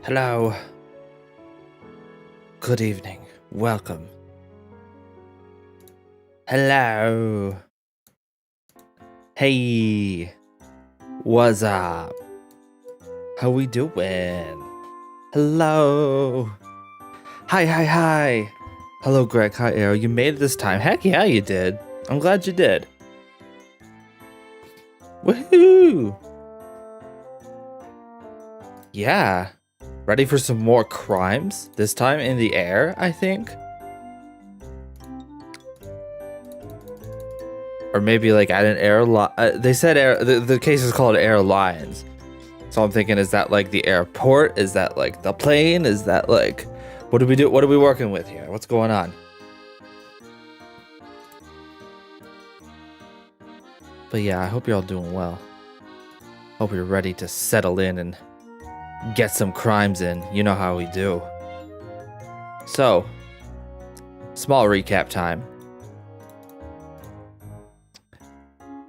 Hello. Good evening. Welcome. Hello. Hey. What's up? How we doing? Hello. Hi. Hello, Greg. Hi, Arrow. You made it this time. Heck yeah, you did. I'm glad you did. Woohoo! Yeah. Ready for some more crimes? This time in the air, I think. Or maybe like at an airline. They said the case is called Airlines. So I'm thinking, is that like the airport? Is that like the plane? Is that like, what do we do? What are we working with here? What's going on? But yeah, I hope you're all doing well. Hope you're ready to settle in and get some crimes in. You know how we do. So, small recap time.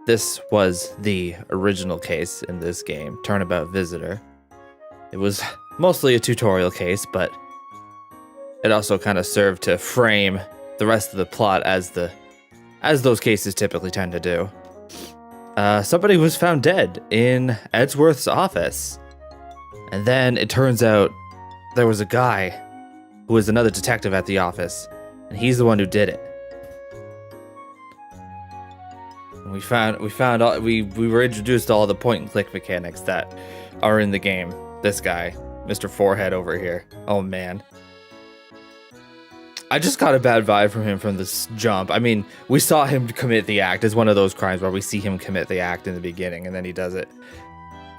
This was the original case in this game, Turnabout Visitor. It was mostly a tutorial case, but it also kind of served to frame the rest of the plot as those cases typically tend to do. Somebody was found dead in Edgeworth's office. And then it turns out there was a guy who was another detective at the office, and he's the one who did it. And we were introduced to all the point and click mechanics that are in the game. This guy, Mr. Forehead over here. Oh man. I just got a bad vibe from him from this jump. I mean, we saw him commit the act. It's one of those crimes where we see him commit the act in the beginning, and then he does it.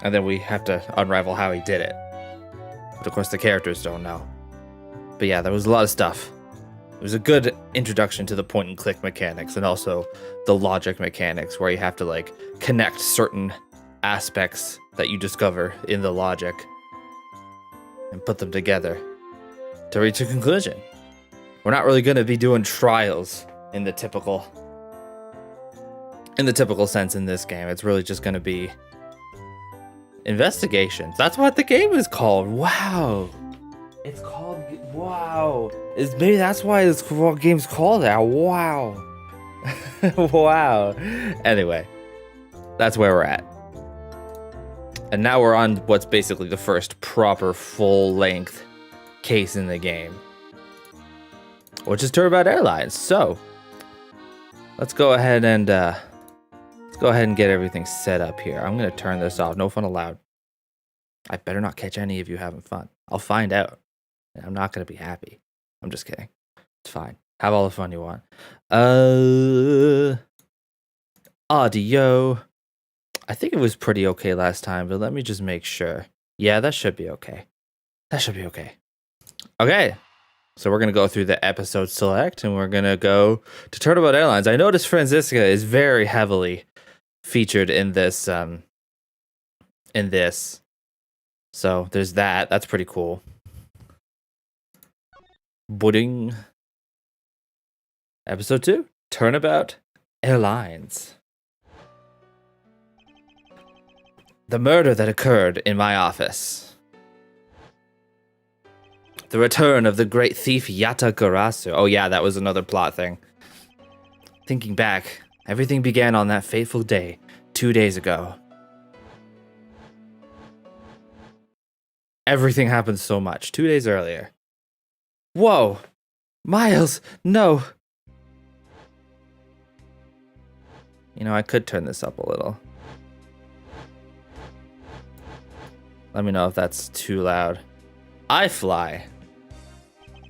And then we have to unravel how he did it. But of course, the characters don't know. But yeah, there was a lot of stuff. It was a good introduction to the point and click mechanics, and also the logic mechanics, where you have to like connect certain aspects that you discover in the logic and put them together to reach a conclusion. We're not really going to be doing trials in the typical sense in this game. It's really just going to be investigations. That's what the game is called. Wow. It's called wow. Maybe that's why this game's called that. Wow. Wow. Anyway, that's where we're at. And now we're on what's basically the first proper full-length case in the game, which is Turnabout Airlines. So let's go ahead and get everything set up here. I'm gonna turn this off. No fun allowed. I better not catch any of you having fun. I'll find out, and I'm not gonna be happy. I'm just kidding. It's fine. Have all the fun you want. Audio. I think it was pretty okay last time, but let me just make sure. Yeah, that should be okay. Okay. So we're going to go through the episode select, and we're going to go to Turnabout Airlines. I noticed Franziska is very heavily featured in this. So there's that. That's pretty cool. Budding. Episode 2, Turnabout Airlines. The murder that occurred in my office. The return of the great thief Yata Garasu. Oh yeah, that was another plot thing. Thinking back, everything began on that fateful day, 2 days ago. Everything happened so much, 2 days earlier. Whoa! Miles, no! You know, I could turn this up a little. Let me know if that's too loud. I fly.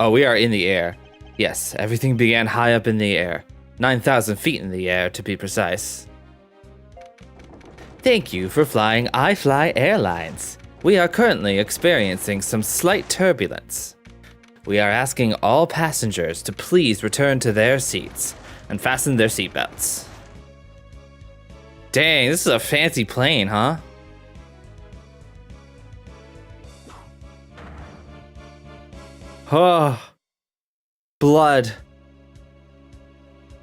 Oh, we are in the air. Yes, everything began high up in the air. 9,000 feet in the air, to be precise. Thank you for flying iFly Airlines. We are currently experiencing some slight turbulence. We are asking all passengers to please return to their seats and fasten their seatbelts. Dang, this is a fancy plane, huh? Oh, blood.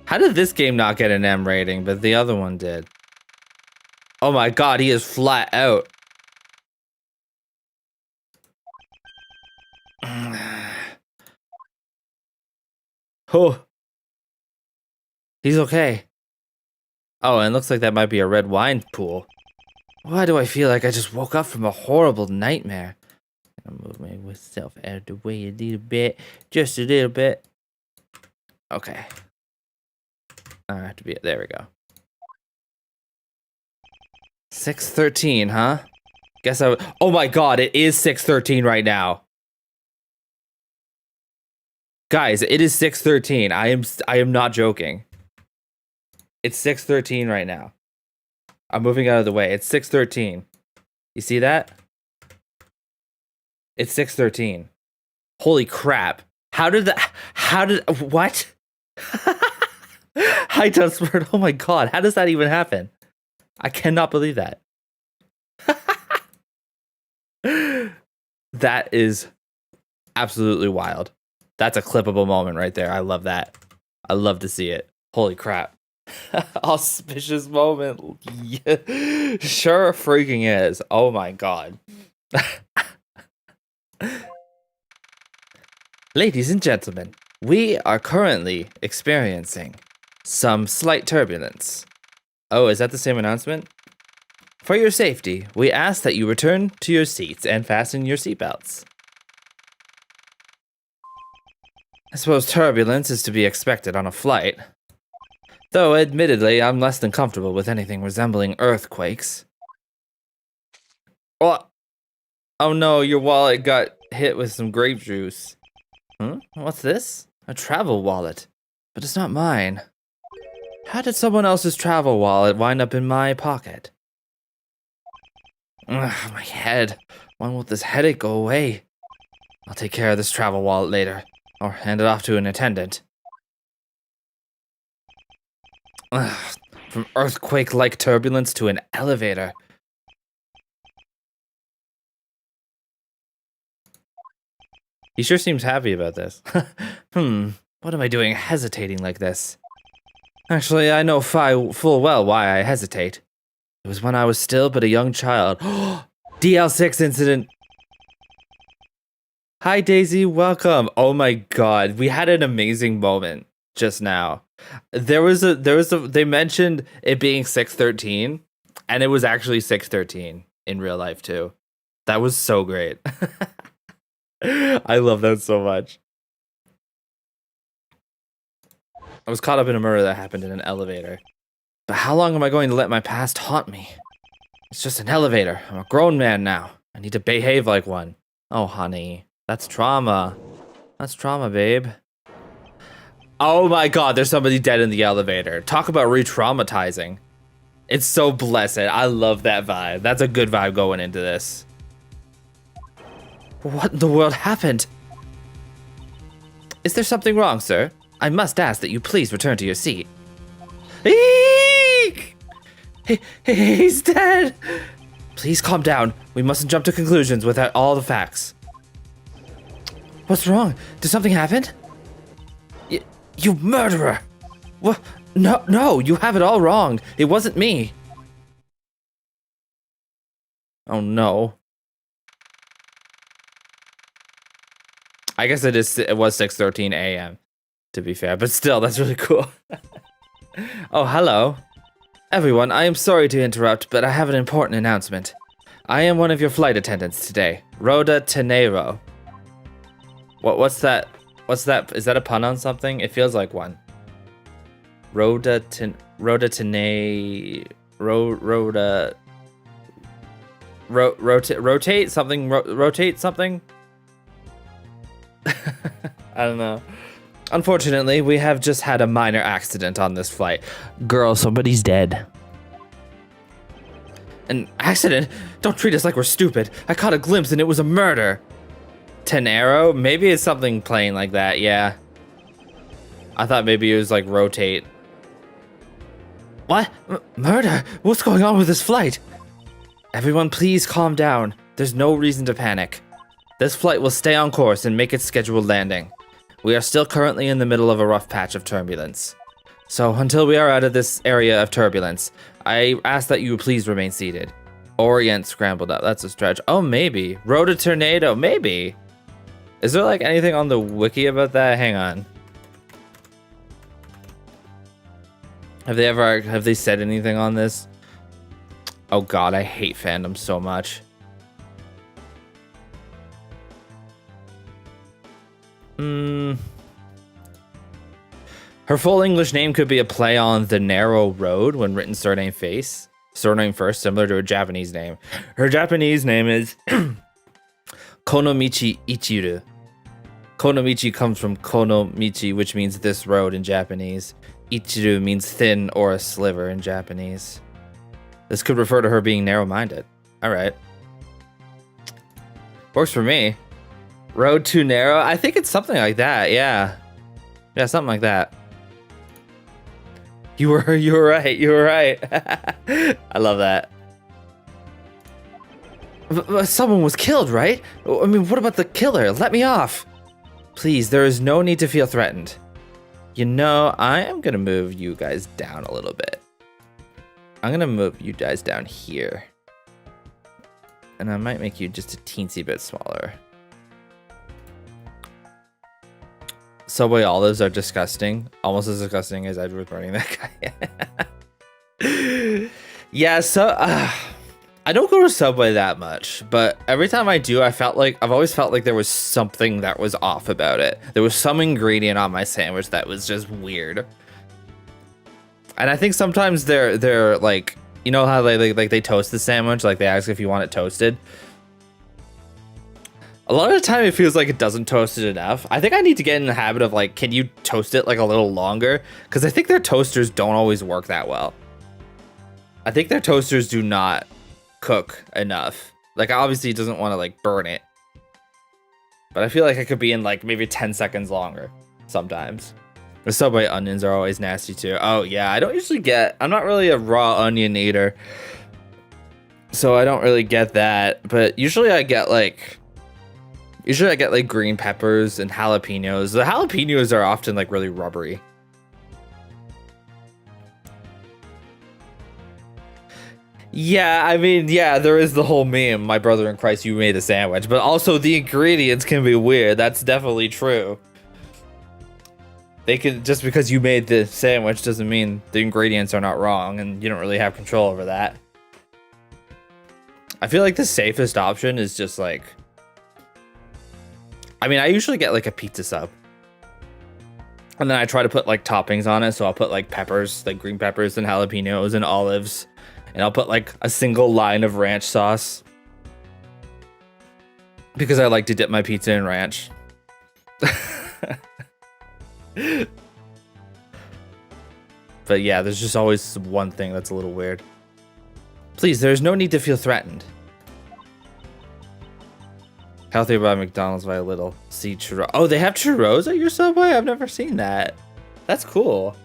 How did this game not get an M rating, but the other one did? Oh my god, he is flat out. Oh, he's okay. Oh, and it looks like that might be a red wine pool. Why do I feel like I just woke up from a horrible nightmare? I'll move myself out of the way a little bit. Just a little bit. Okay. I have to be... There we go. 6:13, huh? Guess I would... Oh my god, it is 6:13 right now. Guys, it is 6:13. I am not joking. It's 6:13 right now. I'm moving out of the way. It's 6:13. You see that? It's 6:13. Holy crap. What? Hi, Dunsford. Oh my god, how does that even happen? I cannot believe that. That is absolutely wild. That's a clippable moment right there. I love that. I love to see it. Holy crap. Auspicious moment. Yeah. Sure freaking is. Oh my god. Ladies and gentlemen, we are currently experiencing some slight turbulence. Oh, is that the same announcement? For your safety, we ask that you return to your seats and fasten your seatbelts. I suppose turbulence is to be expected on a flight. Though, admittedly, I'm less than comfortable with anything resembling earthquakes. Oh, oh no, your wallet got hit with some grape juice. What's this? A travel wallet. But it's not mine. How did someone else's travel wallet wind up in my pocket? Ugh, my head. When will this headache go away? I'll take care of this travel wallet later. Or hand it off to an attendant. Ugh, from earthquake-like turbulence to an elevator. He sure seems happy about this. What am I doing hesitating like this? Actually, I know full well why I hesitate. It was when I was still but a young child. DL6 incident. Hi Daisy, welcome. Oh my god, we had an amazing moment just now. They mentioned it being 6:13, and it was actually 6:13 in real life too. That was so great. I love that so much. I was caught up in a murder that happened in an elevator. But how long am I going to let my past haunt me? It's just an elevator. I'm a grown man now. I need to behave like one. Oh, honey. That's trauma. That's trauma, babe. Oh my god, there's somebody dead in the elevator. Talk about re-traumatizing. It's so blessed. I love that vibe. That's a good vibe going into this. What in the world happened? Is there something wrong, sir? I must ask that you please return to your seat. Eek! He's dead! Please calm down. We mustn't jump to conclusions without all the facts. What's wrong? Did something happen? You murderer! What? No, you have it all wrong. It wasn't me. Oh no. I guess it was 6:13 a.m. to be fair, but still, that's really cool. Oh, hello. Everyone, I am sorry to interrupt, but I have an important announcement. I am one of your flight attendants today, Rhoda Tenero. What's that? What's that? Is that a pun on something? It feels like one. Rhoda rotate something. Rotate something. I don't know. Unfortunately, we have just had a minor accident on this flight. Girl, somebody's dead. An accident? Don't treat us like we're stupid. I caught a glimpse and it was a murder. Tenero? Maybe it's something plain like that, yeah. I thought maybe it was like rotate. What? Murder? What's going on with this flight? Everyone, please calm down. There's no reason to panic. This flight will stay on course and make its scheduled landing. We are still currently in the middle of a rough patch of turbulence. So until we are out of this area of turbulence, I ask that you please remain seated. Orient scrambled up. That's a stretch. Oh, maybe. Rode a tornado. Maybe. Is there like anything on the wiki about that? Hang on. Have they said anything on this? Oh god, I hate fandom so much. Her full English name could be a play on the narrow road when written surname first, similar to her Japanese name. Her Japanese name is Konomichi Ichiru. Konomichi comes from Konomichi, which means this road in Japanese. Ichiru means thin or a sliver in Japanese. This could refer to her being narrow-minded. All right. Works for me. Road too narrow? I think it's something like that, yeah. Yeah, something like that. You were right. I love that. Someone was killed, right? I mean, what about the killer? Let me off. Please, there is no need to feel threatened. You know, I am gonna move you guys down a little bit. I'm gonna move you guys down here. And I might make you just a teensy bit smaller. Subway olives are disgusting. Almost as disgusting as Edward burning that guy. Yeah, so I don't go to Subway that much, but every time I do, I've always felt like there was something that was off about it. There was some ingredient on my sandwich that was just weird. And I think sometimes they're like, you know how they toast the sandwich, like they ask if you want it toasted. A lot of the time it feels like it doesn't toast it enough. I think I need to get in the habit of like, can you toast it like a little longer? Because I think their toasters don't always work that well. I think their toasters do not cook enough. Like obviously it doesn't want to like burn it. But I feel like it could be in like maybe 10 seconds longer sometimes. The Subway onions are always nasty too. Oh yeah, I'm not really a raw onion eater. So I don't really get that. But usually I get like green peppers and jalapenos. The jalapenos are often like really rubbery. Yeah, I mean, yeah, there is the whole meme, my brother in Christ, you made the sandwich. But also the ingredients can be weird. That's definitely true. They can, just because you made the sandwich doesn't mean the ingredients are not wrong and you don't really have control over that. I feel like the safest option is just like, I mean, I usually get like a pizza sub. And then I try to put like toppings on it. So I'll put like peppers, like green peppers and jalapenos and olives. And I'll put like a single line of ranch sauce. Because I like to dip my pizza in ranch. But yeah, there's just always one thing that's a little weird. Please, there's no need to feel threatened. Healthier by McDonald's by a little. See churros. Oh, they have churros at your Subway? I've never seen that. That's cool.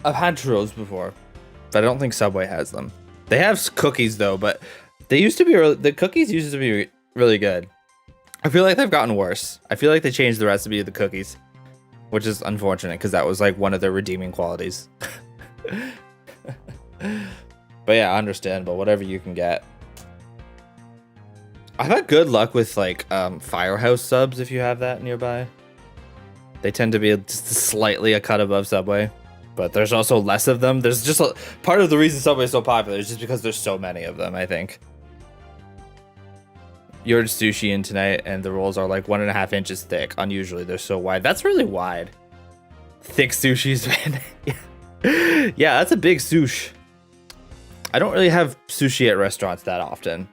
I've had churros before, but I don't think Subway has them. They have cookies though, but they used to be the cookies used to be really good. I feel like they've gotten worse. I feel like they changed the recipe of the cookies, which is unfortunate because that was like one of their redeeming qualities. But yeah, I understand, but whatever you can get. I've had good luck with like Firehouse subs if you have that nearby. They tend to be just slightly a cut above Subway, but there's also less of them. There's just part of the reason Subway is so popular is just because there's so many of them, I think. You ordered sushi in tonight and the rolls are like 1.5 inches thick. Unusually, they're so wide. That's really wide. Thick sushis, man. Yeah, that's a big sushi. I don't really have sushi at restaurants that often.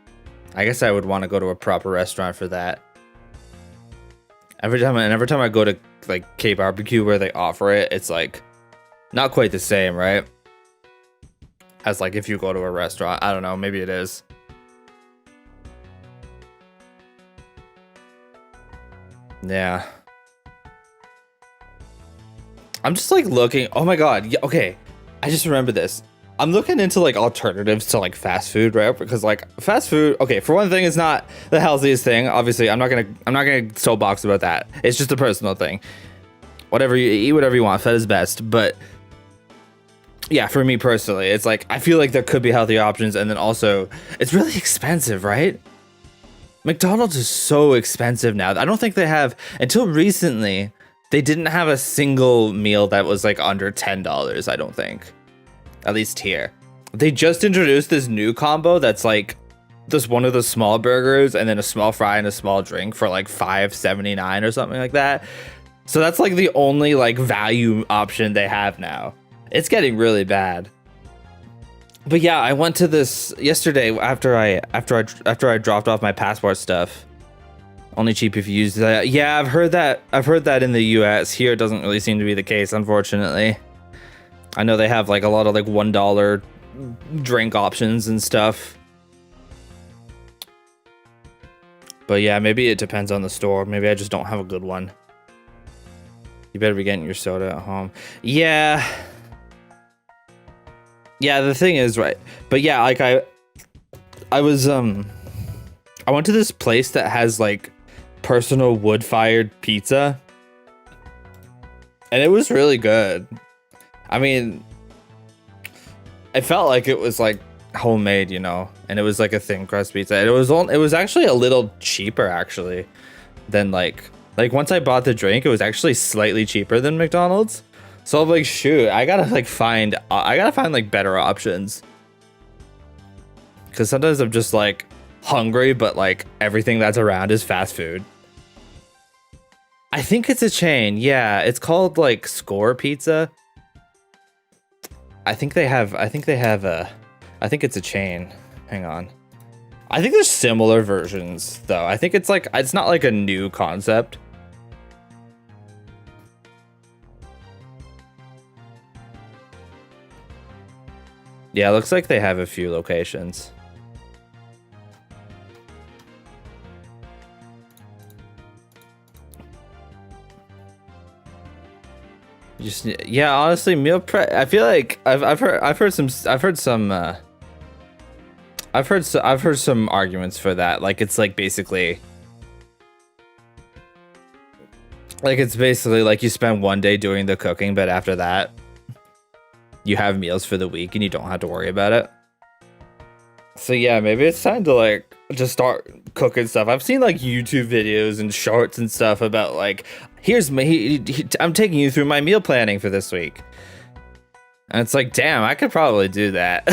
I guess I would want to go to a proper restaurant for that. Every time I go to like K-barbecue where they offer it, it's like not quite the same, right? As like if you go to a restaurant. I don't know, maybe it is. Yeah. I'm just like looking. Oh my god. Yeah, okay. I just remember this. I'm looking into like alternatives to like fast food, right? Because like fast food, okay, for one thing, it's not the healthiest thing. Obviously, I'm not gonna soapbox about that. It's just a personal thing. Whatever you eat, whatever you want, fat is best. But yeah, for me personally, it's like I feel like there could be healthy options, and then also it's really expensive, right? McDonald's is so expensive now. I don't think they have, until recently, they didn't have a single meal that was like under $10, I don't think. At least here. They just introduced this new combo that's like just one of the small burgers and then a small fry and a small drink for like $5.79 or something like that. So that's like the only like value option they have now. It's getting really bad. But yeah, I went to this yesterday after I dropped off my passport stuff. Only cheap if you use that. Yeah, I've heard that in the US. Here it doesn't really seem to be the case, unfortunately. I know they have like a lot of like $1 drink options and stuff. But yeah, maybe it depends on the store. Maybe I just don't have a good one. You better be getting your soda at home. Yeah. Yeah, the thing is, right. But yeah, like I went to this place that has like personal wood-fired pizza. And it was really good. I mean, it felt like it was like homemade, you know, and it was like a thin crust pizza. And it was actually a little cheaper actually than like once I bought the drink, it was actually slightly cheaper than McDonald's. So I'm like, shoot, I gotta find like better options. Cause sometimes I'm just like hungry, but like everything that's around is fast food. I think it's a chain. Yeah, it's called like Score Pizza. I think it's a chain. Hang on. I think there's similar versions though. I think it's not like a new concept. Yeah, it looks like they have a few locations. Just yeah, honestly, meal prep. I feel like I've heard some arguments for that. Like it's basically like you spend one day doing the cooking, but after that, you have meals for the week and you don't have to worry about it. So yeah, maybe it's time to like just start cooking stuff. I've seen like YouTube videos and shorts and stuff about like, here's I'm taking you through my meal planning for this week. And it's like, damn, I could probably do that.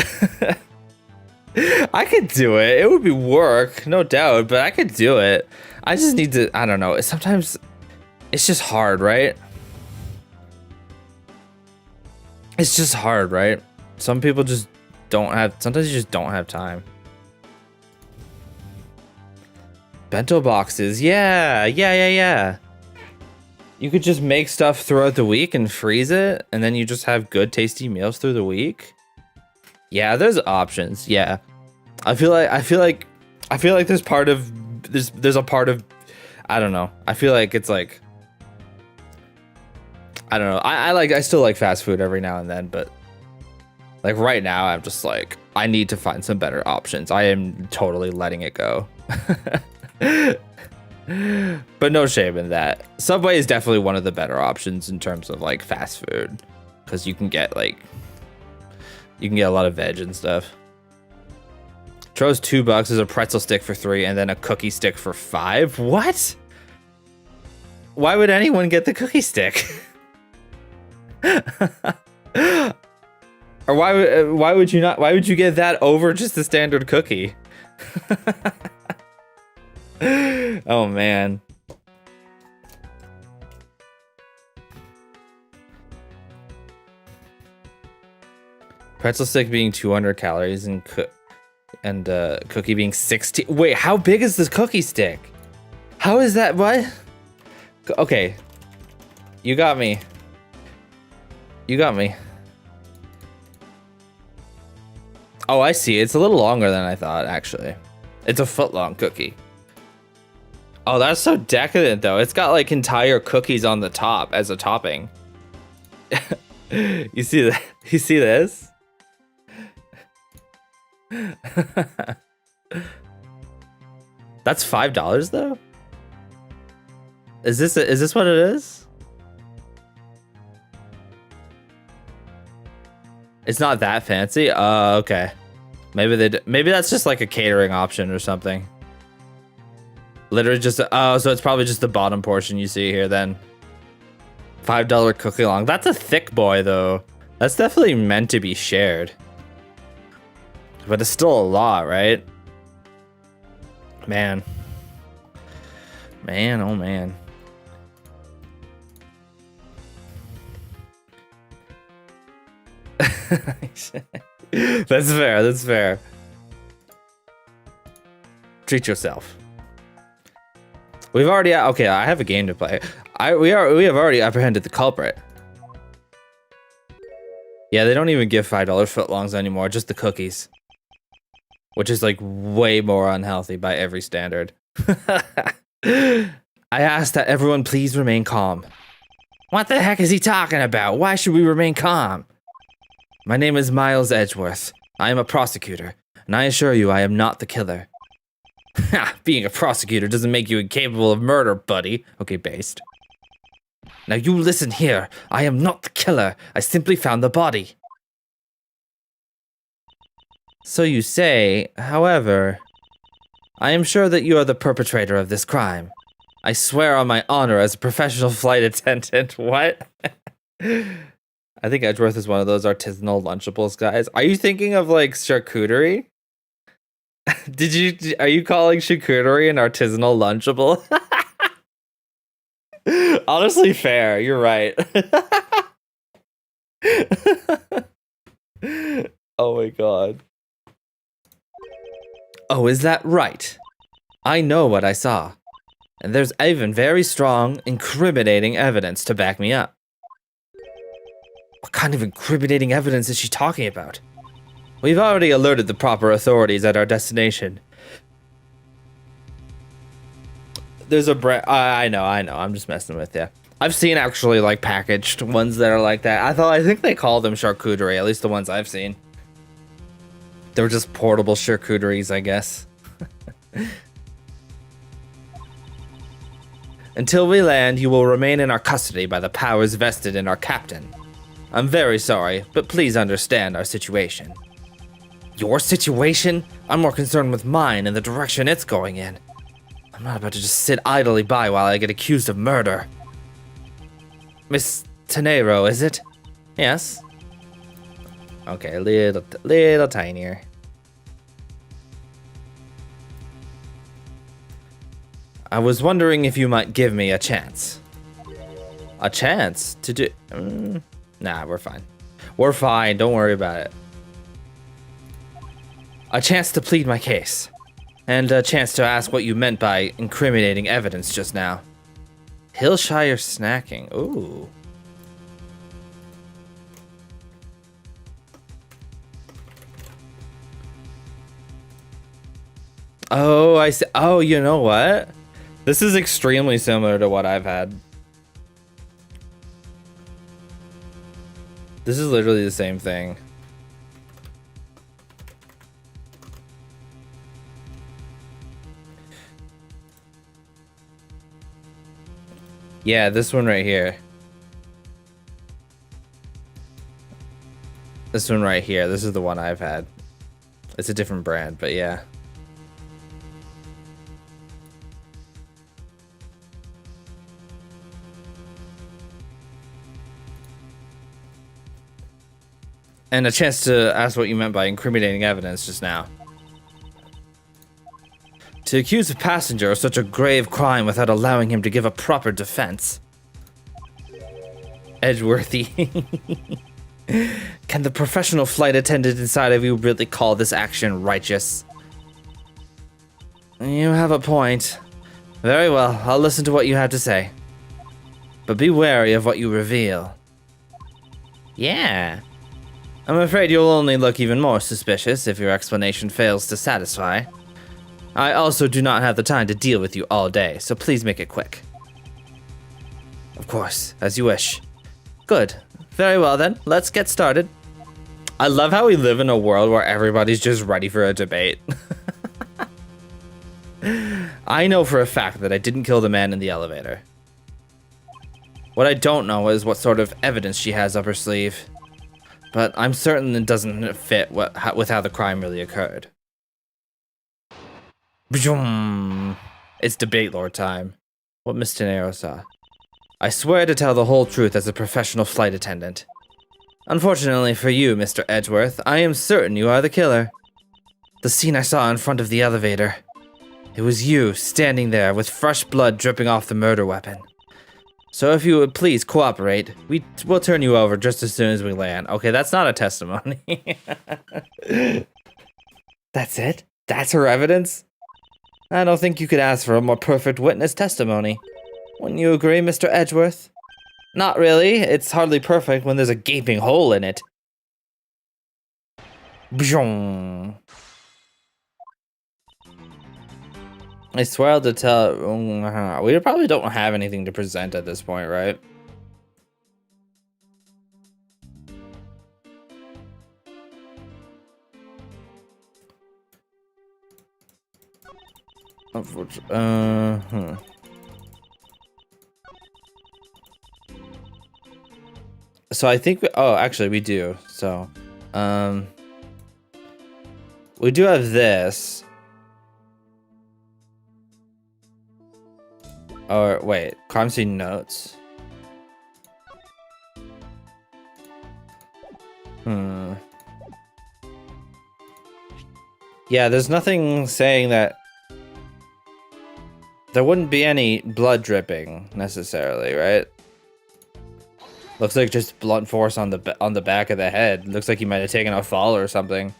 I could do it. It would be work, no doubt, but I could do it. I just need to, I don't know. Sometimes it's just hard, right? It's just hard, right? Some people just sometimes you just don't have time. Bento boxes, yeah. You could just make stuff throughout the week and freeze it, and then you just have good, tasty meals through the week. Yeah, there's options. Yeah, I feel like there's a part of, I don't know. I feel like it's like, I don't know. I still like fast food every now and then, but like right now, I'm just like, I need to find some better options. I am totally letting it go. But no shame in that. Subway is definitely one of the better options in terms of like fast food, because you can get a lot of veg and stuff. Tro's $2 is a pretzel stick for $3 and then a cookie stick for $5. What? Why would anyone get the cookie stick? Or why would you not? Why would you get that over just the standard cookie? Oh man. Pretzel stick being 200 calories and cookie being 60. Wait, how big is this cookie stick? How is that? What? Okay. You got me. Oh, I see. It's a little longer than I thought, actually. It's a foot-long cookie. Oh, that's so decadent, though. It's got, like, entire cookies on the top as a topping. You see that? You see this? That's $5, though? Is this what it is? It's not that fancy? Okay. Maybe that's just like a catering option or something. Literally just, oh, so it's probably just the bottom portion you see here then. $5 cookie long. That's a thick boy though. That's definitely meant to be shared. But it's still a lot, right? Man. Man, oh man. That's fair, that's fair. Treat yourself. We've already, okay, I have a game to play. We have already apprehended the culprit. Yeah, they don't even give $5 footlongs anymore, just the cookies. Which is like way more unhealthy by every standard. I ask that everyone please remain calm. What the heck is he talking about? Why should we remain calm? My name is Miles Edgeworth. I am a prosecutor, and I assure you I am not the killer. Ha! Being a prosecutor doesn't make you incapable of murder, buddy. Okay, based. Now you listen here. I am not the killer. I simply found the body. So you say, however, I am sure that you are the perpetrator of this crime. I swear on my honor as a professional flight attendant. What? I think Edgeworth is one of those artisanal Lunchables guys. Are you thinking of like charcuterie? Are you calling charcuterie an artisanal Lunchable? Honestly, fair. You're right. Oh my god. Oh, is that right? I know what I saw. And there's even very strong, incriminating evidence to back me up. What kind of incriminating evidence is she talking about? We've already alerted the proper authorities at our destination. There's a brand. I know. I'm just messing with you. I've seen actually like packaged ones that are like that. I think they call them charcuterie, at least the ones I've seen. They were just portable charcuteries, I guess. Until we land, you will remain in our custody by the powers vested in our captain. I'm very sorry, but please understand our situation. Your situation? I'm more concerned with mine and the direction it's going in. I'm not about to just sit idly by while I get accused of murder. Miss Tenero, is it? Yes. Okay, little tinier. I was wondering if you might give me a chance. A chance to do... nah, we're fine. We're fine, don't worry about it. A chance to plead my case. And a chance to ask what you meant by incriminating evidence just now. Hillshire snacking, ooh. Oh, I see. Oh, you know what? This is extremely similar to what I've had. This is literally the same thing. Yeah, this one right here. This one right here. This is the one I've had. It's a different brand, but yeah. And a chance to ask what you meant by incriminating evidence just now. To accuse a passenger of such a grave crime without allowing him to give a proper defense. Edgeworthy. Can the professional flight attendant inside of you really call this action righteous? You have a point. Very well, I'll listen to what you have to say. But be wary of what you reveal. Yeah. I'm afraid you'll only look even more suspicious if your explanation fails to satisfy. I also do not have the time to deal with you all day, so please make it quick. Of course, as you wish. Good. Very well then, let's get started. I love how we live in a world where everybody's just ready for a debate. I know for a fact that I didn't kill the man in the elevator. What I don't know is what sort of evidence she has up her sleeve. But I'm certain it doesn't fit with how the crime really occurred. It's debate lord time. What Miss Tenero saw. I swear to tell the whole truth as a professional flight attendant. Unfortunately for you, Mr. Edgeworth, I am certain you are the killer. The scene I saw in front of the elevator. It was you, standing there, with fresh blood dripping off the murder weapon. So if you would please cooperate, we'll turn you over just as soon as we land. Okay, that's not a testimony. That's it? That's her evidence? I don't think you could ask for a more perfect witness testimony. Wouldn't you agree, Mr. Edgeworth? Not really. It's hardly perfect when there's a gaping hole in it. Bjong. I swear to tell. We probably don't have anything to present at this point, right? Unfortunately, So I think actually we do. So, we do have this. Or wait, crime scene notes. Yeah, there's nothing saying that there wouldn't be any blood dripping necessarily, right? Looks like just blunt force on the back of the head. Looks like he might have taken a fall or something.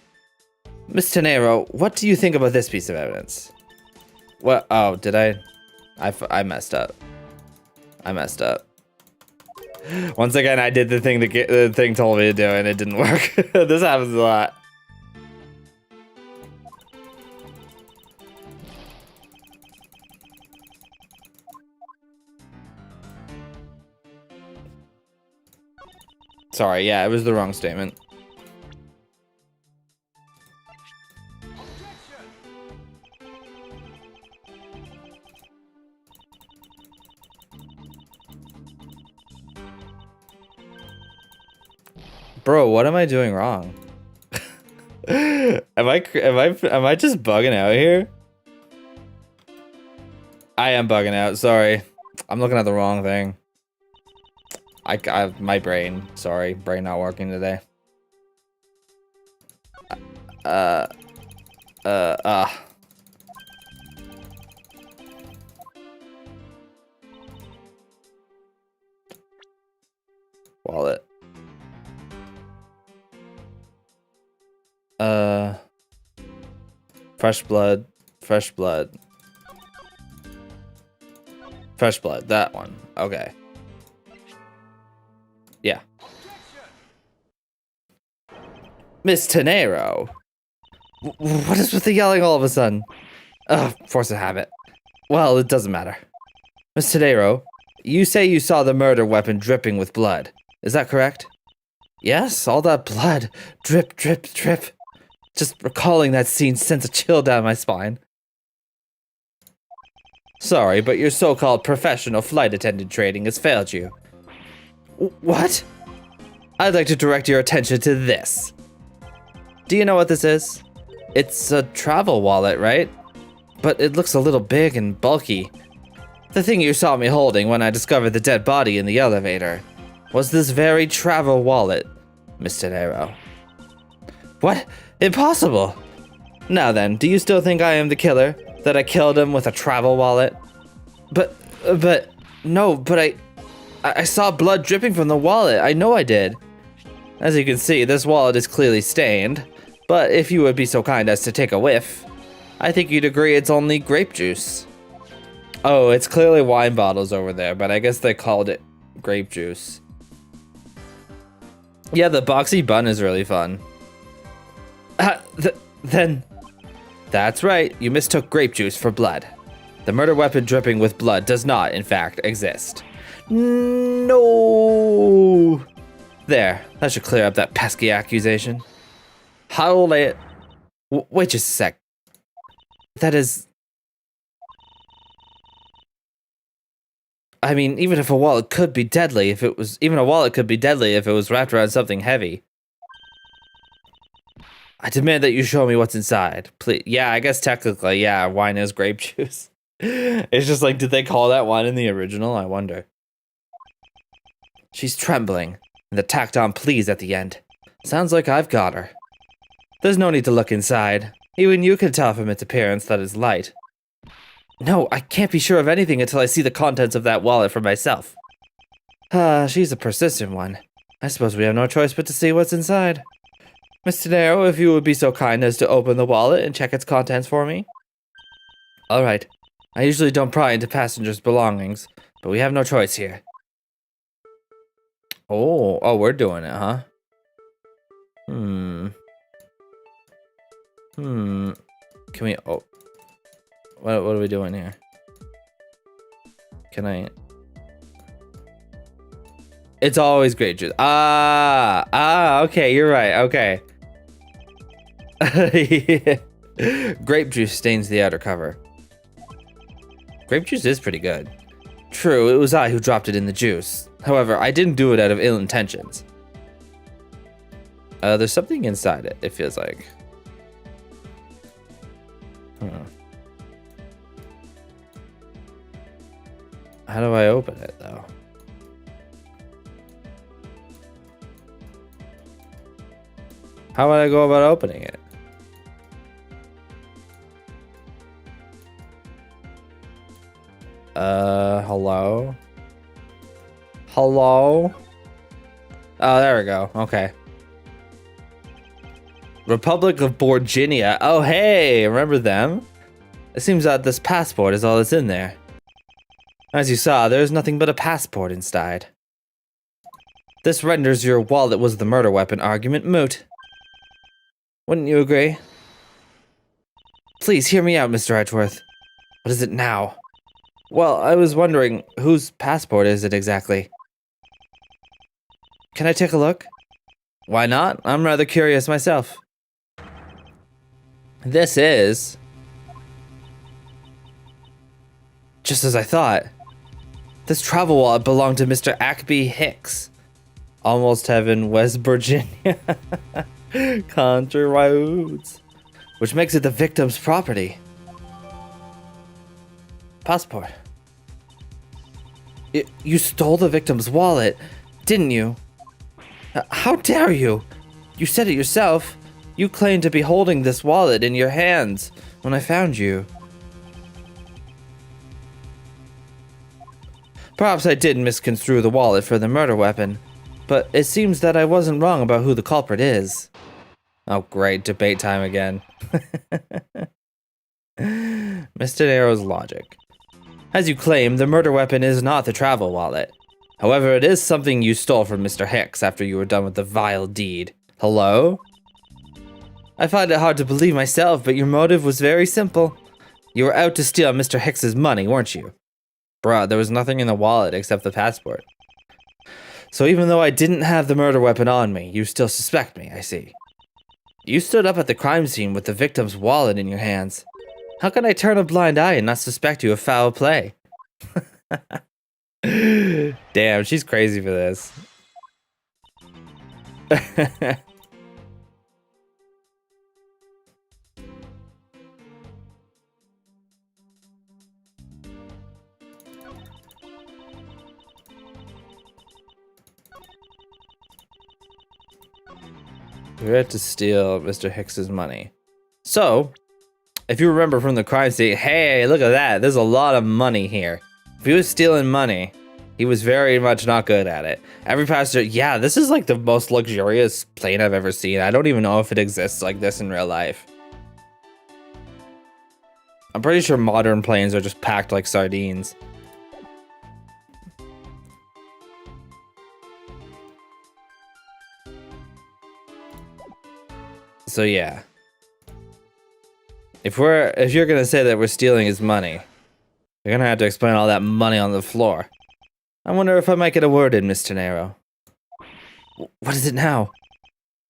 Miss Tenero, what do you think about this piece of evidence? What? Oh, did I messed up. I messed up. Once again, I did the thing the thing told me to do, and it didn't work. This happens a lot. Sorry, yeah, it was the wrong statement. Bro, what am I doing wrong? am I just bugging out here? I am bugging out, sorry. I'm looking at the wrong thing. My brain, sorry, brain not working today. Wallet. Fresh blood, fresh blood. Fresh blood, that one, okay. Yeah. Miss Tenero. What is with the yelling all of a sudden? Ugh, force of habit. Well, it doesn't matter. Miss Tenero, you say you saw the murder weapon dripping with blood. Is that correct? Yes, all that blood. Drip, drip, drip. Just recalling that scene sends a chill down my spine. Sorry, but your so-called professional flight attendant training has failed you. What? I'd like to direct your attention to this. Do you know what this is? It's a travel wallet, right? But it looks a little big and bulky. The thing you saw me holding when I discovered the dead body in the elevator was this very travel wallet, Mr. Nero. What? Impossible! Now then, do you still think I am the killer? That I killed him with a travel wallet? But I saw blood dripping from the wallet. I know I did. As you can see, this wallet is clearly stained. But if you would be so kind as to take a whiff, I think you'd agree it's only grape juice. Oh, it's clearly wine bottles over there, but I guess they called it grape juice. Yeah, the boxy bun is really fun. Then... That's right, you mistook grape juice for blood. The murder weapon dripping with blood does not, in fact, exist. No. There, that should clear up that pesky accusation. Hold it. Wait just a sec. That is... I mean, even a wallet could be deadly if it was wrapped around something heavy. I demand that you show me what's inside. Please. Yeah, I guess technically, yeah, wine is grape juice. It's just like, did they call that one in the original? I wonder. She's trembling, and the tacked on please at the end. Sounds like I've got her. There's no need to look inside. Even you can tell from its appearance that it's light. No, I can't be sure of anything until I see the contents of that wallet for myself. She's a persistent one. I suppose we have no choice but to see what's inside. Miss Tenero, if you would be so kind as to open the wallet and check its contents for me. All right. I usually don't pry into passengers' belongings, but we have no choice here. Oh, we're doing it, huh? Can we, what are we doing here? Can I? It's always grape juice. Okay, you're right, okay. Grape juice stains the outer cover. Grape juice is pretty good. True, it was I who dropped it in the juice. However, I didn't do it out of ill intentions. There's something inside it, it feels like. How do I open it, though? How would I go about opening it? Hello? Hello? Oh, there we go. Okay. Republic of Borginia. Oh, hey, remember them? It seems that this passport is all that's in there. As you saw, there is nothing but a passport inside. This renders your wallet was the murder weapon argument moot. Wouldn't you agree? Please hear me out, Mr. Edgeworth. What is it now? Well, I was wondering, whose passport is it exactly? Can I take a look? Why not? I'm rather curious myself. This is... just as I thought. This travel wallet belonged to Mr. Ackby Hicks. Almost Heaven, West Virginia. Country roads. Which makes it the victim's property. Passport. You stole the victim's wallet, didn't you? How dare you? You said it yourself. You claimed to be holding this wallet in your hands when I found you. Perhaps I did misconstrue the wallet for the murder weapon, but it seems that I wasn't wrong about who the culprit is. Oh great, debate time again. Mr. Darrow's logic. As you claim, the murder weapon is not the travel wallet. However, it is something you stole from Mr. Hicks after you were done with the vile deed. Hello? I find it hard to believe myself, but your motive was very simple. You were out to steal Mr. Hicks's money, weren't you? Bruh, there was nothing in the wallet except the passport. So even though I didn't have the murder weapon on me, you still suspect me, I see. You stood up at the crime scene with the victim's wallet in your hands. How can I turn a blind eye and not suspect you of foul play? Damn, she's crazy for this. We had to steal Mr. Hicks's money. So, if you remember from the crime scene, hey, look at that. There's a lot of money here. If he was stealing money, he was very much not good at it. Every passenger, yeah, this is like the most luxurious plane I've ever seen. I don't even know if it exists like this in real life. I'm pretty sure modern planes are just packed like sardines. So yeah. If you're gonna say that we're stealing his money, you're gonna have to explain all that money on the floor. I wonder if I might get a word in, Miss Tenero. What is it now?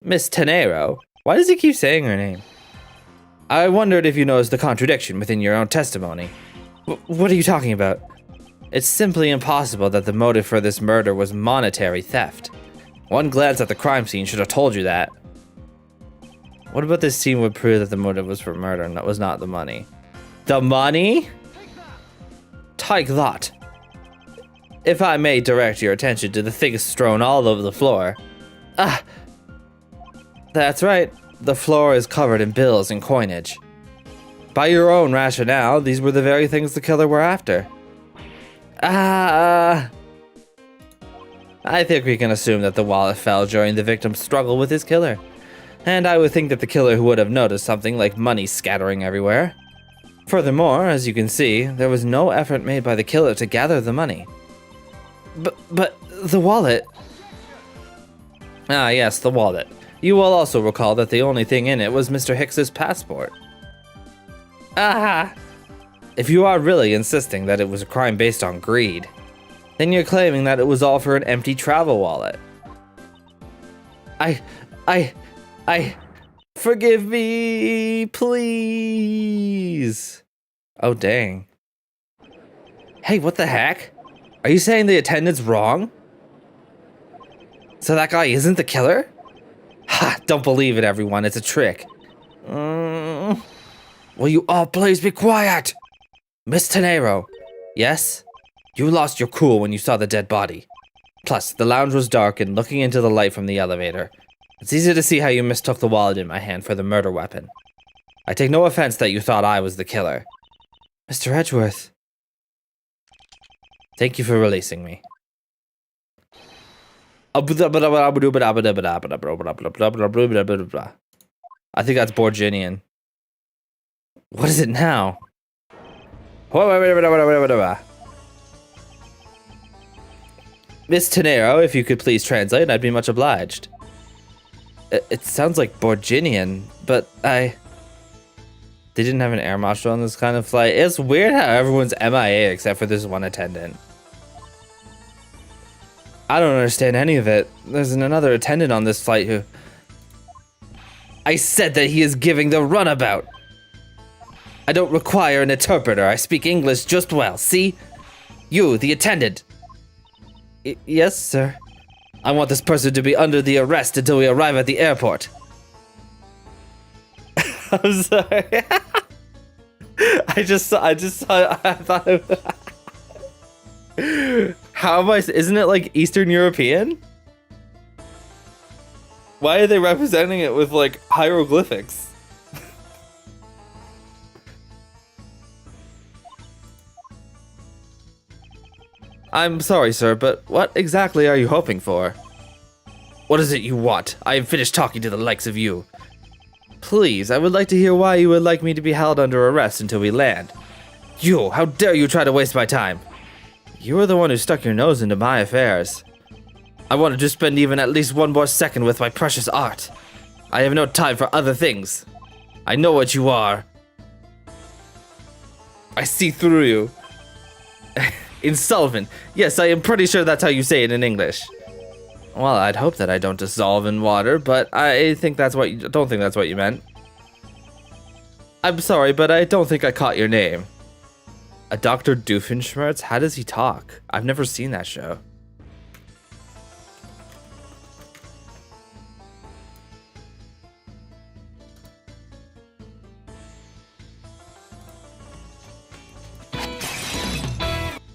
Miss Tenero? Why does he keep saying her name? I wondered if you noticed the contradiction within your own testimony. What are you talking about? It's simply impossible that the motive for this murder was monetary theft. One glance at the crime scene should have told you that. What about this scene would prove that the motive was for murder and that was not the money? The money? Take that. If I may direct your attention to the things strewn all over the floor. Ah, that's right. The floor is covered in bills and coinage. By your own rationale, these were the very things the killer were after. I think we can assume that the wallet fell during the victim's struggle with his killer. And I would think that the killer would have noticed something like money scattering everywhere. Furthermore, as you can see, there was no effort made by the killer to gather the money. But the wallet... Ah, yes, the wallet. You will also recall that the only thing in it was Mr. Hicks's passport. Ah! If you are really insisting that it was a crime based on greed, then you're claiming that it was all for an empty travel wallet. Forgive me, please. Oh, dang. Hey, what the heck? Are you saying the attendant's wrong? So that guy isn't the killer? Ha, don't believe it, everyone. It's a trick. Will you all please be quiet? Miss Tenero. Yes? You lost your cool when you saw the dead body. Plus, the lounge was dark and looking into the light from the elevator. It's easy to see how you mistook the wallet in my hand for the murder weapon. I take no offense that you thought I was the killer. Mr. Edgeworth. Thank you for releasing me. I think that's Borginian. What is it now? Miss Tenero, if you could please translate, I'd be much obliged. It sounds like Borginian, but They didn't have an air marshal on this kind of flight. It's weird how everyone's MIA except for this one attendant. I don't understand any of it. There's another attendant on this flight who... I said that he is giving the runabout. I don't require an interpreter. I speak English just well, see? You, the attendant. Yes, sir. I want this person to be under the arrest until we arrive at the airport. I'm sorry. I thought how am I, isn't it like Eastern European? Why are they representing it with like hieroglyphics? I'm sorry, sir, but what exactly are you hoping for? What is it you want? I have finished talking to the likes of you. Please, I would like to hear why you would like me to be held under arrest until we land. You, how dare you try to waste my time? You are the one who stuck your nose into my affairs. I wanted to spend even at least one more second with my precious art. I have no time for other things. I know what you are. I see through you. Insolvent. Yes, I am pretty sure that's how you say it in English. Well, I'd hope that I don't dissolve in water, but I think that's what you don't think that's what you meant. I'm sorry, but I don't think I caught your name. A Dr. Doofenshmirtz? How does he talk? I've never seen that show.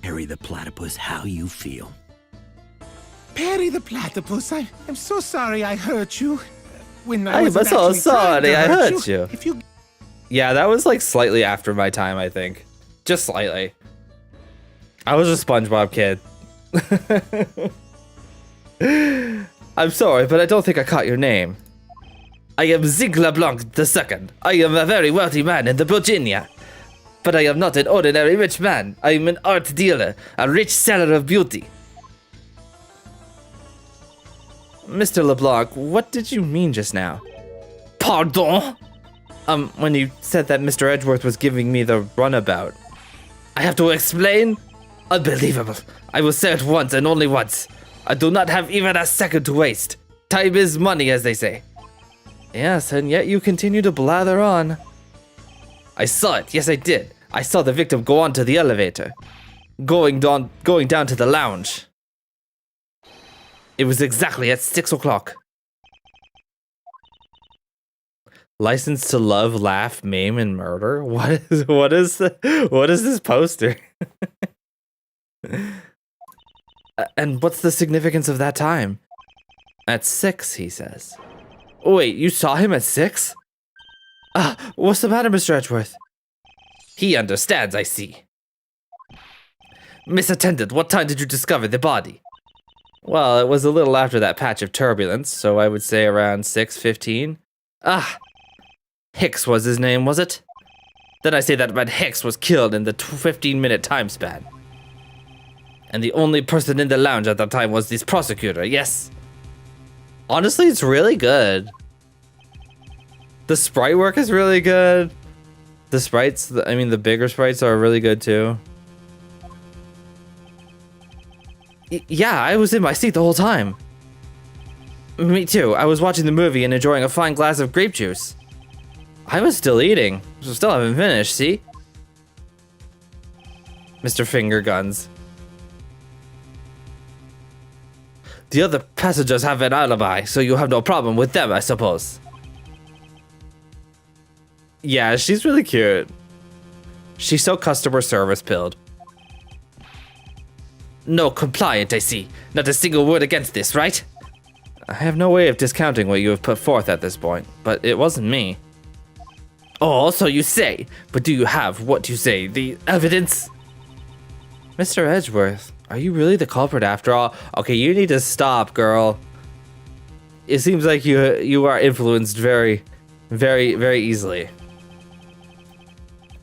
Perry the Platypus, how you feel? Perry the Platypus, I'm so sorry I hurt you. When I'm wasn't so actually trying to sorry I hurt you. If you... Yeah, that was like slightly after my time, I think. Just slightly. I was a SpongeBob kid. I'm sorry, but I don't think I caught your name. I am Zig LeBlanc II. I am a very wealthy man in the Virginia. But I am not an ordinary rich man. I am an art dealer, a rich seller of beauty. Mr. LeBlanc, what did you mean just now? Pardon? When you said that Mr. Edgeworth was giving me the runabout. I have to explain? Unbelievable. I will say it once and only once. I do not have even a second to waste. Time is money, as they say. Yes, and yet you continue to blather on. I saw it. Yes, I did. I saw the victim go onto the elevator. Going down to the lounge. It was exactly at 6 o'clock. License to love, laugh, maim, and murder? What is this poster? And what's the significance of that time? At 6, he says. Oh, wait, you saw him at 6? What's the matter, Mr. Edgeworth? He understands, I see. Miss Attendant, what time did you discover the body? Well, it was a little after that patch of turbulence, so I would say around 6:15. Hicks was his name, was it? Then I say that man Hicks was killed in the 15-minute time span. And the only person in the lounge at that time was this prosecutor, yes? Honestly, it's really good. The sprite work is really good. The sprites, the bigger sprites are really good too. Yeah, I was in my seat the whole time. Me too. I was watching the movie and enjoying a fine glass of grape juice. I was still eating. Still haven't finished, see? Mr. Finger Guns. The other passengers have an alibi, so you have no problem with them, I suppose. Yeah, she's really cute. She's so customer service pilled. No compliant, I see. Not a single word against this, right? I have no way of discounting what you have put forth at this point, but it wasn't me. Oh, so you say, but do you have, what you say, the evidence? Mr. Edgeworth, are you really the culprit after all? Okay, you need to stop, girl. It seems like you are influenced very, very, very easily.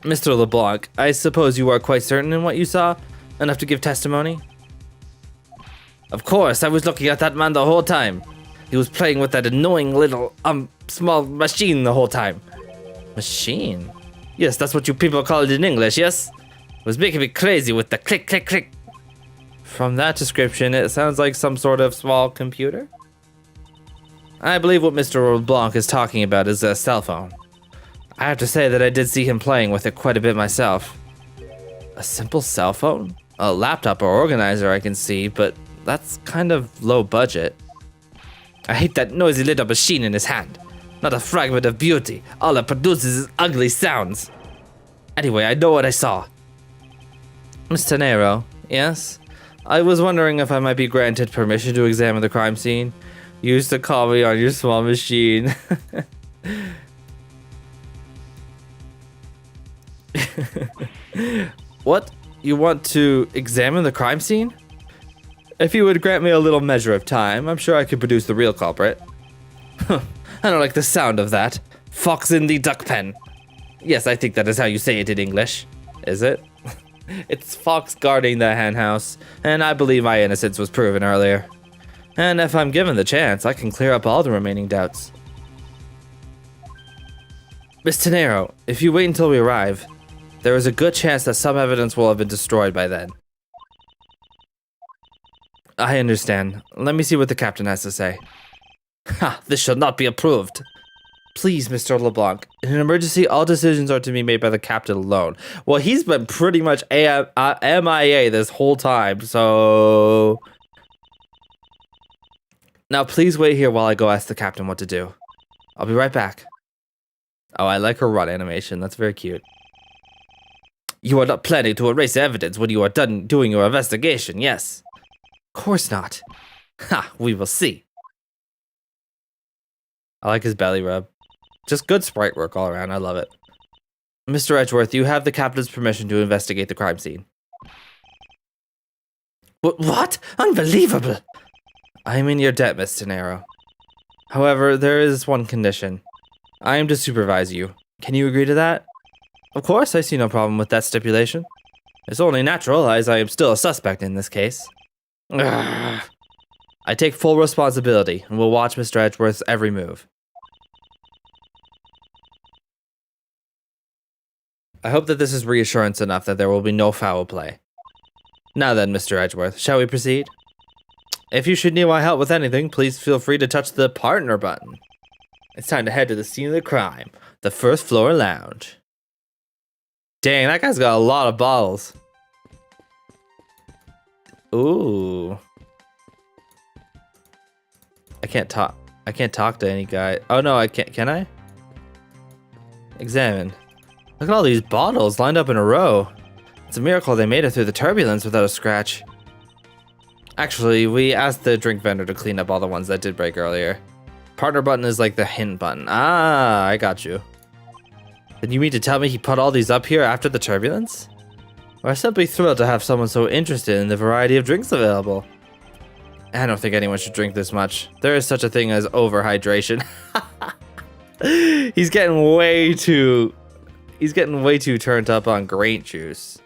Mr. LeBlanc, I suppose you are quite certain in what you saw? Enough to give testimony? Of course, I was looking at that man the whole time. He was playing with that annoying little, small machine the whole time. Machine? Yes, that's what you people call it in English, yes? It was making me crazy with the click, click, click. From that description, it sounds like some sort of small computer? I believe what Mr. LeBlanc is talking about is a cell phone. I have to say that I did see him playing with it quite a bit myself. A simple cell phone? A laptop or organizer I can see, but that's kind of low budget. I hate that noisy little machine in his hand. Not a fragment of beauty. All it produces is ugly sounds. Anyway, I know what I saw. Miss Tenero, yes? I was wondering if I might be granted permission to examine the crime scene. You used to call me on your small machine. What? You want to examine the crime scene? If you would grant me a little measure of time, I'm sure I could produce the real culprit. I don't like the sound of that. Fox in the duck pen. Yes, I think that is how you say it in English. Is it? It's Fox guarding the hen house, and I believe my innocence was proven earlier. And if I'm given the chance, I can clear up all the remaining doubts. Miss Tenero, if you wait until we arrive, there is a good chance that some evidence will have been destroyed by then. I understand. Let me see what the captain has to say. Ha! This shall not be approved. Please, Mr. LeBlanc. In an emergency, all decisions are to be made by the captain alone. Well, he's been pretty much MIA this whole time, so... Now, please wait here while I go ask the captain what to do. I'll be right back. Oh, I like her run animation. That's very cute. You are not planning to erase evidence when you are done doing your investigation, yes? Of course not. Ha, we will see. I like his belly rub. Just good sprite work all around, I love it. Mr. Edgeworth, you have the captain's permission to investigate the crime scene. What? Unbelievable! I am in your debt, Miss Tenero. However, there is one condition. I am to supervise you. Can you agree to that? Of course, I see no problem with that stipulation. It's only natural, as I am still a suspect in this case. Ugh. I take full responsibility and will watch Mr. Edgeworth's every move. I hope that this is reassurance enough that there will be no foul play. Now then, Mr. Edgeworth, shall we proceed? If you should need my help with anything, please feel free to touch the partner button. It's time to head to the scene of the crime, the first floor lounge. Dang, that guy's got a lot of bottles. Ooh. I can't talk to any guy. Oh no, I can't. Can I? Examine. Look at all these bottles lined up in a row. It's a miracle they made it through the turbulence without a scratch. Actually, we asked the drink vendor to clean up all the ones that did break earlier. Partner button is like the hint button. Ah, I got you. Then you mean to tell me he put all these up here after the turbulence? We're simply thrilled to have someone so interested in the variety of drinks available. I don't think anyone should drink this much. There is such a thing as overhydration. He's getting way too turned up on grape juice.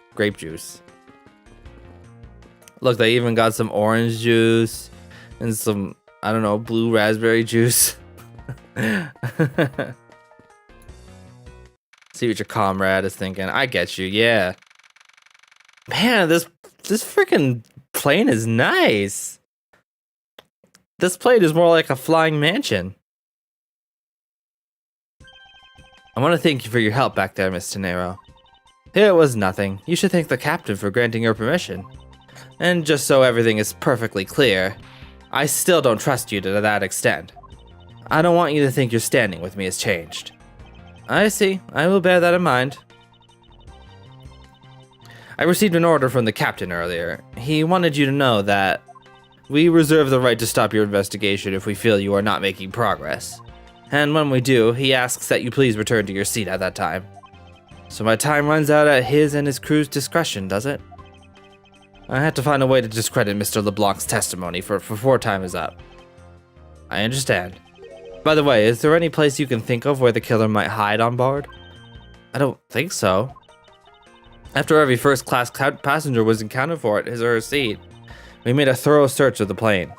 Look, they even got some orange juice and some, I don't know, blue raspberry juice. See what your comrade is thinking. I get you, yeah. Man, this freaking plane is nice. This plane is more like a flying mansion. I want to thank you for your help back there, Miss Tenero. It was nothing. You should thank the captain for granting your permission. And just so everything is perfectly clear, I still don't trust you to that extent. I don't want you to think your standing with me has changed. I see. I will bear that in mind. I received an order from the captain earlier. He wanted you to know that we reserve the right to stop your investigation if we feel you are not making progress. And when we do, he asks that you please return to your seat at that time. So my time runs out at his and his crew's discretion, does it? I had to find a way to discredit Mr. LeBlanc's testimony before time is up. I understand. By the way, is there any place you can think of where the killer might hide on board? I don't think so. After every first-class passenger was accounted for at his or her seat, we made a thorough search of the plane.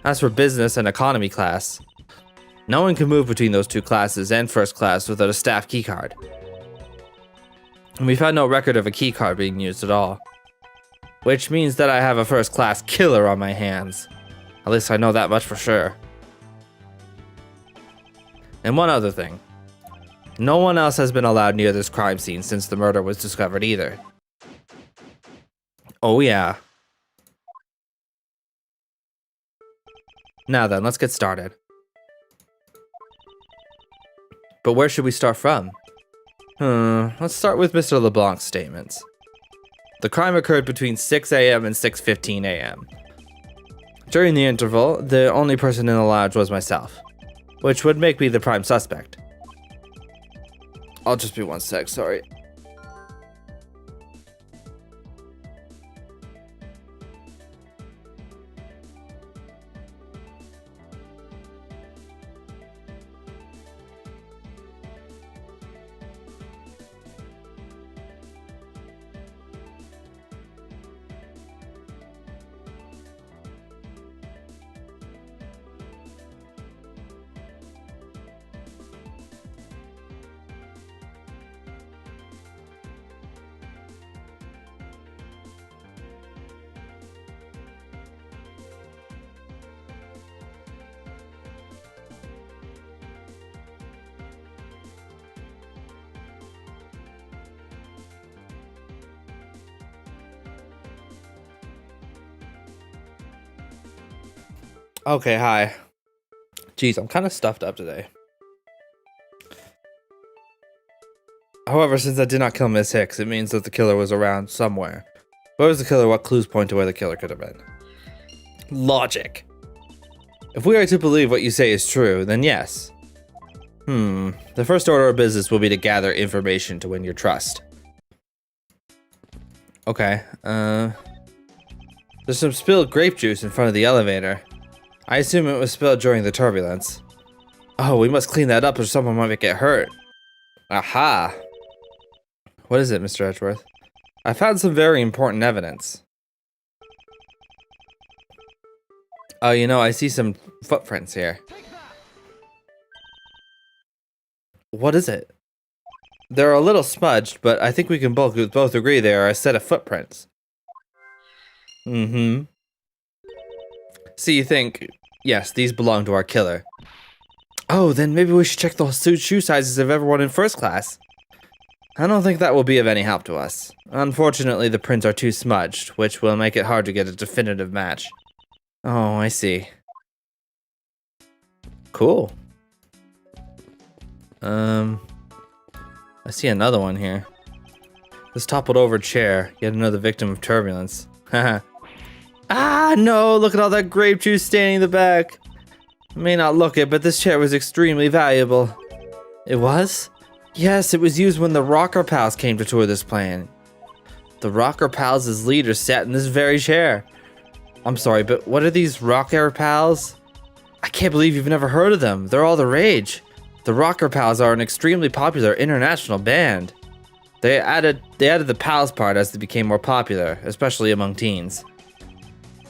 As for business and economy class, no one can move between those two classes and first class without a staff keycard. And we found no record of a keycard being used at all. Which means that I have a first-class killer on my hands. At least I know that much for sure. And one other thing. No one else has been allowed near this crime scene since the murder was discovered either. Oh yeah. Now then, let's get started. But where should we start from? Let's start with Mr. LeBlanc's statements. The crime occurred between 6 a.m. and 6:15 a.m. During the interval, the only person in the lounge was myself, which would make me the prime suspect. I'll just be one sec, sorry. Okay, hi. Jeez, I'm kind of stuffed up today. However, since I did not kill Miss Hicks, it means that the killer was around somewhere. Where was the killer? What clues point to where the killer could have been? Logic. If we are to believe what you say is true, then yes. The first order of business will be to gather information to win your trust. Okay, there's some spilled grape juice in front of the elevator. I assume it was spilled during the turbulence. Oh, we must clean that up or someone might get hurt. Aha! What is it, Mr. Edgeworth? I found some very important evidence. Oh, you know, I see some footprints here. What is it? They're a little smudged, but I think we can both agree they are a set of footprints. So you think, yes, these belong to our killer. Oh, then maybe we should check the shoe sizes of everyone in first class. I don't think that will be of any help to us. Unfortunately, the prints are too smudged, which will make it hard to get a definitive match. Oh, I see. Cool. I see another one here. This toppled over chair, yet another victim of turbulence. Ah, no, look at all that grape juice staining the back. I may not look it, but this chair was extremely valuable. It was? Yes, it was used when the Rocker Pals came to tour this plane. The Rocker Pals' leader sat in this very chair. I'm sorry, but what are these Rocker Pals? I can't believe you've never heard of them. They're all the rage. The Rocker Pals are an extremely popular international band. They added the pals part as they became more popular, especially among teens.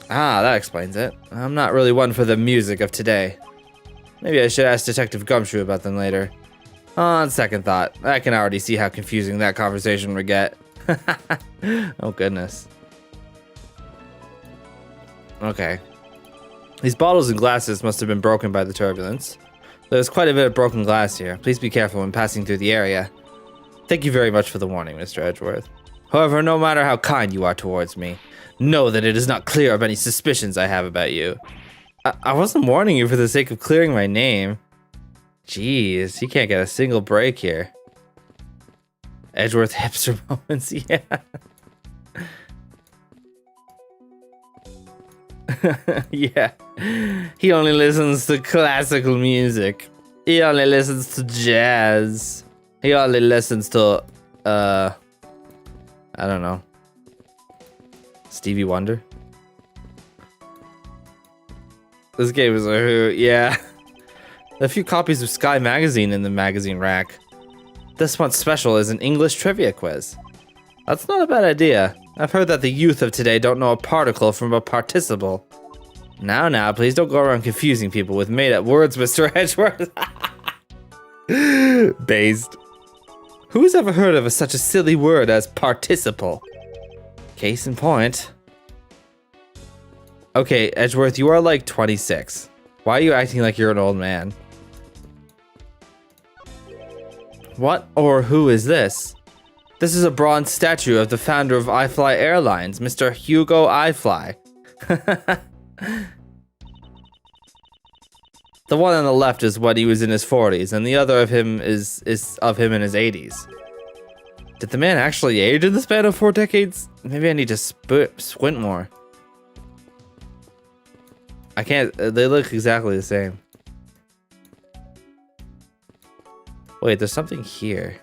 Ah, that explains it. I'm not really one for the music of today. Maybe I should ask Detective Gumshoe about them later. On second thought, I can already see how confusing that conversation would get. Oh goodness. Okay. These bottles and glasses must have been broken by the turbulence. There's quite a bit of broken glass here. Please be careful when passing through the area. Thank you very much for the warning, Mr. Edgeworth. However, no matter how kind you are towards me, know that it is not clear of any suspicions I have about you. I wasn't warning you for the sake of clearing my name. Jeez, you can't get a single break here. Edgeworth hipster moments, yeah. Yeah. He only listens to classical music. He only listens to jazz. He only listens to, I don't know. Stevie Wonder? This game is a hoot, yeah. A few copies of Sky Magazine in the magazine rack. This month's special is an English trivia quiz. That's not a bad idea. I've heard that the youth of today don't know a particle from a participle. Now, please don't go around confusing people with made-up words, Mr. Edgeworth. Based. Who's ever heard of such a silly word as participle? Case in point. Okay, Edgeworth, you are like 26. Why are you acting like you're an old man? What or who is this? This is a bronze statue of the founder of iFly Airlines, Mr. Hugo iFly. The one on the left is when he was in his 40s, and the other of him is of him in his 80s. Did the man actually age in the span of 4 decades? Maybe I need to squint more. I can't, they look exactly the same. Wait, there's something here.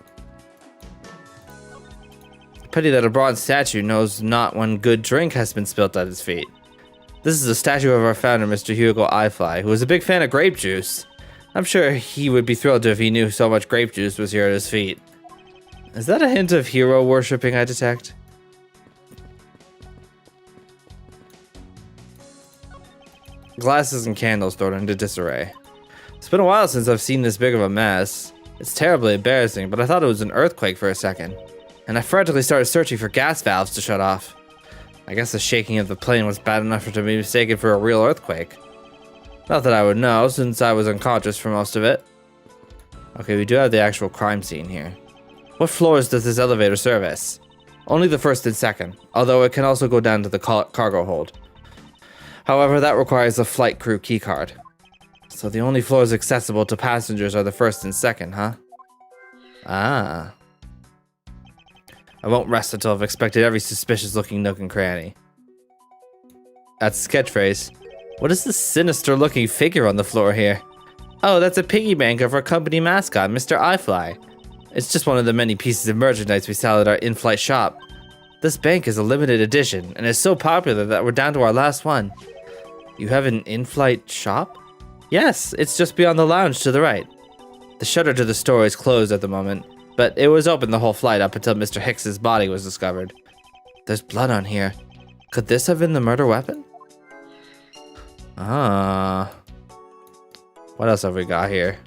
Pity that a bronze statue knows not when good drink has been spilt at his feet. This is a statue of our founder, Mr. Hugo iFly, who was a big fan of grape juice. I'm sure he would be thrilled if he knew so much grape juice was here at his feet. Is that a hint of hero worshipping I detect? Glasses and candles thrown into disarray. It's been a while since I've seen this big of a mess. It's terribly embarrassing, but I thought it was an earthquake for a second. And I frantically started searching for gas valves to shut off. I guess the shaking of the plane was bad enough to be mistaken for a real earthquake. Not that I would know, since I was unconscious for most of it. Okay, we do have the actual crime scene here. What floors does this elevator service? Only the first and second, although it can also go down to the cargo hold. However, that requires a flight crew keycard. So the only floors accessible to passengers are the first and second, huh? Ah. I won't rest until I've inspected every suspicious-looking nook and cranny. That's a catchphrase. What is this sinister-looking figure on the floor here? Oh, that's a piggy bank of our company mascot, Mr. iFly. It's just one of the many pieces of merchandise we sell at our in-flight shop. This bank is a limited edition, and is so popular that we're down to our last one. You have an in-flight shop? Yes, it's just beyond the lounge to the right. The shutter to the store is closed at the moment, but it was open the whole flight up until Mr. Hicks's body was discovered. There's blood on here. Could this have been the murder weapon? Ah. What else have we got here?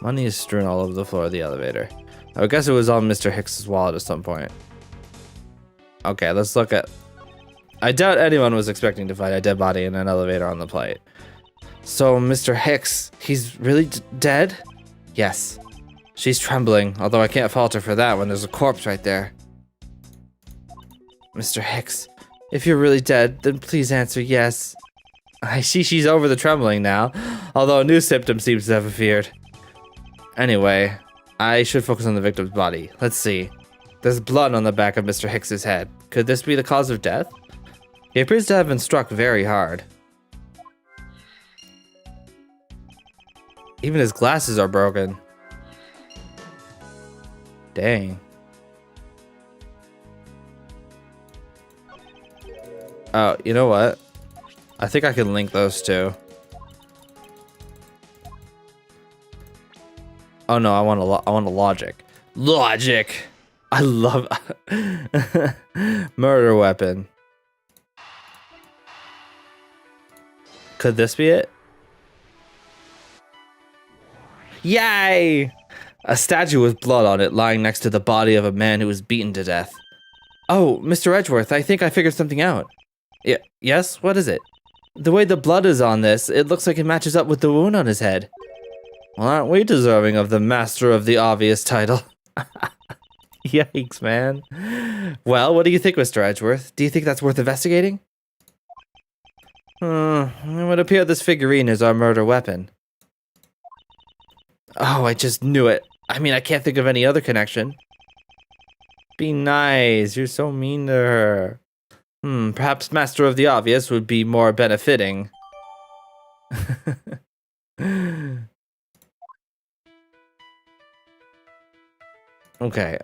Money is strewn all over the floor of the elevator. I would guess it was on Mr. Hicks's wallet at some point. Okay, let's look at... I doubt anyone was expecting to find a dead body in an elevator on the plate. So, Mr. Hicks, he's really dead? Yes. She's trembling, although I can't fault her for that when there's a corpse right there. Mr. Hicks, if you're really dead, then please answer yes. I see she's over the trembling now, although a new symptom seems to have appeared. Anyway, I should focus on the victim's body. Let's see. There's blood on the back of Mr. Hicks's head. Could this be the cause of death? He appears to have been struck very hard. Even his glasses are broken. Dang. Oh, you know what? I think I can link those two. Oh no, I want a logic. Logic. I love murder weapon. Could this be it? Yay! A statue with blood on it lying next to the body of a man who was beaten to death. Oh, Mr. Edgeworth, I think I figured something out. Yes? What is it? The way the blood is on this, it looks like it matches up with the wound on his head. Well, aren't we deserving of the Master of the Obvious title? Yikes, man. Well, what do you think, Mr. Edgeworth? Do you think that's worth investigating? It would appear this figurine is our murder weapon. Oh, I just knew it. I mean, I can't think of any other connection. Be nice. You're so mean to her. Perhaps Master of the Obvious would be more benefiting. Okay,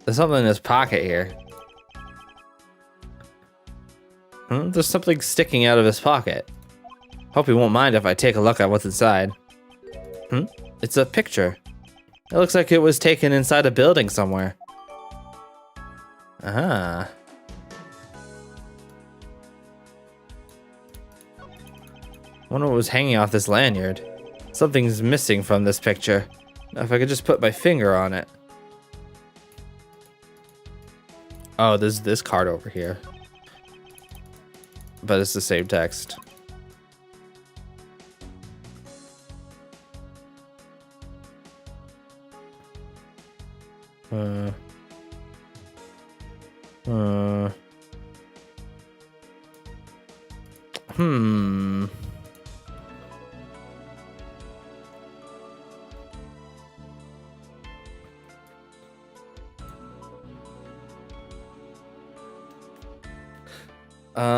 there's something in his pocket here. There's something sticking out of his pocket. Hope he won't mind if I take a look at what's inside. It's a picture. It looks like it was taken inside a building somewhere. Ah. Wonder what was hanging off this lanyard. Something's missing from this picture. Now, if I could just put my finger on it. Oh, there's this card over here. But it's the same text.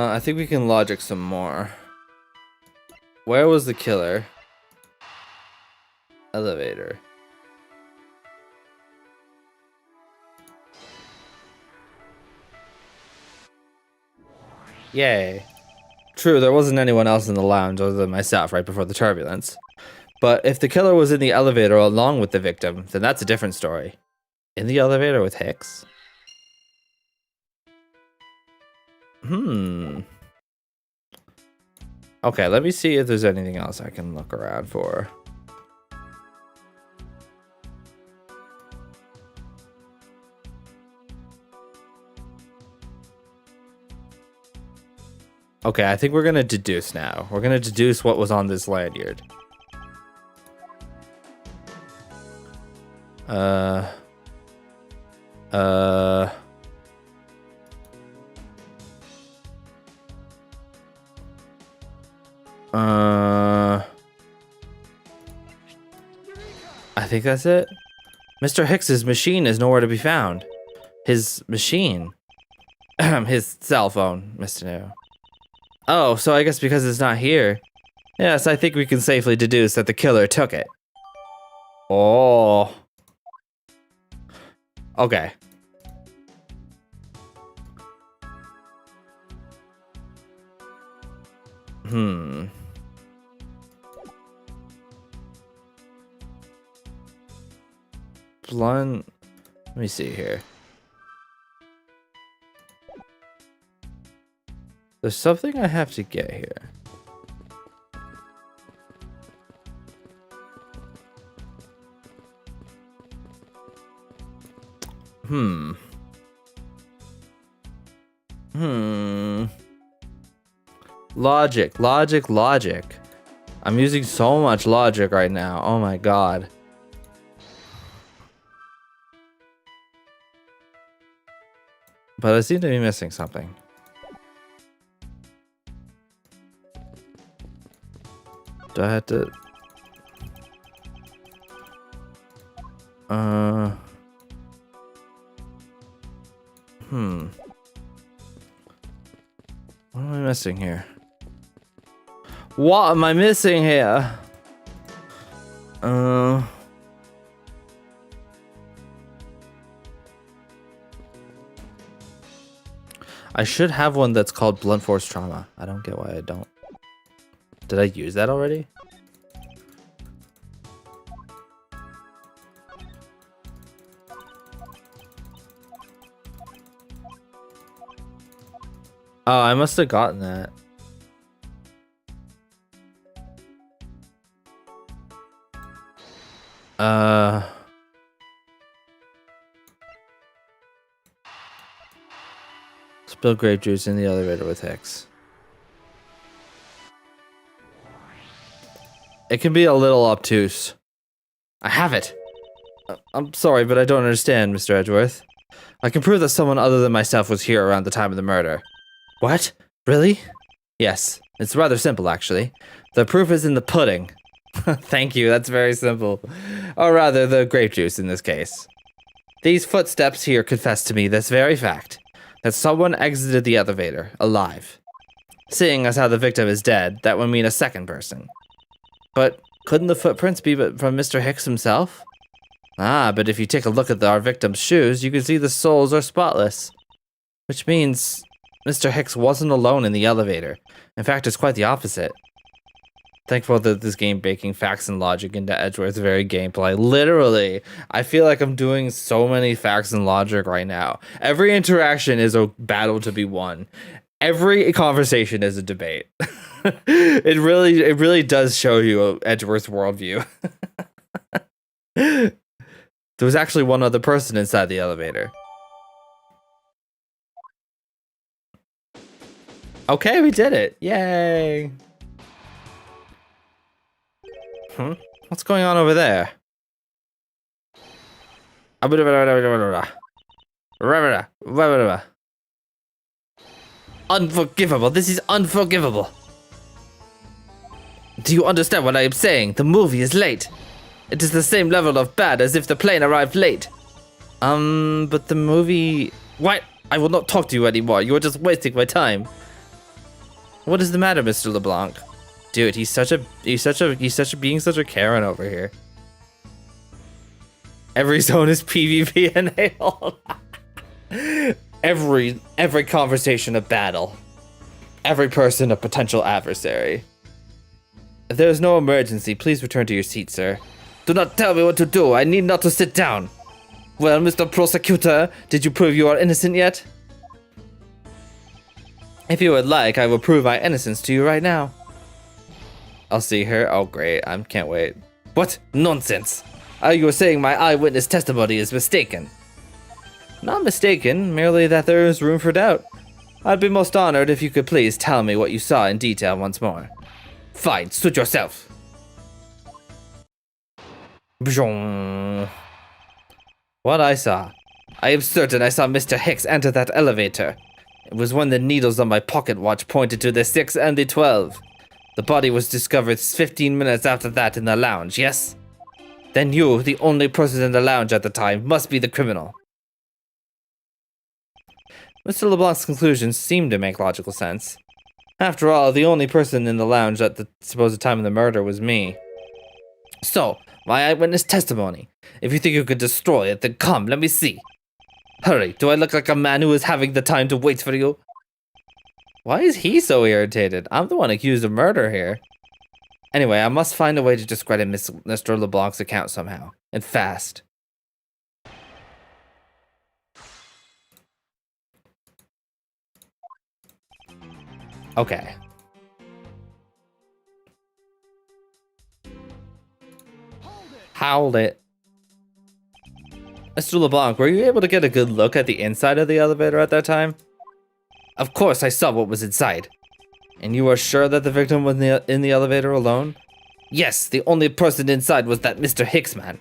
I think we can logic some more. Where was the killer? Elevator. Yay. True, there wasn't anyone else in the lounge other than myself right before the turbulence. But if the killer was in the elevator along with the victim, then that's a different story. In the elevator with Hicks? Okay, let me see if there's anything else I can look around for. Okay, I think we're gonna deduce now. We're gonna deduce what was on this lanyard. I think that's it. Mr. Hicks's machine is nowhere to be found. His machine. His cell phone, Mr. New. Oh, so I guess because it's not here. Yes, I think we can safely deduce that the killer took it. Oh. Okay. Blunt. Let me see here. There's something I have to get here. Logic, logic, logic. I'm using so much logic right now. Oh my god. But I seem to be missing something. Do I have to... What am I missing here? What am I missing here? I should have one that's called blunt force trauma. I don't get why I don't. Did I use that already? Oh, I must have gotten that. Spill grape juice in the elevator with Hicks. It can be a little obtuse. I have it. I'm sorry, but I don't understand, Mr. Edgeworth. I can prove that someone other than myself was here around the time of the murder. What? Really? Yes. It's rather simple, actually. The proof is in the pudding. Thank you, that's very simple. Or rather, the grape juice in this case. These footsteps here confess to me this very fact, that someone exited the elevator, alive. Seeing as how the victim is dead, that would mean a second person. But couldn't the footprints be from Mr. Hicks himself? Ah, but if you take a look at our victim's shoes, you can see the soles are spotless. Which means Mr. Hicks wasn't alone in the elevator. In fact, it's quite the opposite. Thankful that this game baking facts and logic into Edgeworth's very gameplay. Literally, I feel like I'm doing so many facts and logic right now. Every interaction is a battle to be won. Every conversation is a debate. It really does show you Edgeworth's worldview. There was actually one other person inside the elevator. Okay, we did it. Yay. What's going on over there? Unforgivable. This is unforgivable. Do you understand what I am saying? The movie is late. It is the same level of bad as if the plane arrived late. But the movie... What? I will not talk to you anymore. You are just wasting my time. What is the matter, Mr. LeBlanc? Dude, he's such a being such a Karen over here. Every zone is PvP and hail. Every conversation a battle. Every person a potential adversary. If there is no emergency, please return to your seat, sir. Do not tell me what to do. I need not to sit down. Well, Mr. Prosecutor, did you prove you are innocent yet? If you would like, I will prove my innocence to you right now. I'll see her. Oh, great. I can't wait. What? Nonsense. You were saying my eyewitness testimony is mistaken. Not mistaken, merely that there is room for doubt. I'd be most honored if you could please tell me what you saw in detail once more. Fine, suit yourself. What I saw. I am certain I saw Mr. Hicks enter that elevator. It was when the needles on my pocket watch pointed to the 6 and the 12. The body was discovered 15 minutes after that in the lounge, yes? Then you, the only person in the lounge at the time, must be the criminal. Mr. LeBlanc's conclusions seem to make logical sense. After all, the only person in the lounge at the supposed time of the murder was me. So, my eyewitness testimony. If you think you could destroy it, then come, let me see. Hurry, do I look like a man who is having the time to wait for you? Why is he so irritated? I'm the one accused of murder here. Anyway, I must find a way to discredit Mr. LeBlanc's account somehow. And fast. Okay. Hold it. Mr. LeBlanc, were you able to get a good look at the inside of the elevator at that time? Of course, I saw what was inside. And you are sure that the victim was in the elevator alone? Yes, the only person inside was that Mr. Hicks man.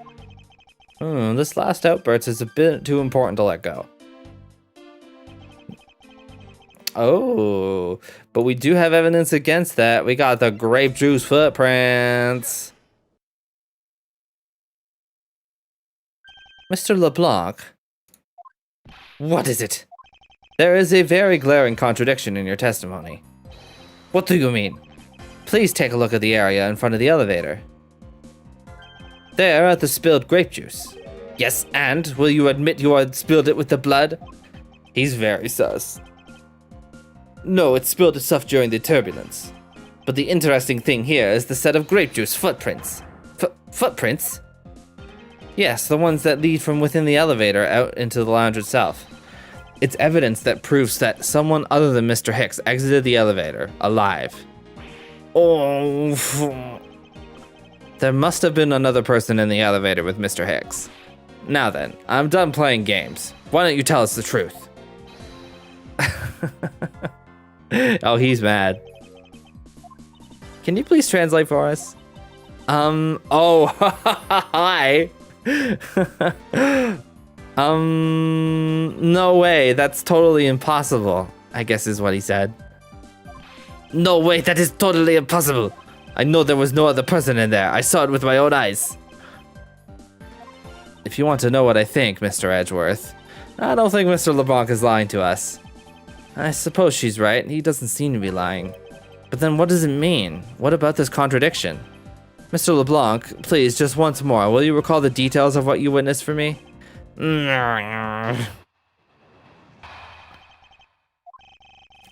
This last outburst is a bit too important to let go. Oh, but we do have evidence against that. We got the grape juice footprints. Mr. LeBlanc? What is it? There is a very glaring contradiction in your testimony. What do you mean? Please take a look at the area in front of the elevator. There at the spilled grape juice. Yes, and will you admit you had spilled it with the blood? He's very sus. No, it spilled itself during the turbulence. But the interesting thing here is the set of grape juice footprints. Footprints? Yes, the ones that lead from within the elevator out into the lounge itself. It's evidence that proves that someone other than Mr. Hicks exited the elevator alive. Oh, there must have been another person in the elevator with Mr. Hicks. Now then, I'm done playing games. Why don't you tell us the truth? Oh, he's mad. Can you please translate for us? Oh, hi. No way, that's totally impossible, I guess is what he said. No way, that is totally impossible. I know there was no other person in there. I saw it with my own eyes. If you want to know what I think, Mr. Edgeworth, I don't think Mr. LeBlanc is lying to us. I suppose she's right. He doesn't seem to be lying. But then what does it mean? What about this contradiction? Mr. LeBlanc, please, just once more, will you recall the details of what you witnessed for me? I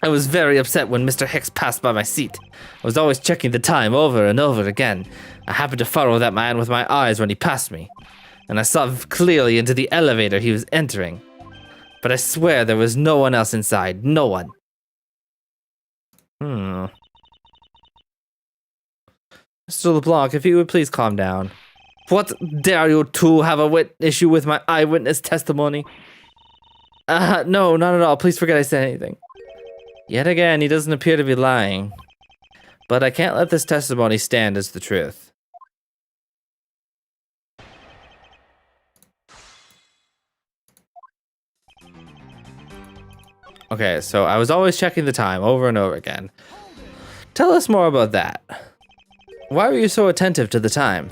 was very upset when Mr. Hicks passed by my seat. I was always checking the time over and over again. I happened to follow that man with my eyes when he passed me, and I saw clearly into the elevator he was entering. But I swear there was no one else inside. No one. Mr. LeBlanc, if you would please calm down. What dare you two have a issue with my eyewitness testimony? No, not at all. Please forget I said anything. Yet again, he doesn't appear to be lying. But I can't let this testimony stand as the truth. Okay, so I was always checking the time over and over again. Tell us more about that. Why were you so attentive to the time?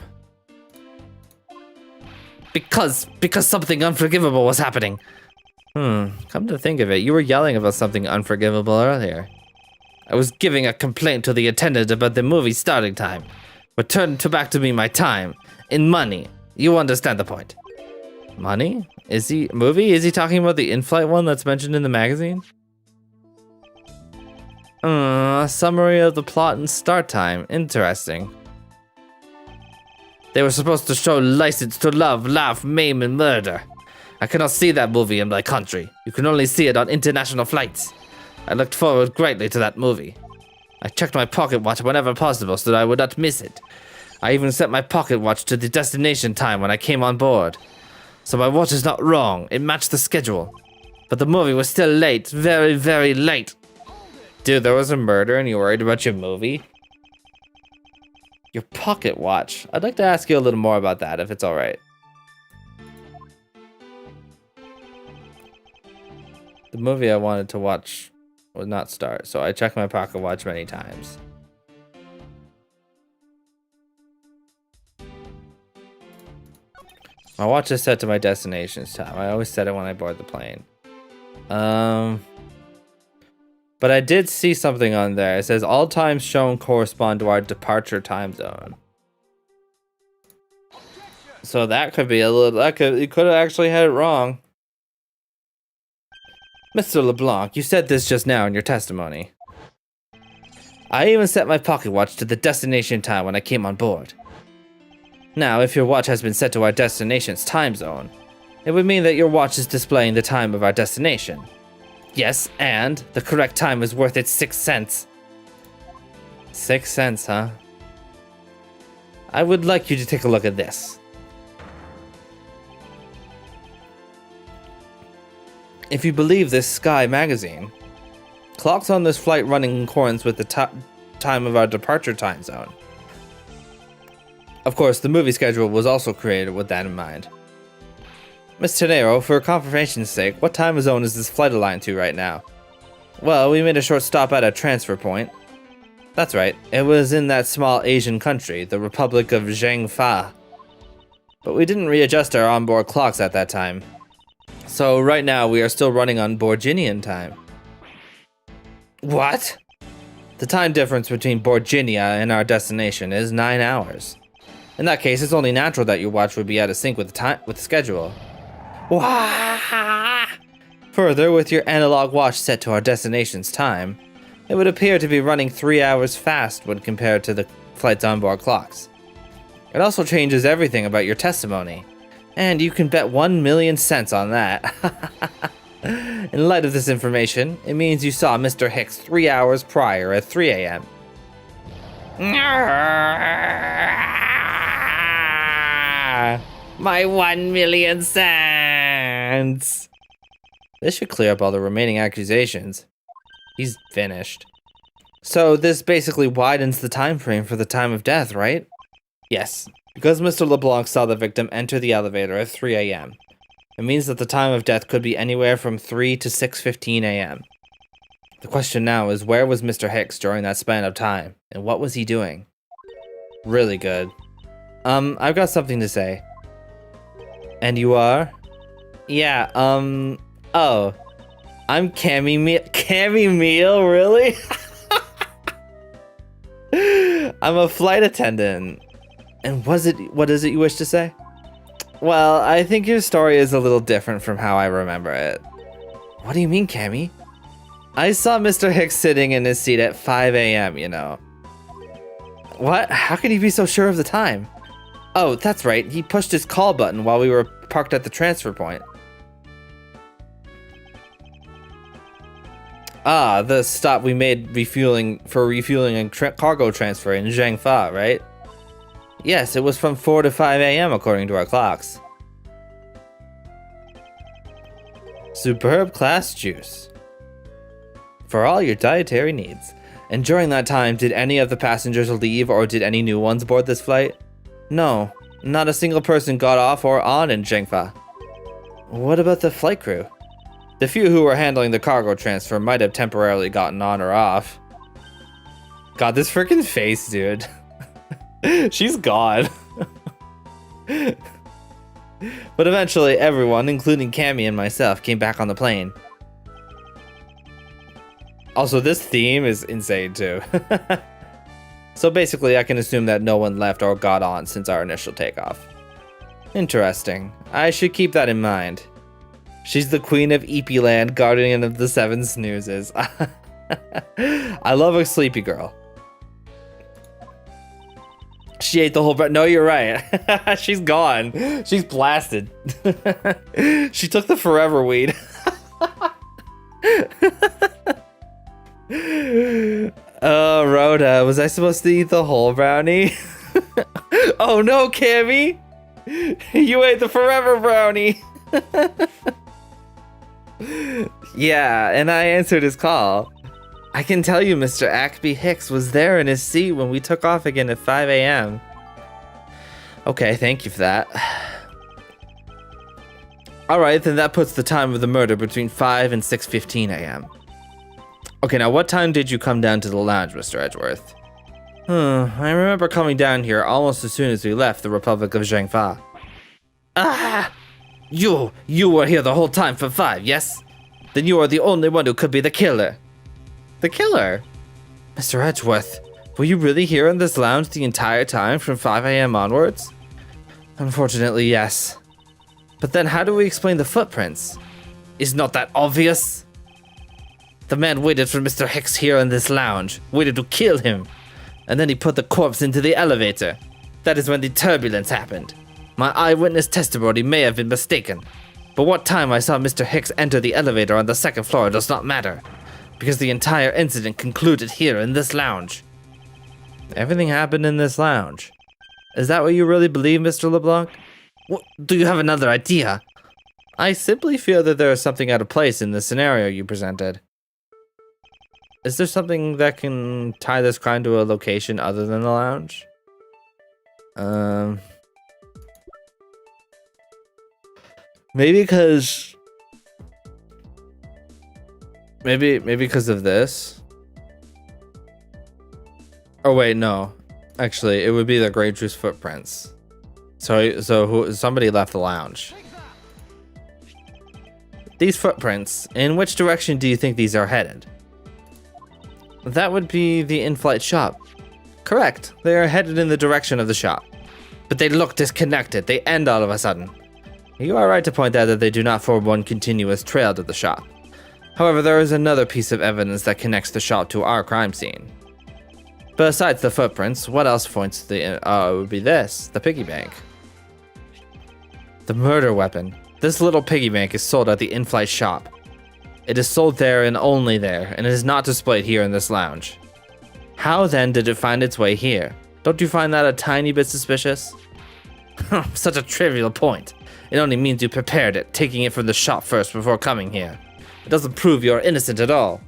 Because something unforgivable was happening. Come to think of it, you were yelling about something unforgivable earlier. I was giving a complaint to the attendant about the movie starting time. Returned back to me my time. In money. You understand the point. Money? Is he talking about the in-flight one that's mentioned in the magazine? Summary of the plot and start time. Interesting. They were supposed to show License to Love, Laugh, Maim, and Murder. I cannot see that movie in my country. You can only see it on international flights. I looked forward greatly to that movie. I checked my pocket watch whenever possible so that I would not miss it. I even set my pocket watch to the destination time when I came on board. So my watch is not wrong, it matched the schedule. But the movie was still late, very, very late. Dude, there was a murder and you worried about your movie? Your pocket watch. I'd like to ask you a little more about that, if it's alright. The movie I wanted to watch would not start, so I checked my pocket watch many times. My watch is set to my destination's time. I always set it when I board the plane. But I did see something on there. It says all times shown correspond to our departure time zone. So that could be a little. You could have actually had it wrong. Mr. LeBlanc, you said this just now in your testimony. I even set my pocket watch to the destination time when I came on board. Now, if your watch has been set to our destination's time zone, it would mean that your watch is displaying the time of our destination. Yes, and the correct time is worth its 6 cents. 6 cents, huh? I would like you to take a look at this. If you believe this Sky magazine, clocks on this flight run in accordance with the time of our departure time zone. Of course, the movie schedule was also created with that in mind. Miss Tenero, for confirmation's sake, what time zone is this flight aligned to right now? Well, we made a short stop at a transfer point. That's right, it was in that small Asian country, the Republic of Zhangfa. but we didn't readjust our onboard clocks at that time. So right now we are still running on Borginian time. What? The time difference between Borginia and our destination is 9 hours. In that case, it's only natural that your watch would be out of sync with the schedule. Wah! Further, with your analog watch set to our destination's time, it would appear to be running 3 hours fast when compared to the flight's onboard clocks. It also changes everything about your testimony, and you can bet 1,000,000 cents on that. In light of this information, it means you saw Mr. Hicks 3 hours prior at 3 a.m. My 1,000,000 cents! This should clear up all the remaining accusations. He's finished. So this basically widens the time frame for the time of death, right? Yes, because Mr. LeBlanc saw the victim enter the elevator at 3 a.m. It means that the time of death could be anywhere from 3 to 6:15 a.m. The question now is, where was Mr. Hicks during that span of time, and what was he doing? Really good. I've got something to say. And you are? Yeah, oh. I'm Cammy Meal, really? I'm a flight attendant. And what is it you wish to say? Well, I think your story is a little different from how I remember it. What do you mean, Cammy? I saw Mr. Hicks sitting in his seat at 5 a.m., you know. What? How can you be so sure of the time? Oh, that's right. He pushed his call button while we were parked at the transfer point. Ah, the stop we made refueling and cargo transfer in Zhangfa, right? Yes, it was from 4 to 5 a.m. according to our clocks. Superb class juice. For all your dietary needs. And during that time, did any of the passengers leave or did any new ones board this flight? No, not a single person got off or on in Zhangfa. What about the flight crew? The few who were handling the cargo transfer might have temporarily gotten on or off. God, this freaking face, dude. She's gone. But eventually, everyone, including Cammy and myself, came back on the plane. Also, this theme is insane, too. So basically, I can assume that no one left or got on since our initial takeoff. Interesting. I should keep that in mind. She's the queen of EP Land, guardian of the 7 snoozes. I love a sleepy girl. She ate the whole bread. No, you're right. She's gone. She's blasted. She took the forever weed. Oh, Rhoda, was I supposed to eat the whole brownie? Oh no, Cammy! You ate the forever brownie! Yeah, and I answered his call. I can tell you Mr. Ackby Hicks was there in his seat when we took off again at 5 a.m. Okay, thank you for that. Alright, then that puts the time of the murder between 5 and 6:15 a.m. Okay, now what time did you come down to the lounge, Mr. Edgeworth? I remember coming down here almost as soon as we left the Republic of Zhangfa. Ah! You were here the whole time for 5, yes? Then you are the only one who could be the killer. The killer? Mr. Edgeworth, were you really here in this lounge the entire time from 5 a.m. onwards? Unfortunately, yes. But then how do we explain the footprints? Is not that obvious? The man waited for Mr. Hicks here in this lounge, waited to kill him, and then he put the corpse into the elevator. That is when the turbulence happened. My eyewitness testimony may have been mistaken, but what time I saw Mr. Hicks enter the elevator on the 2nd floor does not matter, because the entire incident concluded here in this lounge. Everything happened in this lounge. Is that what you really believe, Mr. LeBlanc? What, do you have another idea? I simply feel that there is something out of place in the scenario you presented. Is there something that can tie this crime to a location other than the lounge? Maybe because of this. Oh wait, no. Actually, it would be the grape juice footprints. Somebody left the lounge. These footprints, in which direction do you think these are headed? That would be the in-flight shop. Correct, they are headed in the direction of the shop. But they look disconnected, they end all of a sudden. You are right to point out that they do not form one continuous trail to the shop. However, there is another piece of evidence that connects the shop to our crime scene. Besides the footprints, what else points to the, it would be this, the piggy bank. The murder weapon. This little piggy bank is sold at the in-flight shop. It is sold there and only there, and it is not displayed here in this lounge. How then did it find its way here? Don't you find that a tiny bit suspicious? Such a trivial point. It only means you prepared it, taking it from the shop first before coming here. It doesn't prove you're innocent at all.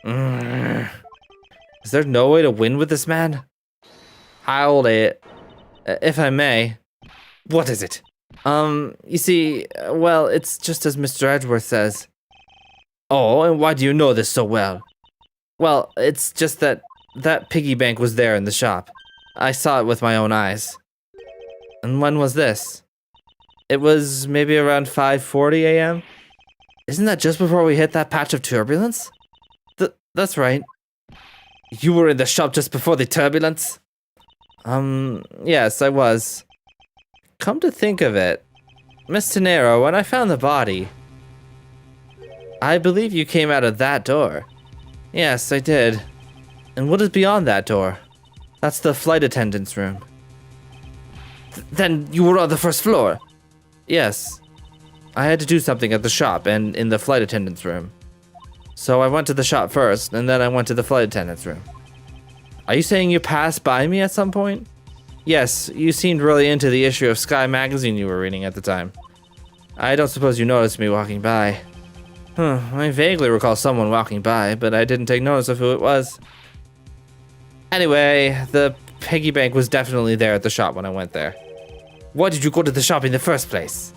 Is there no way to win with this man? Hold it. If I may. What is it? You see, well, it's just as Mr. Edgeworth says. Oh, and why do you know this so well? Well, it's just that piggy bank was there in the shop. I saw it with my own eyes. And when was this? It was maybe around 5:40 a.m. Isn't that just before we hit that patch of turbulence? That's right. You were in the shop just before the turbulence? Yes, I was. Come to think of it, Miss Tenero, when I found the body, I believe you came out of that door. Yes, I did. And what is beyond that door? That's the flight attendant's room. Then you were on the first floor? Yes. I had to do something at the shop and in the flight attendant's room. So I went to the shop first, and then I went to the flight attendant's room. Are you saying you passed by me at some point? Yes, you seemed really into the issue of Sky magazine you were reading at the time. I don't suppose you noticed me walking by. I vaguely recall someone walking by, but I didn't take notice of who it was. Anyway, the piggy bank was definitely there at the shop when I went there. Why did you go to the shop in the first place?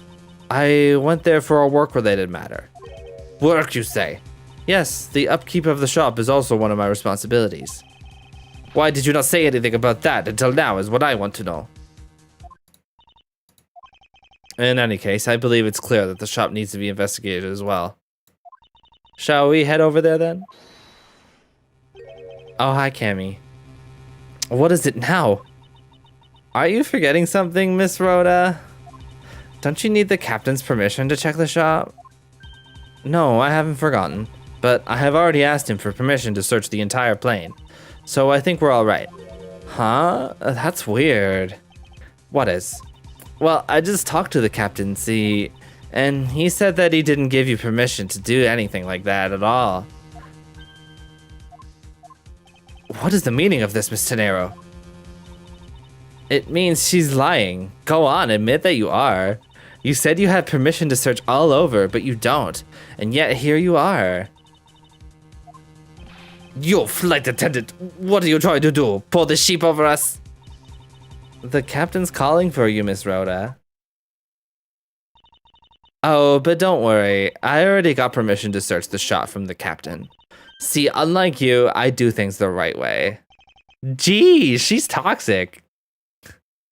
I went there for a work-related matter. Work, you say? Yes, the upkeep of the shop is also one of my responsibilities. Why did you not say anything about that until now is what I want to know. In any case, I believe it's clear that the shop needs to be investigated as well. Shall we head over there then? Oh, hi, Cammy. What is it now? Are you forgetting something, Miss Rhoda? Don't you need the captain's permission to check the shop? No, I haven't forgotten, but I have already asked him for permission to search the entire plane, so I think we're all right. Huh? That's weird. What is? Well, I just talked to the captain, see, and he said that he didn't give you permission to do anything like that at all. What is the meaning of this, Miss Tenero? It means she's lying. Go on, admit that you are. You said you had permission to search all over, but you don't, and yet here you are. You flight attendant, what are you trying to do? Pull the sheep over us? The captain's calling for you, Miss Rhoda. Oh, but don't worry. I already got permission to search the shop from the captain. See, unlike you, I do things the right way. Gee, she's toxic.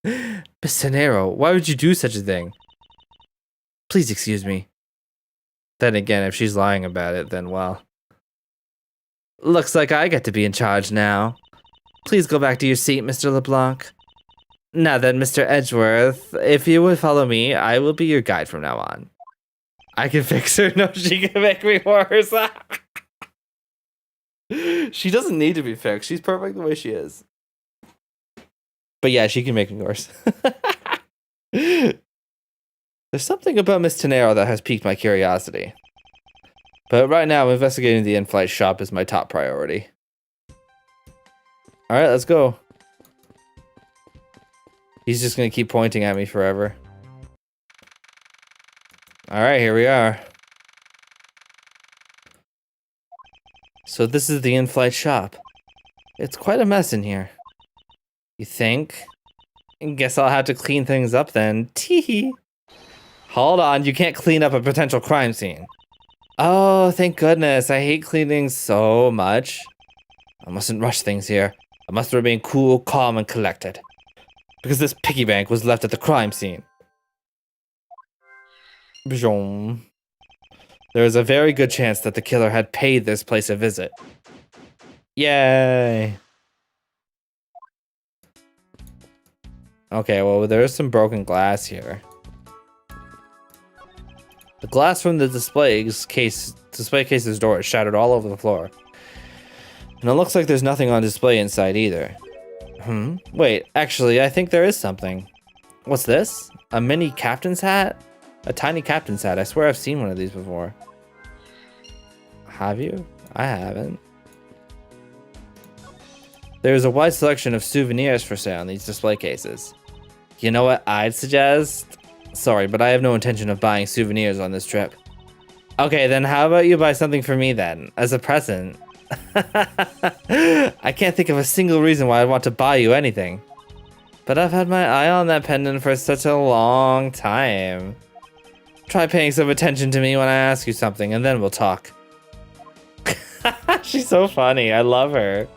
Miss Tenero, why would you do such a thing? Please excuse me. Then again, if she's lying about it, then well. Looks like I get to be in charge now. Please go back to your seat, Mr. LeBlanc. Now then, Mr. Edgeworth, if you would follow me, I will be your guide from now on. I can fix her. No, she can make me worse. She doesn't need to be fixed. She's perfect the way she is. But yeah, she can make me worse. There's something about Miss Tenero that has piqued my curiosity. But right now, investigating the in-flight shop is my top priority. Alright, let's go. He's just gonna keep pointing at me forever. Alright, here we are. So this is the in-flight shop. It's quite a mess in here. You think? Guess I'll have to clean things up then. Teehee. Hold on, you can't clean up a potential crime scene. Oh, thank goodness. I hate cleaning so much. I mustn't rush things here. I must remain cool, calm, and collected. Because this piggy bank was left at the crime scene. Bjong. There is a very good chance that the killer had paid this place a visit. Yay! Okay, well, there is some broken glass here. The glass from the display case's door is shattered all over the floor. And it looks like there's nothing on display inside either. Wait, actually, I think there is something. What's this? A mini captain's hat? A tiny captain's hat. I swear I've seen one of these before. Have you? I haven't. There's a wide selection of souvenirs for sale in these display cases. You know what I'd suggest? Sorry, but I have no intention of buying souvenirs on this trip. Okay, then how about you buy something for me then, as a present? I can't think of a single reason why I'd want to buy you anything. But I've had my eye on that pendant for such a long time. Try paying some attention to me when I ask you something, and then we'll talk. She's so funny. I love her.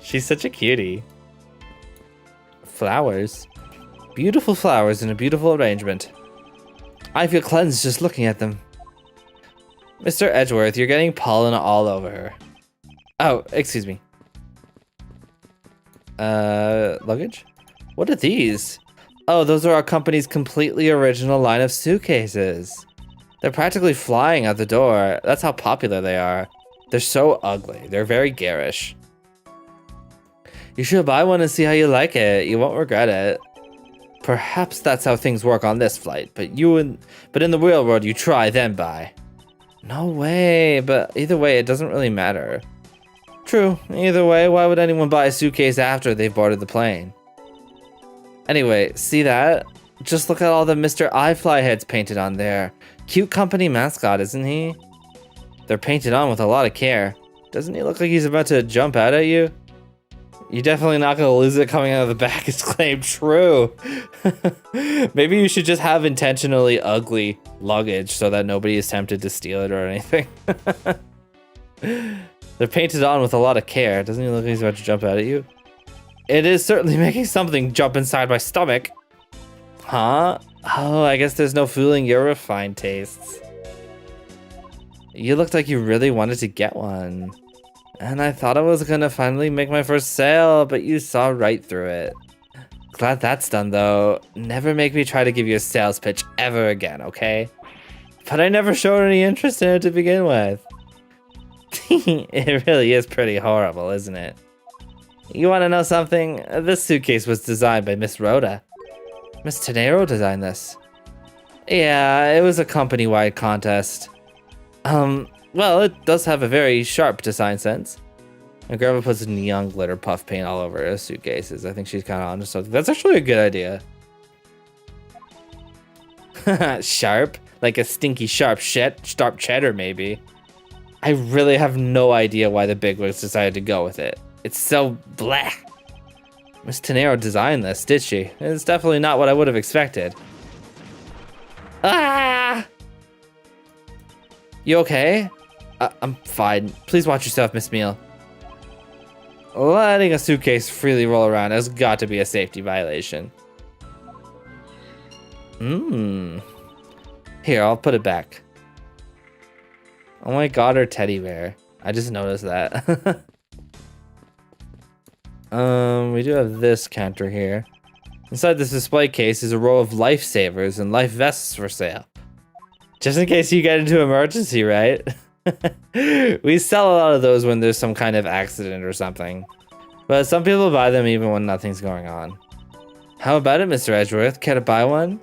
She's such a cutie. Flowers. Beautiful flowers in a beautiful arrangement. I feel cleansed just looking at them. Mr. Edgeworth, you're getting pollen all over her. Oh, excuse me. Luggage? What are these? Oh, those are our company's completely original line of suitcases. They're practically flying out the door. That's how popular they are. They're so ugly. They're very garish. You should buy one and see how you like it. You won't regret it. Perhaps that's how things work on this flight, but in the real world, you try, then buy. No way, but either way, it doesn't really matter. True, either way, why would anyone buy a suitcase after they've boarded the plane? Anyway, see that? Just look at all the Mr. iFly heads painted on there. Cute company mascot, isn't he? They're painted on with a lot of care. Doesn't he look like he's about to jump out at you? You're definitely not gonna lose it coming out of the back, exclaimed true. Maybe you should just have intentionally ugly luggage so that nobody is tempted to steal it or anything. They're painted on with a lot of care. Doesn't he look like he's about to jump out at you? It is certainly making something jump inside my stomach. Huh? Oh, I guess there's no fooling your refined tastes. You looked like you really wanted to get one. And I thought I was gonna finally make my first sale, but you saw right through it. Glad that's done though. Never make me try to give you a sales pitch ever again, okay? But I never showed any interest in it to begin with. It really is pretty horrible, isn't it? You wanna know something? This suitcase was designed by Miss Rhoda. Miss Tenero designed this. Yeah, it was a company-wide contest. Well, it does have a very sharp design sense. My grandma puts neon glitter puff paint all over her suitcases. I think she's kind of onto something. That's actually a good idea. Sharp? Like a stinky sharp cheddar, maybe. I really have no idea why the bigwigs decided to go with it. It's so blah. Miss Tenero designed this, did she? It's definitely not what I would have expected. Ah! You okay? I'm fine. Please watch yourself, Miss Meal. Letting a suitcase freely roll around has got to be a safety violation. Here, I'll put it back. Oh my god, her teddy bear. I just noticed that. We do have this counter here. Inside this display case is a row of lifesavers and life vests for sale. Just in case you get into an emergency, right? We sell a lot of those when there's some kind of accident or something. But some people buy them even when nothing's going on. How about it, Mr. Edgeworth? Care to buy one?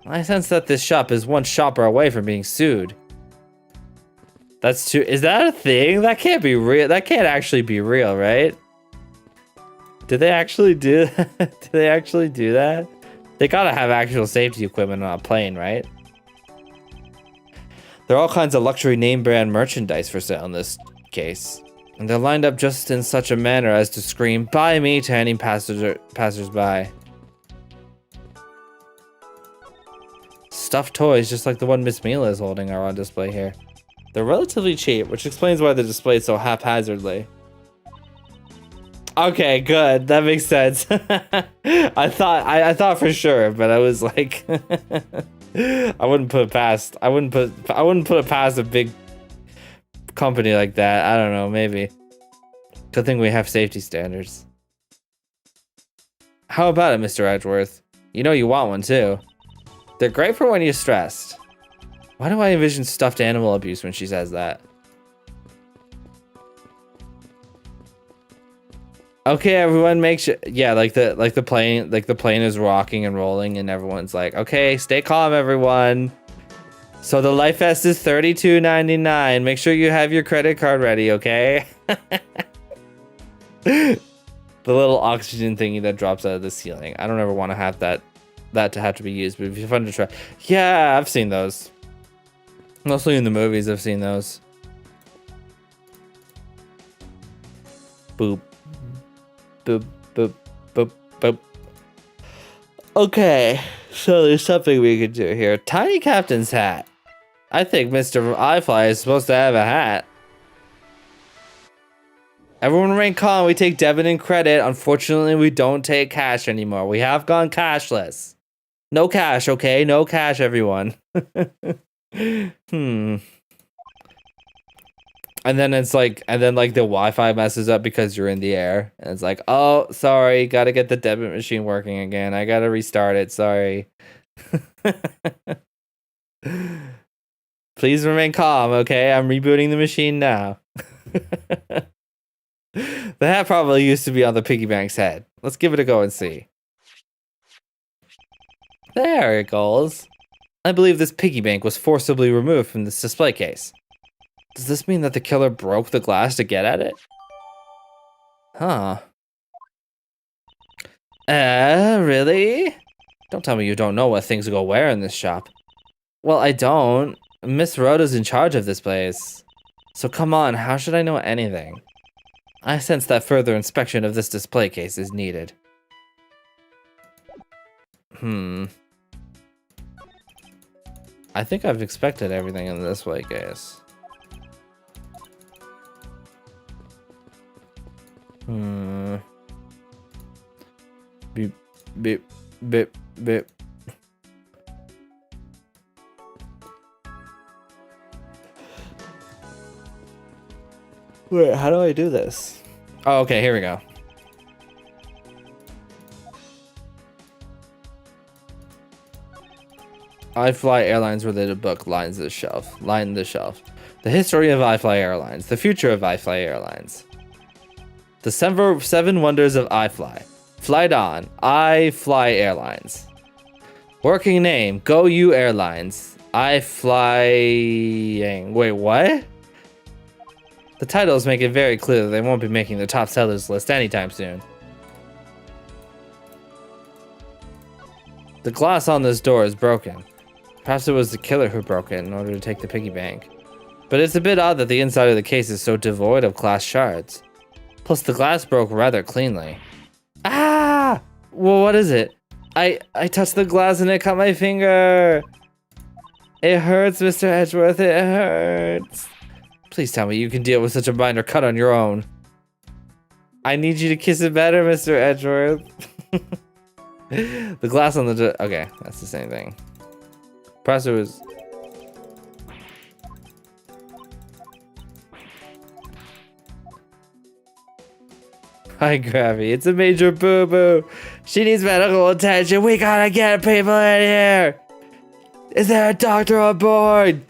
I sense that this shop is one shopper away from being sued. That's true. Is that a thing? That can't be real. That can't actually be real, right? Did they actually do that? Did they actually do that? They gotta have actual safety equipment on a plane, right? There are all kinds of luxury name brand merchandise for sale in this case. And they're lined up just in such a manner as to scream, "Buy me," to any passers-by. Stuffed toys, just like the one Miss Mila is holding, are on display here. They're relatively cheap, which explains why they're displayed so haphazardly. Okay, good. That makes sense. I thought for sure, but I was like, I wouldn't put it past a big company like that. I don't know, maybe. Good thing we have safety standards. How about it, Mr. Edgeworth? You know you want one too. They're great for when you're stressed. Why do I envision stuffed animal abuse when she says that? Okay, everyone, make sure. Yeah, like the plane is rocking and rolling, and everyone's like, "Okay, stay calm, everyone." So the Life Vest is $32.99. Make sure you have your credit card ready, okay? The little oxygen thingy that drops out of the ceiling. I don't ever want to have that to have to be used, but it'd be fun to try. Yeah, I've seen those. Mostly in the movies, I've seen those. Boop. Boop, boop, boop, boop. Okay, so there's something we could do here. Tiny Captain's hat. I think Mr. iFly is supposed to have a hat. Everyone remain calm. We take debit and credit. Unfortunately, we don't take cash anymore. We have gone cashless. No cash, okay? No cash, everyone. And then it's like, the Wi-Fi messes up because you're in the air. And it's like, oh, sorry, gotta get the debit machine working again. I gotta restart it, sorry. Please remain calm, okay? I'm rebooting the machine now. The hat probably used to be on the piggy bank's head. Let's give it a go and see. There it goes. I believe this piggy bank was forcibly removed from this display case. Does this mean that the killer broke the glass to get at it? Huh. Really? Don't tell me you don't know what things go where in this shop. Well, I don't. Miss Rhoda's in charge of this place. So come on, how should I know anything? I sense that further inspection of this display case is needed. I think I've inspected everything in this display case. Beep, beep, beep, beep. Wait, how do I do this? Oh, okay, here we go. iFly Airlines related book, Line the Shelf. The history of iFly Airlines. The future of iFly Airlines. The seven wonders of iFly. Flight on. iFly Airlines. Working name. Go You Airlines. iFlying. Wait, what? The titles make it very clear that they won't be making the top sellers list anytime soon. The glass on this door is broken. Perhaps it was the killer who broke it in order to take the piggy bank. But it's a bit odd that the inside of the case is so devoid of glass shards. Plus, the glass broke rather cleanly. Ah! Well, what is it? I touched the glass and it cut my finger. It hurts, Mr. Edgeworth. It hurts. Please tell me you can deal with such a minor cut on your own. I need you to kiss it better, Mr. Edgeworth. The glass on the... Okay, that's the same thing. Perhaps it was... Hi, Gravy. It's a major boo-boo. She needs medical attention. We gotta get people in here. Is there a doctor on board?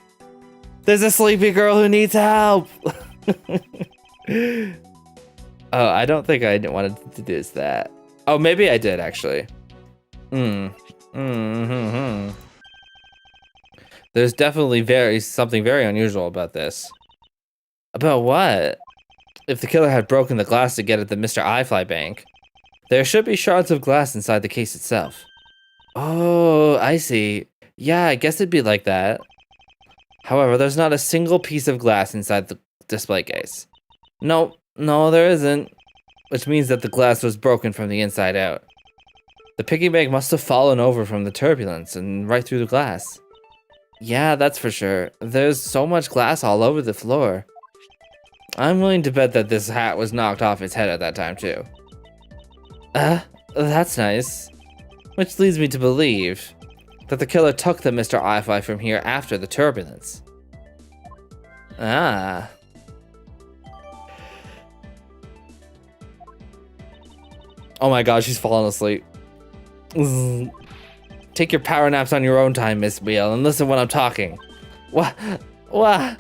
There's a sleepy girl who needs help. Oh, I don't think I wanted to do that. Oh, maybe I did, actually. There's definitely something very unusual about this. About what? If the killer had broken the glass to get at the Mr. iFly bank, there should be shards of glass inside the case itself. Oh, I see. Yeah, I guess it'd be like that. However, there's not a single piece of glass inside the display case. No, there isn't. Which means that the glass was broken from the inside out. The piggy bank must have fallen over from the turbulence and right through the glass. Yeah, that's for sure. There's so much glass all over the floor. I'm willing to bet that this hat was knocked off its head at that time too. That's nice. Which leads me to believe that the killer took the Mr. I-Fly from here after the turbulence. Ah. Oh my god, she's falling asleep. Take your power naps on your own time, Miss Wheel, and listen when I'm talking. What? What?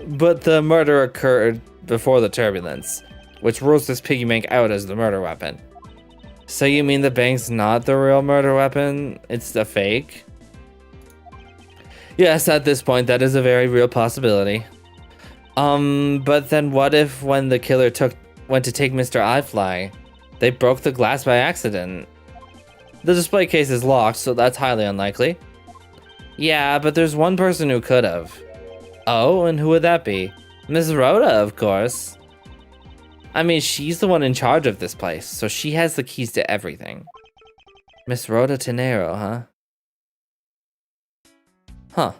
But the murder occurred before the turbulence, which rules this piggy bank out as the murder weapon. So you mean the bank's not the real murder weapon? It's the fake? Yes, at this point, that is a very real possibility. But then what if when the killer went to take Mr. I-Fly, they broke the glass by accident? The display case is locked, so that's highly unlikely. Yeah, but there's one person who could have. Oh, and who would that be? Miss Rhoda, of course. I mean, she's the one in charge of this place, so she has the keys to everything. Miss Rhoda Tenero, huh? Huh.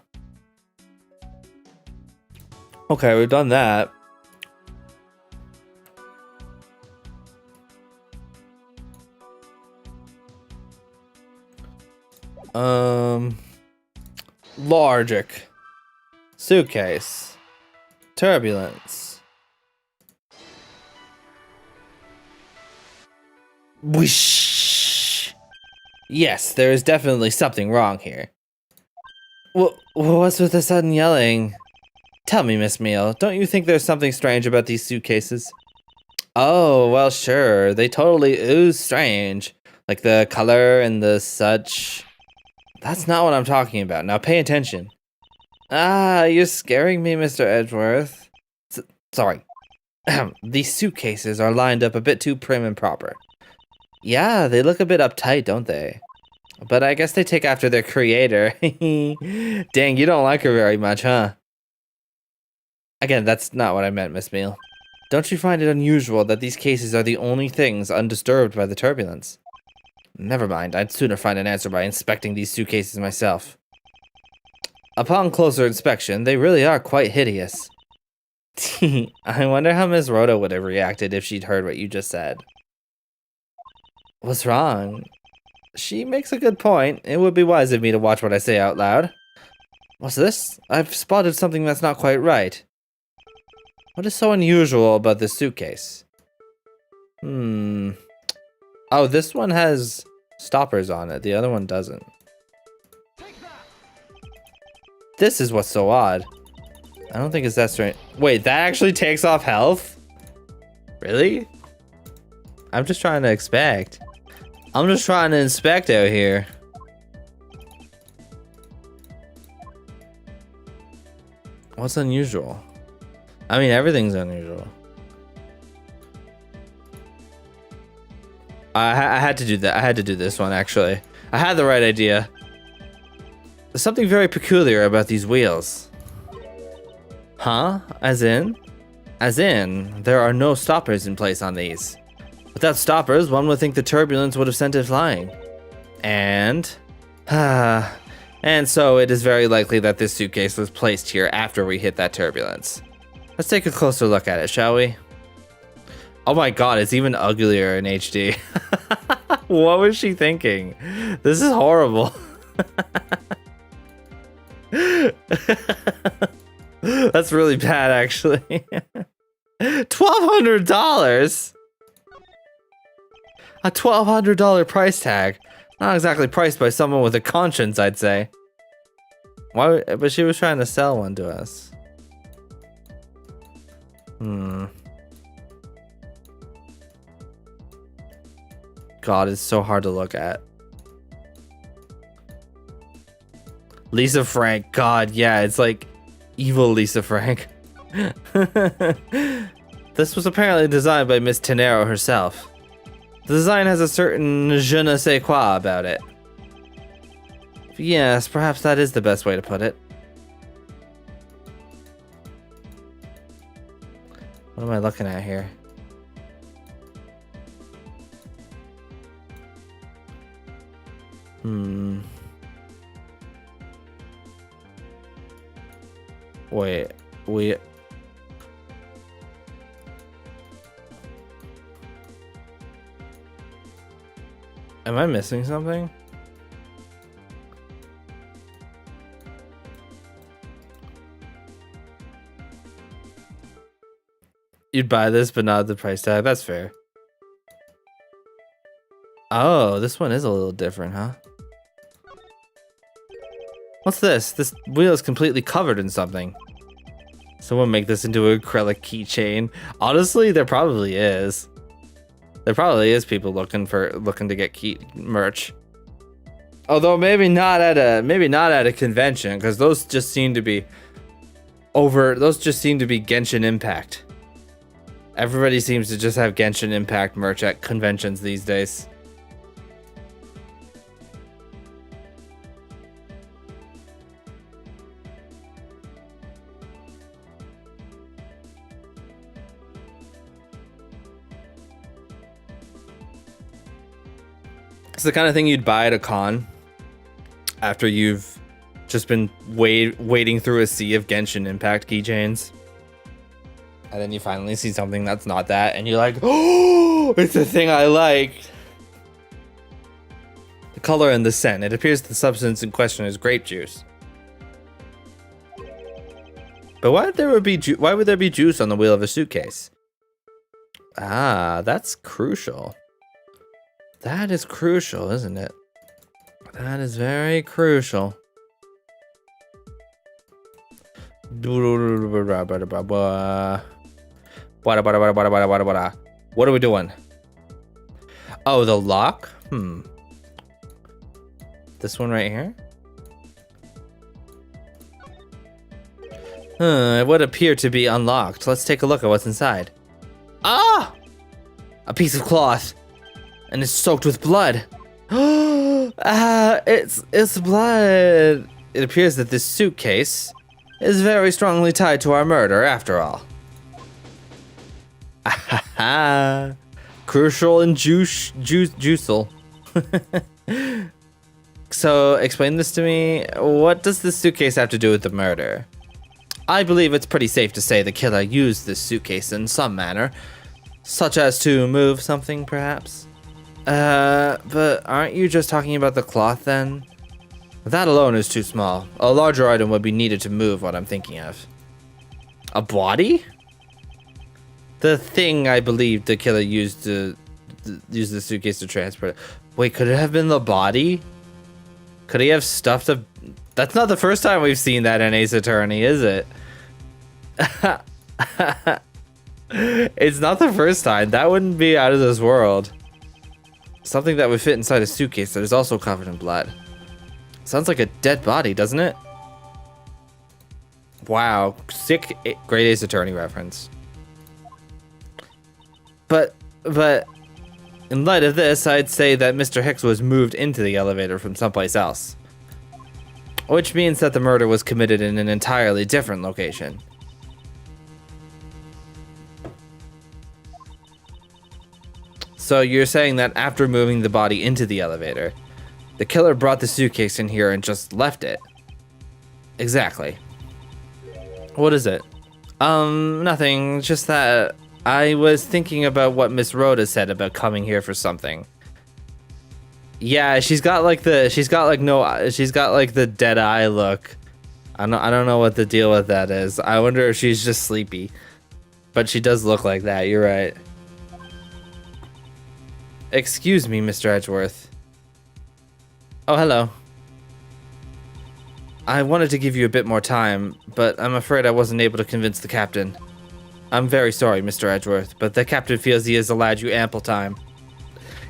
Okay, we've done that. Logic. Suitcase. Turbulence. Whoosh. Yes, there is definitely something wrong here. What's with the sudden yelling? Tell me, Miss Meal, don't you think there's something strange about these suitcases? Oh, well, sure. They totally ooze strange. Like the color and the such. That's not what I'm talking about. Now pay attention. Ah, you're scaring me, Mr. Edgeworth. Sorry. These suitcases are lined up a bit too prim and proper. Yeah, they look a bit uptight, don't they? But I guess they take after their creator. Dang, you don't like her very much, huh? Again, that's not what I meant, Miss Meal. Don't you find it unusual that these cases are the only things undisturbed by the turbulence? Never mind, I'd sooner find an answer by inspecting these suitcases myself. Upon closer inspection, they really are quite hideous. I wonder how Miss Rhoda would have reacted if she'd heard what you just said. What's wrong? She makes a good point. It would be wise of me to watch what I say out loud. What's this? I've spotted something that's not quite right. What is so unusual about this suitcase? Oh, this one has stoppers on it. The other one doesn't. This is what's so odd. I don't think it's that strange. Wait, that actually takes off health? Really? I'm just trying to inspect. I'm just trying to inspect out here. What's unusual? I mean, everything's unusual. I had to do that. I had to do this one, actually. I had the right idea. There's something very peculiar about these wheels. Huh? As in? As in, there are no stoppers in place on these. Without stoppers, one would think the turbulence would have sent it flying. And so it is very likely that this suitcase was placed here after we hit that turbulence. Let's take a closer look at it, shall we? Oh my god, it's even uglier in HD. What was she thinking? This is horrible. That's really bad, actually. $1,200? A $1,200 price tag. Not exactly priced by someone with a conscience, I'd say. Why? But she was trying to sell one to us. God, it's so hard to look at. Lisa Frank. God, yeah, it's like evil Lisa Frank. This was apparently designed by Miss Tenero herself. The design has a certain je ne sais quoi about it. Yes, perhaps that is the best way to put it. What am I looking at here? Wait, Am I missing something? You'd buy this, but not the price tag. That's fair. Oh, this one is a little different, huh? What's this? This wheel is completely covered in something. Someone make this into an acrylic keychain. Honestly, there probably is. There probably is people looking to get key merch. Although maybe not at a convention, because those just seem to be Genshin Impact. Everybody seems to just have Genshin Impact merch at conventions these days. It's the kind of thing you'd buy at a con after you've just been wading through a sea of Genshin Impact keychains. And then you finally see something that's not that, and you're like, oh, it's the thing I liked. The color and the scent. It appears the substance in question is grape juice. But why would there be juice on the wheel of a suitcase? Ah, that's crucial. That is crucial, isn't it? That is very crucial. What are we doing? Oh, the lock? This one right here? It would appear to be unlocked. Let's take a look at what's inside. Ah! A piece of cloth. And it's soaked with blood. It's blood. It appears that this suitcase is very strongly tied to our murder after all. Crucial and juiceal. So, explain this to me. What does this suitcase have to do with the murder? I believe it's pretty safe to say the killer used this suitcase in some manner, such as to move something, perhaps. But aren't you just talking about the cloth then? That alone is too small. A larger item would be needed to move what I'm thinking of. A body? The thing I believe the killer used to use the suitcase to transport it. Wait, could it have been the body? Could he have stuffed a... That's not the first time we've seen that in Ace Attorney, is it? It's not the first time. That wouldn't be out of this world. Something that would fit inside a suitcase that is also covered in blood. Sounds like a dead body, doesn't it? Wow, sick Great Ace Attorney reference. But in light of this, I'd say that Mr. Hicks was moved into the elevator from someplace else. Which means that the murder was committed in an entirely different location. So you're saying that after moving the body into the elevator, the killer brought the suitcase in here and just left it? Exactly. What is it? Nothing, just that I was thinking about what Miss Rhoda said about coming here for something. Yeah, she's got like the dead eye look. I don't know what the deal with that is. I wonder if she's just sleepy. But she does look like that, you're right. Excuse me, Mr. Edgeworth. Oh, hello. I wanted to give you a bit more time, but I'm afraid I wasn't able to convince the captain. I'm very sorry, Mr. Edgeworth, but the captain feels he has allowed you ample time.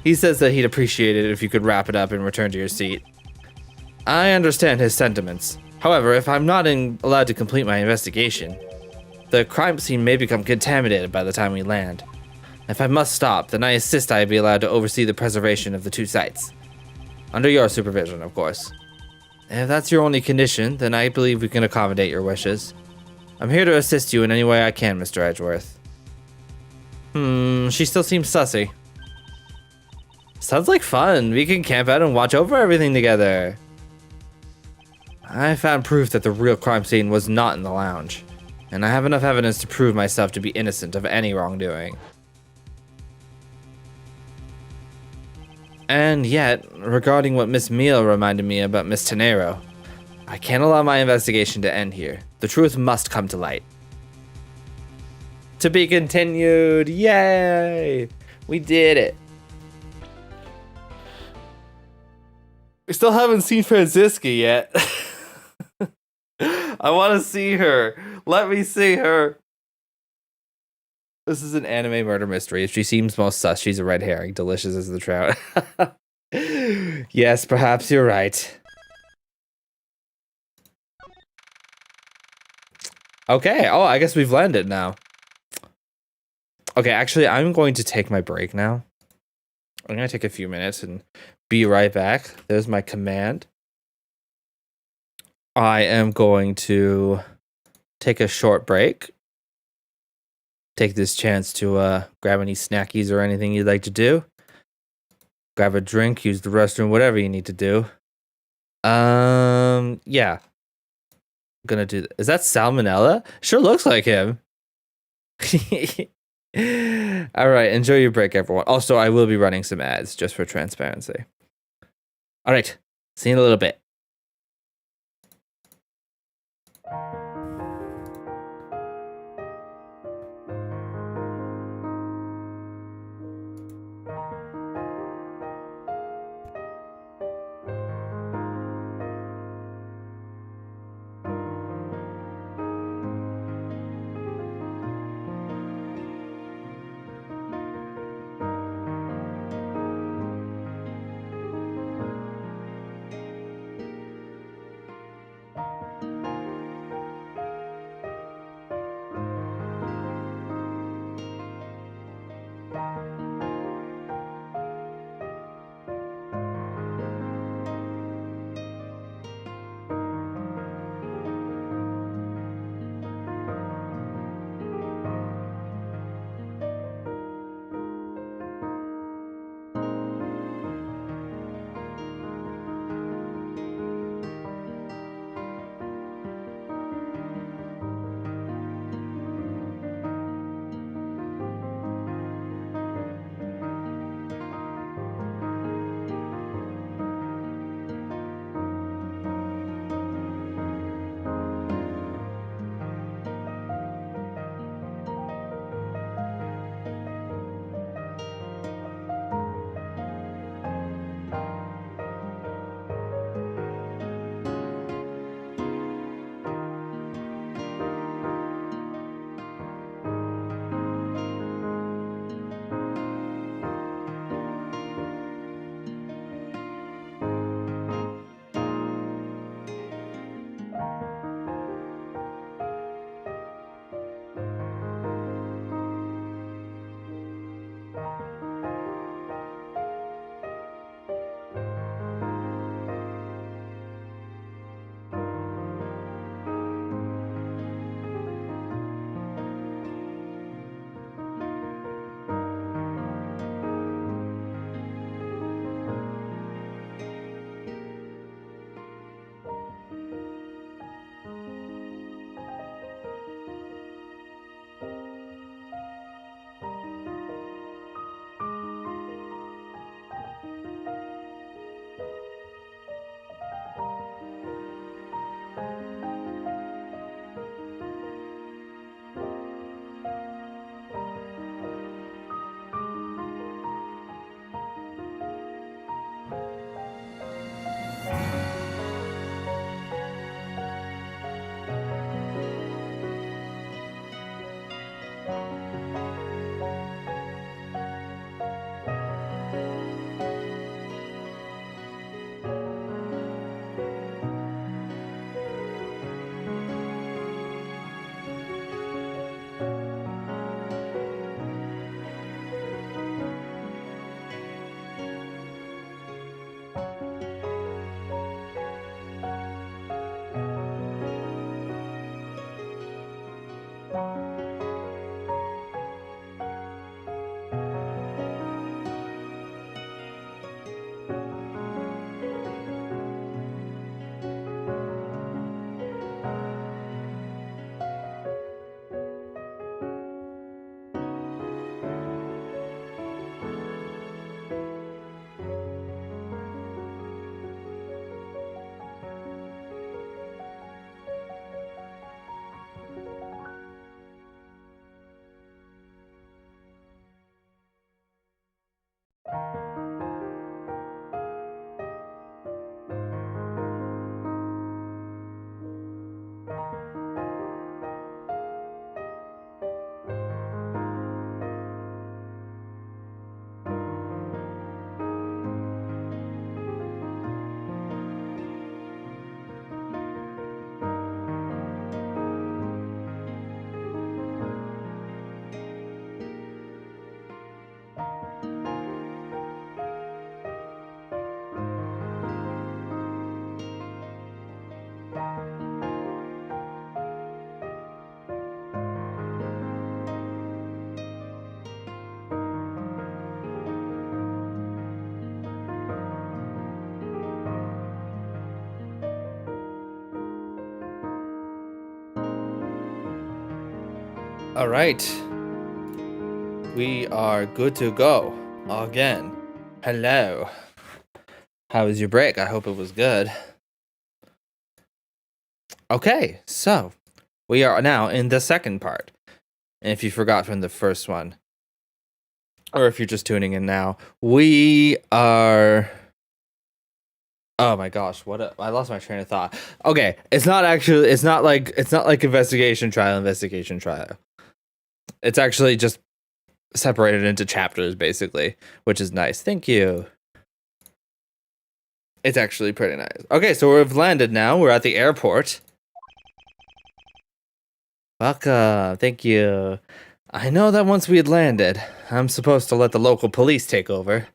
He says that he'd appreciate it if you could wrap it up and return to your seat. I understand his sentiments. However, if I'm not allowed to complete my investigation, the crime scene may become contaminated by the time we land. If I must stop, then I insist I be allowed to oversee the preservation of the two sites. Under your supervision, of course. If that's your only condition, then I believe we can accommodate your wishes. I'm here to assist you in any way I can, Mr. Edgeworth. She still seems sussy. Sounds like fun. We can camp out and watch over everything together. I found proof that the real crime scene was not in the lounge, and I have enough evidence to prove myself to be innocent of any wrongdoing. And yet, regarding what Miss Meal reminded me about Miss Tenero, I can't allow my investigation to end here. The truth must come to light. To be continued. Yay! We did it. We still haven't seen Franziska yet. I want to see her. Let me see her. This is an anime murder mystery. If she seems most sus, she's a red herring. Delicious as the trout. Yes, perhaps you're right. Okay. Oh, I guess we've landed now. Okay, actually, I'm going to take my break now. I'm going to take a few minutes and be right back. There's my command. I am going to take a short break. Take this chance to grab any snackies or anything you'd like to do. Grab a drink, use the restroom, whatever you need to do. Yeah. I'm gonna do that. Is that Salmonella? Sure looks like him. All right, enjoy your break, everyone. Also, I will be running some ads just for transparency. All right, see you in a little bit. All right. We are good to go again. Hello. How was your break? I hope it was good. Okay, so we are now in the second part. And if you forgot from the first one, or if you're just tuning in now, we are... Oh my gosh, I lost my train of thought. Okay, it's not like investigation trial. It's actually just separated into chapters, basically, which is nice. Thank you. It's actually pretty nice. Okay, so we've landed now. We're at the airport. Welcome. Thank you. I know that once we had landed, I'm supposed to let the local police take over.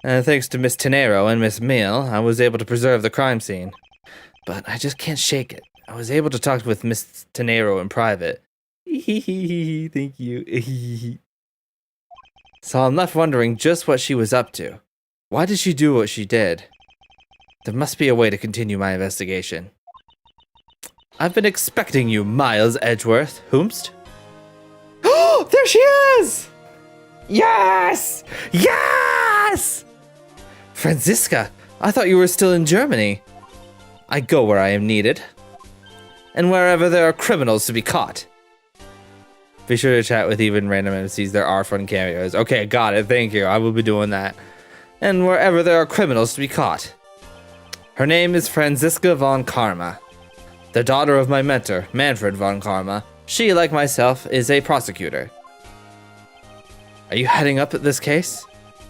And thanks to Miss Tenero and Miss Meal, I was able to preserve the crime scene. But I just can't shake it. I was able to talk with Miss Tenero in private. Thank you. So I'm left wondering just what she was up to. Why did she do what she did? There must be a way to continue my investigation. I've been expecting you, Miles Edgeworth. Whomst? Oh, there she is! Yes! Yes! Franziska, I thought you were still in Germany. I go where I am needed. And wherever there are criminals to be caught. Be sure to chat with even random MCs. There are fun cameos. Okay, got it. Thank you. I will be doing that. And wherever there are criminals to be caught. Her name is Franziska von Karma, the daughter of my mentor, Manfred von Karma. She, like myself, is a prosecutor. Are you heading up at this case?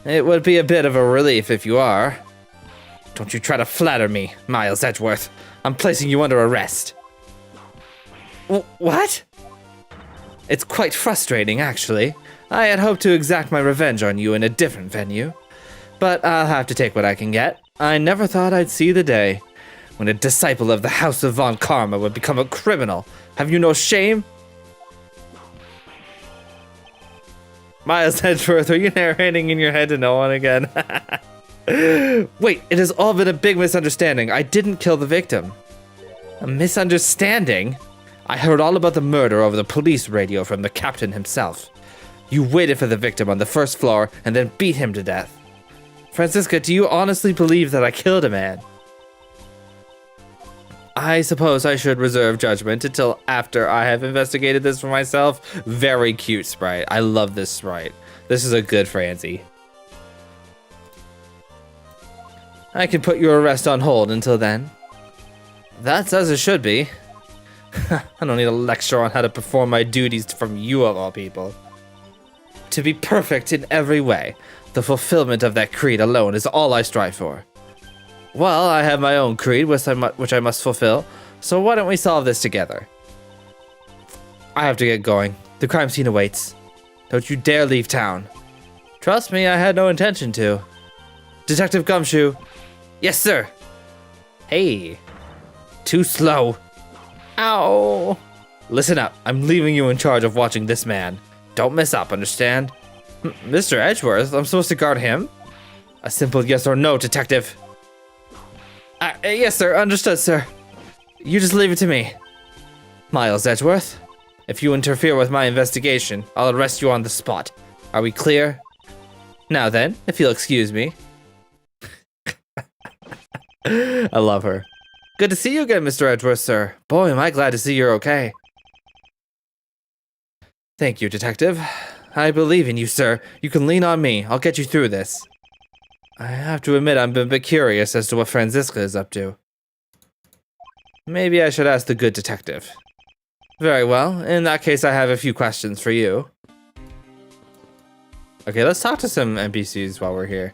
It would be a bit of a relief if you are. Don't you try to flatter me, Miles Edgeworth. I'm placing you under arrest. What? It's quite frustrating, actually. I had hoped to exact my revenge on you in a different venue. But I'll have to take what I can get. I never thought I'd see the day when a disciple of the House of Von Karma would become a criminal. Have you no shame? Miles Edgeworth, are you narrating in your head to no one again? Wait, it has all been a big misunderstanding. I didn't kill the victim. A misunderstanding? I heard all about the murder over the police radio from the captain himself. You waited for the victim on the first floor and then beat him to death. Franziska, do you honestly believe that I killed a man? I suppose I should reserve judgment until after I have investigated this for myself. Very cute sprite. I love this sprite. This is a good Franzi. I can put your arrest on hold until then. That's as it should be. I don't need a lecture on how to perform my duties from you of all people. To be perfect in every way, the fulfillment of that creed alone is all I strive for. Well, I have my own creed, which I must fulfill, so why don't we solve this together? I have to get going. The crime scene awaits. Don't you dare leave town. Trust me, I had no intention to. Detective Gumshoe. Yes, sir. Hey. Too slow. Ow. Listen up. I'm leaving you in charge of watching this man. Don't mess up, understand? Mr. Edgeworth, I'm supposed to guard him? A simple yes or no, detective. Yes, sir. Understood, sir. You just leave it to me. Miles Edgeworth, if you interfere with my investigation, I'll arrest you on the spot. Are we clear? Now then, if you'll excuse me. I love her. Good to see you again, Mr. Edgeworth, sir. Boy, am I glad to see you're okay. Thank you, detective. I believe in you, sir. You can lean on me. I'll get you through this. I have to admit I'm a bit curious as to what Franziska is up to. Maybe I should ask the good detective. Very well. In that case, I have a few questions for you. Okay, let's talk to some NPCs while we're here.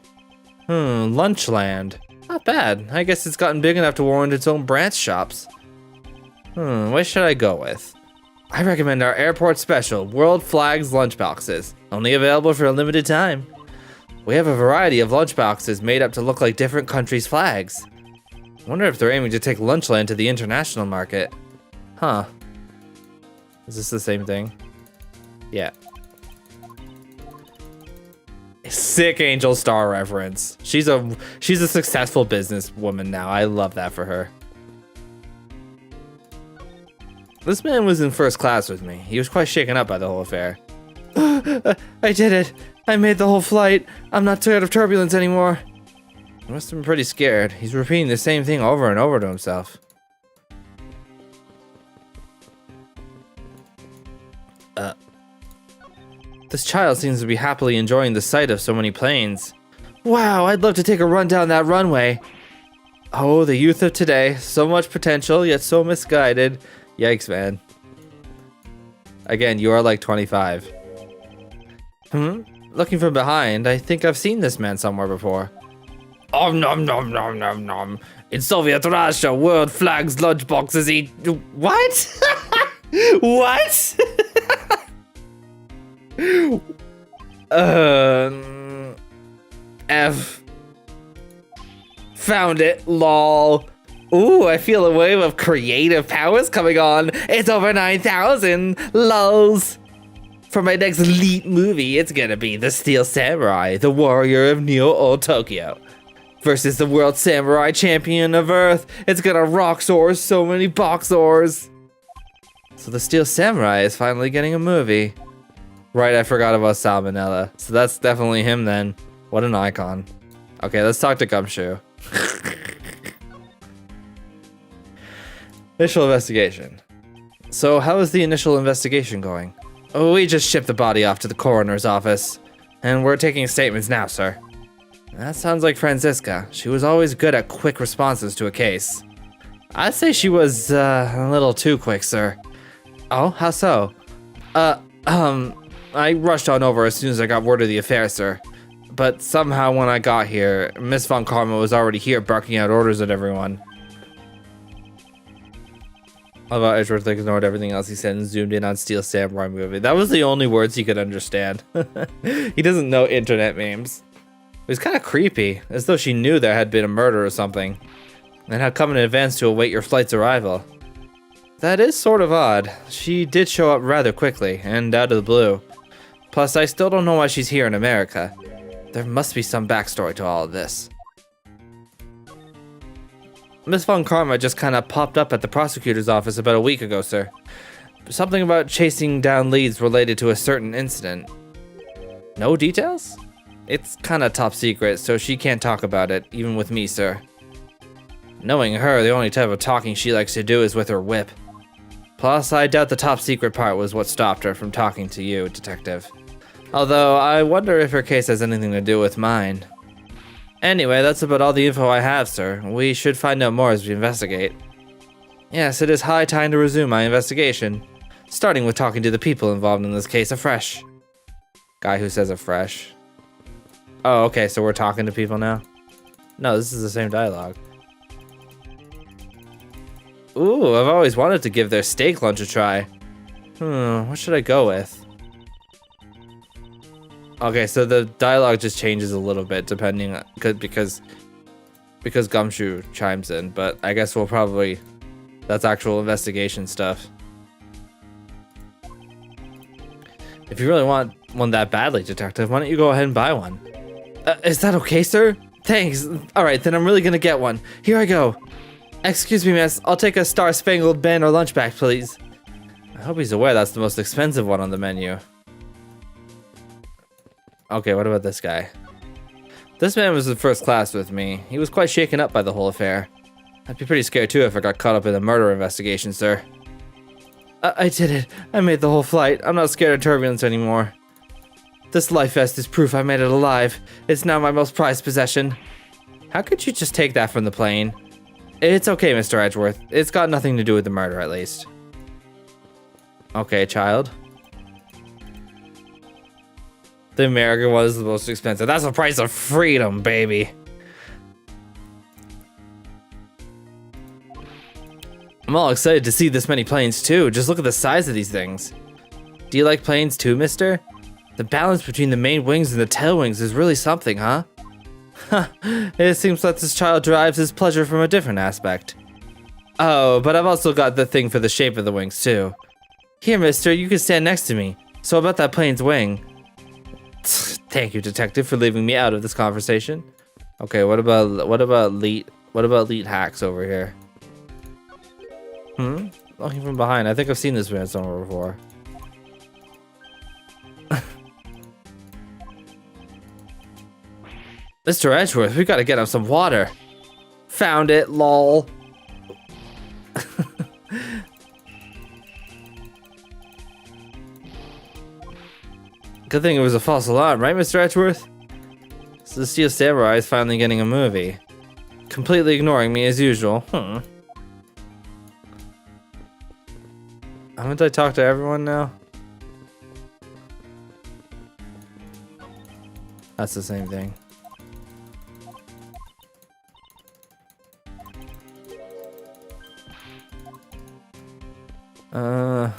Lunchland. Not bad. I guess it's gotten big enough to warrant its own branch shops. What should I go with? I recommend our airport special, World Flags lunchboxes. Only available for a limited time. We have a variety of lunchboxes made up to look like different countries' flags. Wonder if they're aiming to take Lunchland to the international market. Huh. Is this the same thing? Yeah. Sick Angel Star reference. She's a successful businesswoman now. I love that for her. This man was in first class with me. He was quite shaken up by the whole affair. I did it. I made the whole flight. I'm not scared of turbulence anymore. He must have been pretty scared. He's repeating the same thing over and over to himself. This child seems to be happily enjoying the sight of so many planes. Wow, I'd love to take a run down that runway. Oh, the youth of today. So much potential, yet so misguided. Yikes, man. Again, you are like 25. Looking from behind, I think I've seen this man somewhere before. Om nom nom nom nom nom. In Soviet Russia, world flags lunchboxes eat... What? What? F. Found it, lol. Ooh, I feel a wave of creative powers coming on. It's over 9,000, lols. For my next elite movie, it's gonna be the Steel Samurai, the warrior of Neo-Old Tokyo, versus the world samurai champion of Earth. It's gonna rock soars so many boxors. So the Steel Samurai is finally getting a movie. Right, I forgot about Salmonella. So that's definitely him then. What an icon. Okay, let's talk to Gumshoe. Initial investigation. So how is the initial investigation going? Oh, we just shipped the body off to the coroner's office. And we're taking statements now, sir. That sounds like Franziska. She was always good at quick responses to a case. I'd say she was a little too quick, sir. Oh, how so? I rushed on over as soon as I got word of the affair, sir. But somehow when I got here, Miss Von Karma was already here barking out orders at everyone. Although Edgeworth ignored everything else he said and zoomed in on Steel Samurai movie. That was the only words he could understand. He doesn't know internet memes. It was kind of creepy, as though she knew there had been a murder or something, and had come in advance to await your flight's arrival. That is sort of odd. She did show up rather quickly, and out of the blue. Plus, I still don't know why she's here in America. There must be some backstory to all of this. Miss Von Karma just kind of popped up at the prosecutor's office about a week ago, sir. Something about chasing down leads related to a certain incident. No details? It's kind of top secret, so she can't talk about it, even with me, sir. Knowing her, the only type of talking she likes to do is with her whip. Plus, I doubt the top secret part was what stopped her from talking to you, detective. Although, I wonder if her case has anything to do with mine. Anyway, that's about all the info I have, sir. We should find out more as we investigate. Yes, it is high time to resume my investigation, starting with talking to the people involved in this case afresh. Guy who says afresh. Oh, okay, so we're talking to people now? No, this is the same dialogue. Ooh, I've always wanted to give their steak lunch a try. What should I go with? Okay, so the dialogue just changes a little bit depending because Gumshoe chimes in, but I guess we'll probably, that's actual investigation stuff. If you really want one that badly, detective, why don't you go ahead and buy one? Is that okay, sir? Thanks. All right, then I'm really gonna get one. Here I go. Excuse me, miss. I'll take a Star-Spangled Banner lunch bag, please. I hope he's aware that's the most expensive one on the menu. Okay, what about this guy? This man was in first class with me. He was quite shaken up by the whole affair. I'd be pretty scared too if I got caught up in a murder investigation, sir. I did it. I made the whole flight. I'm not scared of turbulence anymore. This life vest is proof I made it alive. It's now my most prized possession. How could you just take that from the plane? It's okay, Mr. Edgeworth. It's got nothing to do with the murder, at least. Okay, child. The American one is the most expensive. That's the price of freedom, baby. I'm all excited to see this many planes, too. Just look at the size of these things. Do you like planes, too, mister? The balance between the main wings and the tail wings is really something, huh? It seems that this child derives his pleasure from a different aspect. Oh, but I've also got the thing for the shape of the wings, too. Here, mister, you can stand next to me. So about that plane's wing. Thank you, detective, for leaving me out of this conversation. Okay, what about elite hacks over here? Looking from behind. I think I've seen this man somewhere before. Mr. Edgeworth, we gotta get him some water. Found it, lol. Good thing it was a false alarm, right, Mr. Edgeworth? So the Steel Samurai is finally getting a movie. Completely ignoring me as usual. Haven't I talked to everyone now? That's the same thing. Oh,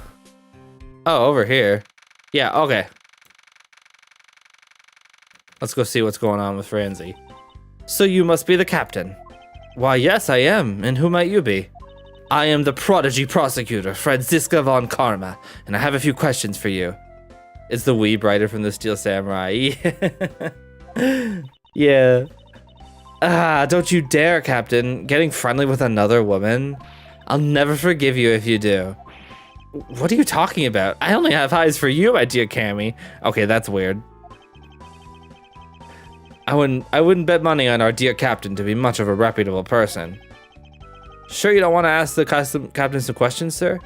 over here. Yeah, okay. Let's go see what's going on with Franzi. So you must be the captain. Why, yes, I am. And who might you be? I am the prodigy prosecutor, Franziska von Karma, and I have a few questions for you. It's the wee brighter from the Steel Samurai. Yeah. Ah, don't you dare, Captain. Getting friendly with another woman? I'll never forgive you if you do. What are you talking about? I only have eyes for you, my dear Cammy. Okay, that's weird. I wouldn't bet money on our dear captain to be much of a reputable person. Sure you don't want to ask the captain some questions, sir?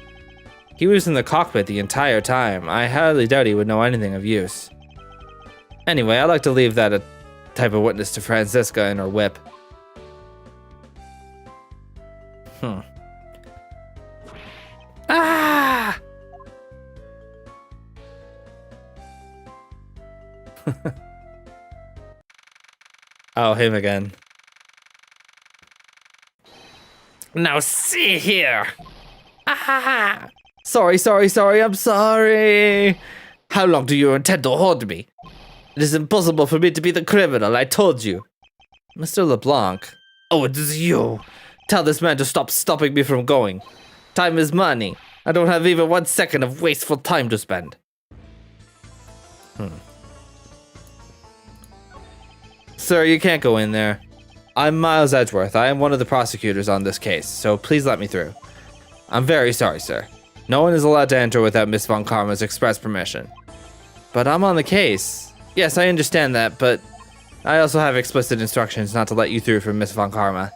He was in the cockpit the entire time. I highly doubt he would know anything of use. Anyway, I'd like to leave that type of witness to Franziska and her whip. Ah! Oh, him again. Now see here! Ah! Sorry, I'm sorry! How long do you intend to hold me? It is impossible for me to be the criminal, I told you. Mr. LeBlanc. Oh, it is you. Tell this man to stop stopping me from going. Time is money. I don't have even 1 second of wasteful time to spend. Sir, you can't go in there. I'm Miles Edgeworth. I am one of the prosecutors on this case, so please let me through. I'm very sorry, sir. No one is allowed to enter without Miss Von Karma's express permission. But I'm on the case. Yes, I understand that, but I also have explicit instructions not to let you through from Miss Von Karma.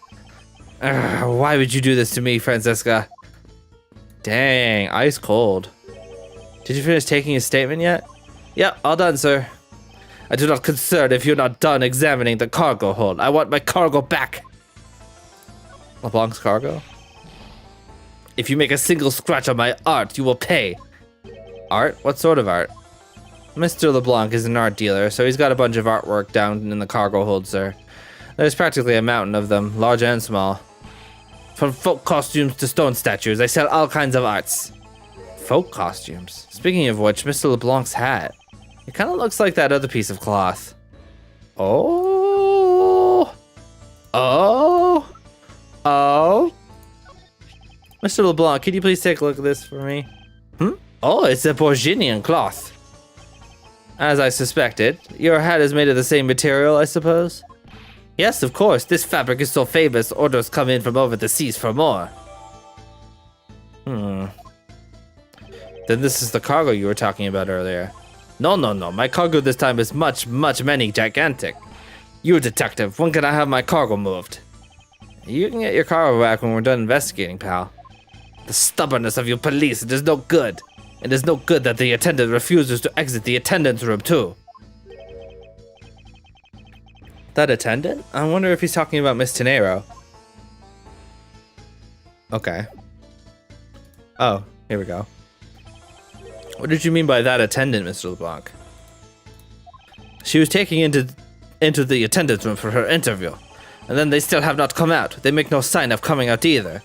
Why would you do this to me, Franziska? Dang, ice cold. Did you finish taking his statement yet? Yep, all done, sir. I do not concern if you're not done examining the cargo hold. I want my cargo back. LeBlanc's cargo? If you make a single scratch on my art, you will pay. Art? What sort of art? Mr. LeBlanc is an art dealer, so he's got a bunch of artwork down in the cargo hold, sir. There's practically a mountain of them, large and small. From folk costumes to stone statues, I sell all kinds of arts. Folk costumes? Speaking of which, Mr. LeBlanc's hat. It kind of looks like that other piece of cloth. Oh. Mr. LeBlanc, could you please take a look at this for me? Oh, it's a Borginian cloth. As I suspected, your hat is made of the same material, I suppose? Yes, of course. This fabric is so famous, orders come in from over the seas for more. Then this is the cargo you were talking about earlier. No. My cargo this time is much many gigantic. You detective, when can I have my cargo moved? You can get your cargo back when we're done investigating, pal. The stubbornness of you police, it is no good. It is no good that the attendant refuses to exit the attendant's room too. That attendant? I wonder if he's talking about Miss Tenero. Okay. Oh, here we go. What did you mean by that attendant, Mr. LeBlanc? She was taken into the attendance room for her interview, and then they still have not come out. They make no sign of coming out either.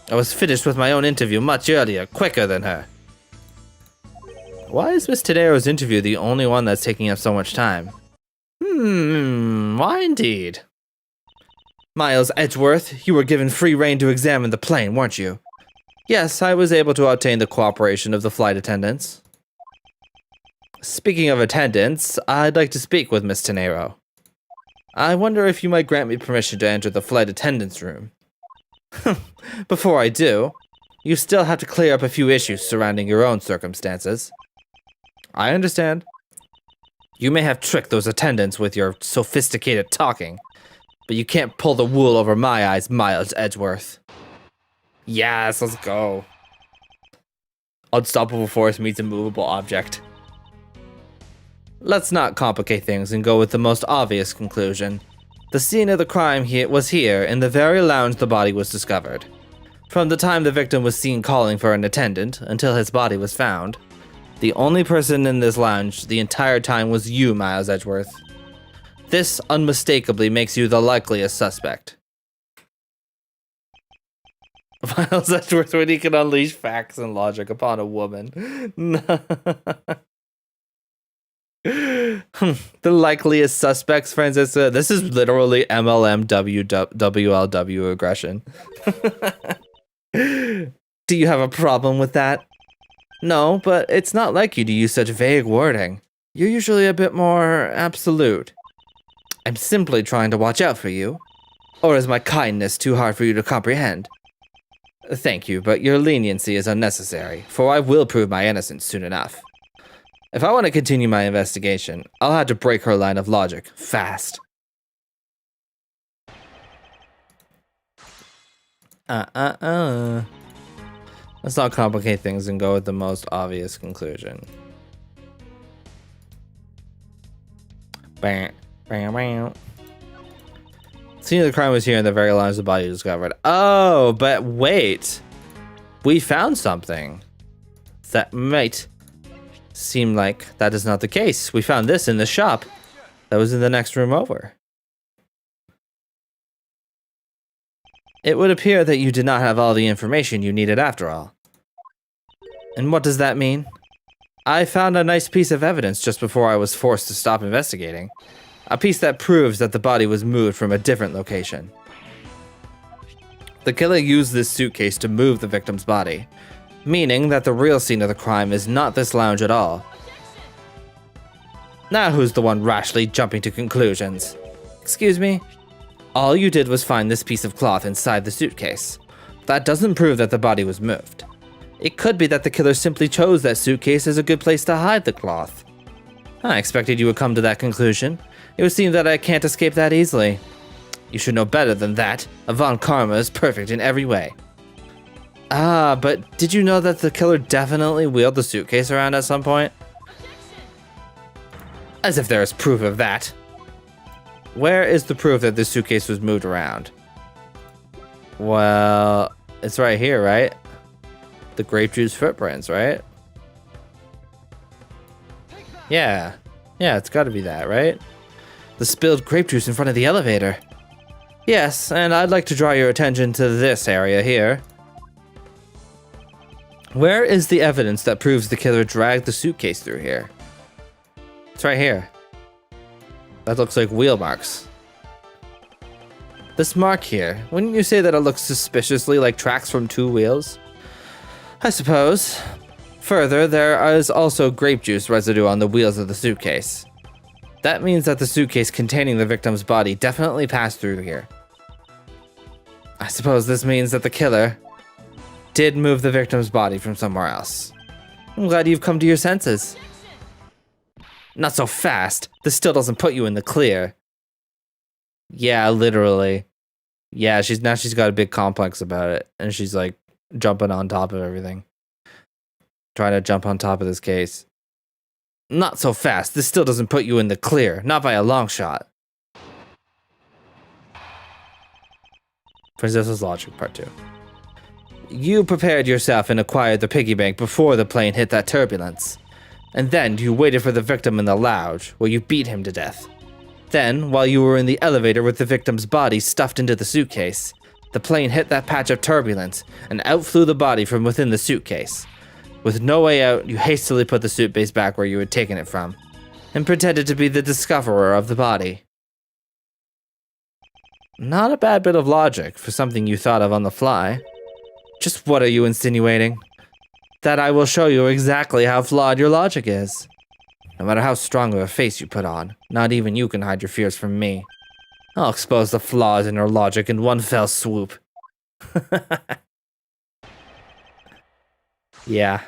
I was finished with my own interview much earlier, quicker than her. Why is Miss Tenero's interview the only one that's taking up so much time? Why indeed? Miles Edgeworth, you were given free rein to examine the plane, weren't you? Yes, I was able to obtain the cooperation of the flight attendants. Speaking of attendants, I'd like to speak with Miss Tenero. I wonder if you might grant me permission to enter the flight attendants' room. Before I do, you still have to clear up a few issues surrounding your own circumstances. I understand. You may have tricked those attendants with your sophisticated talking, but you can't pull the wool over my eyes, Miles Edgeworth. Yes, let's go. Unstoppable force meets immovable object. Let's not complicate things and go with the most obvious conclusion. The scene of the crime was here, in the very lounge the body was discovered. From the time the victim was seen calling for an attendant until his body was found, the only person in this lounge the entire time was you, Miles Edgeworth. This unmistakably makes you the likeliest suspect. Miles Edgeworth when he can unleash facts and logic upon a woman. The likeliest suspects, Francisca. This is literally MLM WLW aggression. Do you have a problem with that? No, but it's not like you to use such vague wording. You're usually a bit more absolute. I'm simply trying to watch out for you. Or is my kindness too hard for you to comprehend? Thank you, but your leniency is unnecessary, for I will prove my innocence soon enough. If I want to continue my investigation, I'll have to break her line of logic, fast. Let's not complicate things and go with the most obvious conclusion. Bam, bam, bam. Scene of the crime was here in the very lounge the body was discovered. Oh, but wait. We found something. That might seem like that is not the case. We found this in the shop that was in the next room over. It would appear that you did not have all the information you needed after all. And what does that mean? I found a nice piece of evidence just before I was forced to stop investigating. A piece that proves that the body was moved from a different location. The killer used this suitcase to move the victim's body, meaning that the real scene of the crime is not this lounge at all. Now who's the one rashly jumping to conclusions? Excuse me? All you did was find this piece of cloth inside the suitcase. That doesn't prove that the body was moved. It could be that the killer simply chose that suitcase as a good place to hide the cloth. I expected you would come to that conclusion. It would seem that I can't escape that easily. You should know better than that. Von Karma is perfect in every way. Ah, but did you know that the killer definitely wheeled the suitcase around at some point? As if there is proof of that. Where is the proof that this suitcase was moved around? Well, it's right here, right? The grape juice footprints, right? Yeah. Yeah, it's gotta be that, right? The spilled grape juice in front of the elevator. Yes, and I'd like to draw your attention to this area here. Where is the evidence that proves the killer dragged the suitcase through here? It's right here. That looks like wheel marks. This mark here, wouldn't you say that it looks suspiciously like tracks from two wheels? I suppose. Further, there is also grape juice residue on the wheels of the suitcase. That means that the suitcase containing the victim's body definitely passed through here. I suppose this means that the killer did move the victim's body from somewhere else. I'm glad you've come to your senses. Not so fast. This still doesn't put you in the clear. Yeah, literally. Yeah, she's got a big complex about it, and she's like jumping on top of everything. Trying to jump on top of this case. Not so fast. This still doesn't put you in the clear. Not by a long shot. Princess's Logic Part 2. You prepared yourself and acquired the piggy bank before the plane hit that turbulence. And then you waited for the victim in the lounge, where you beat him to death. Then, while you were in the elevator with the victim's body stuffed into the suitcase, the plane hit that patch of turbulence and out flew the body from within the suitcase. With no way out, you hastily put the suitcase back where you had taken it from, and pretended to be the discoverer of the body. Not a bad bit of logic for something you thought of on the fly. Just what are you insinuating? That I will show you exactly how flawed your logic is. No matter how strong of a face you put on, not even you can hide your fears from me. I'll expose the flaws in your logic in one fell swoop. Yeah.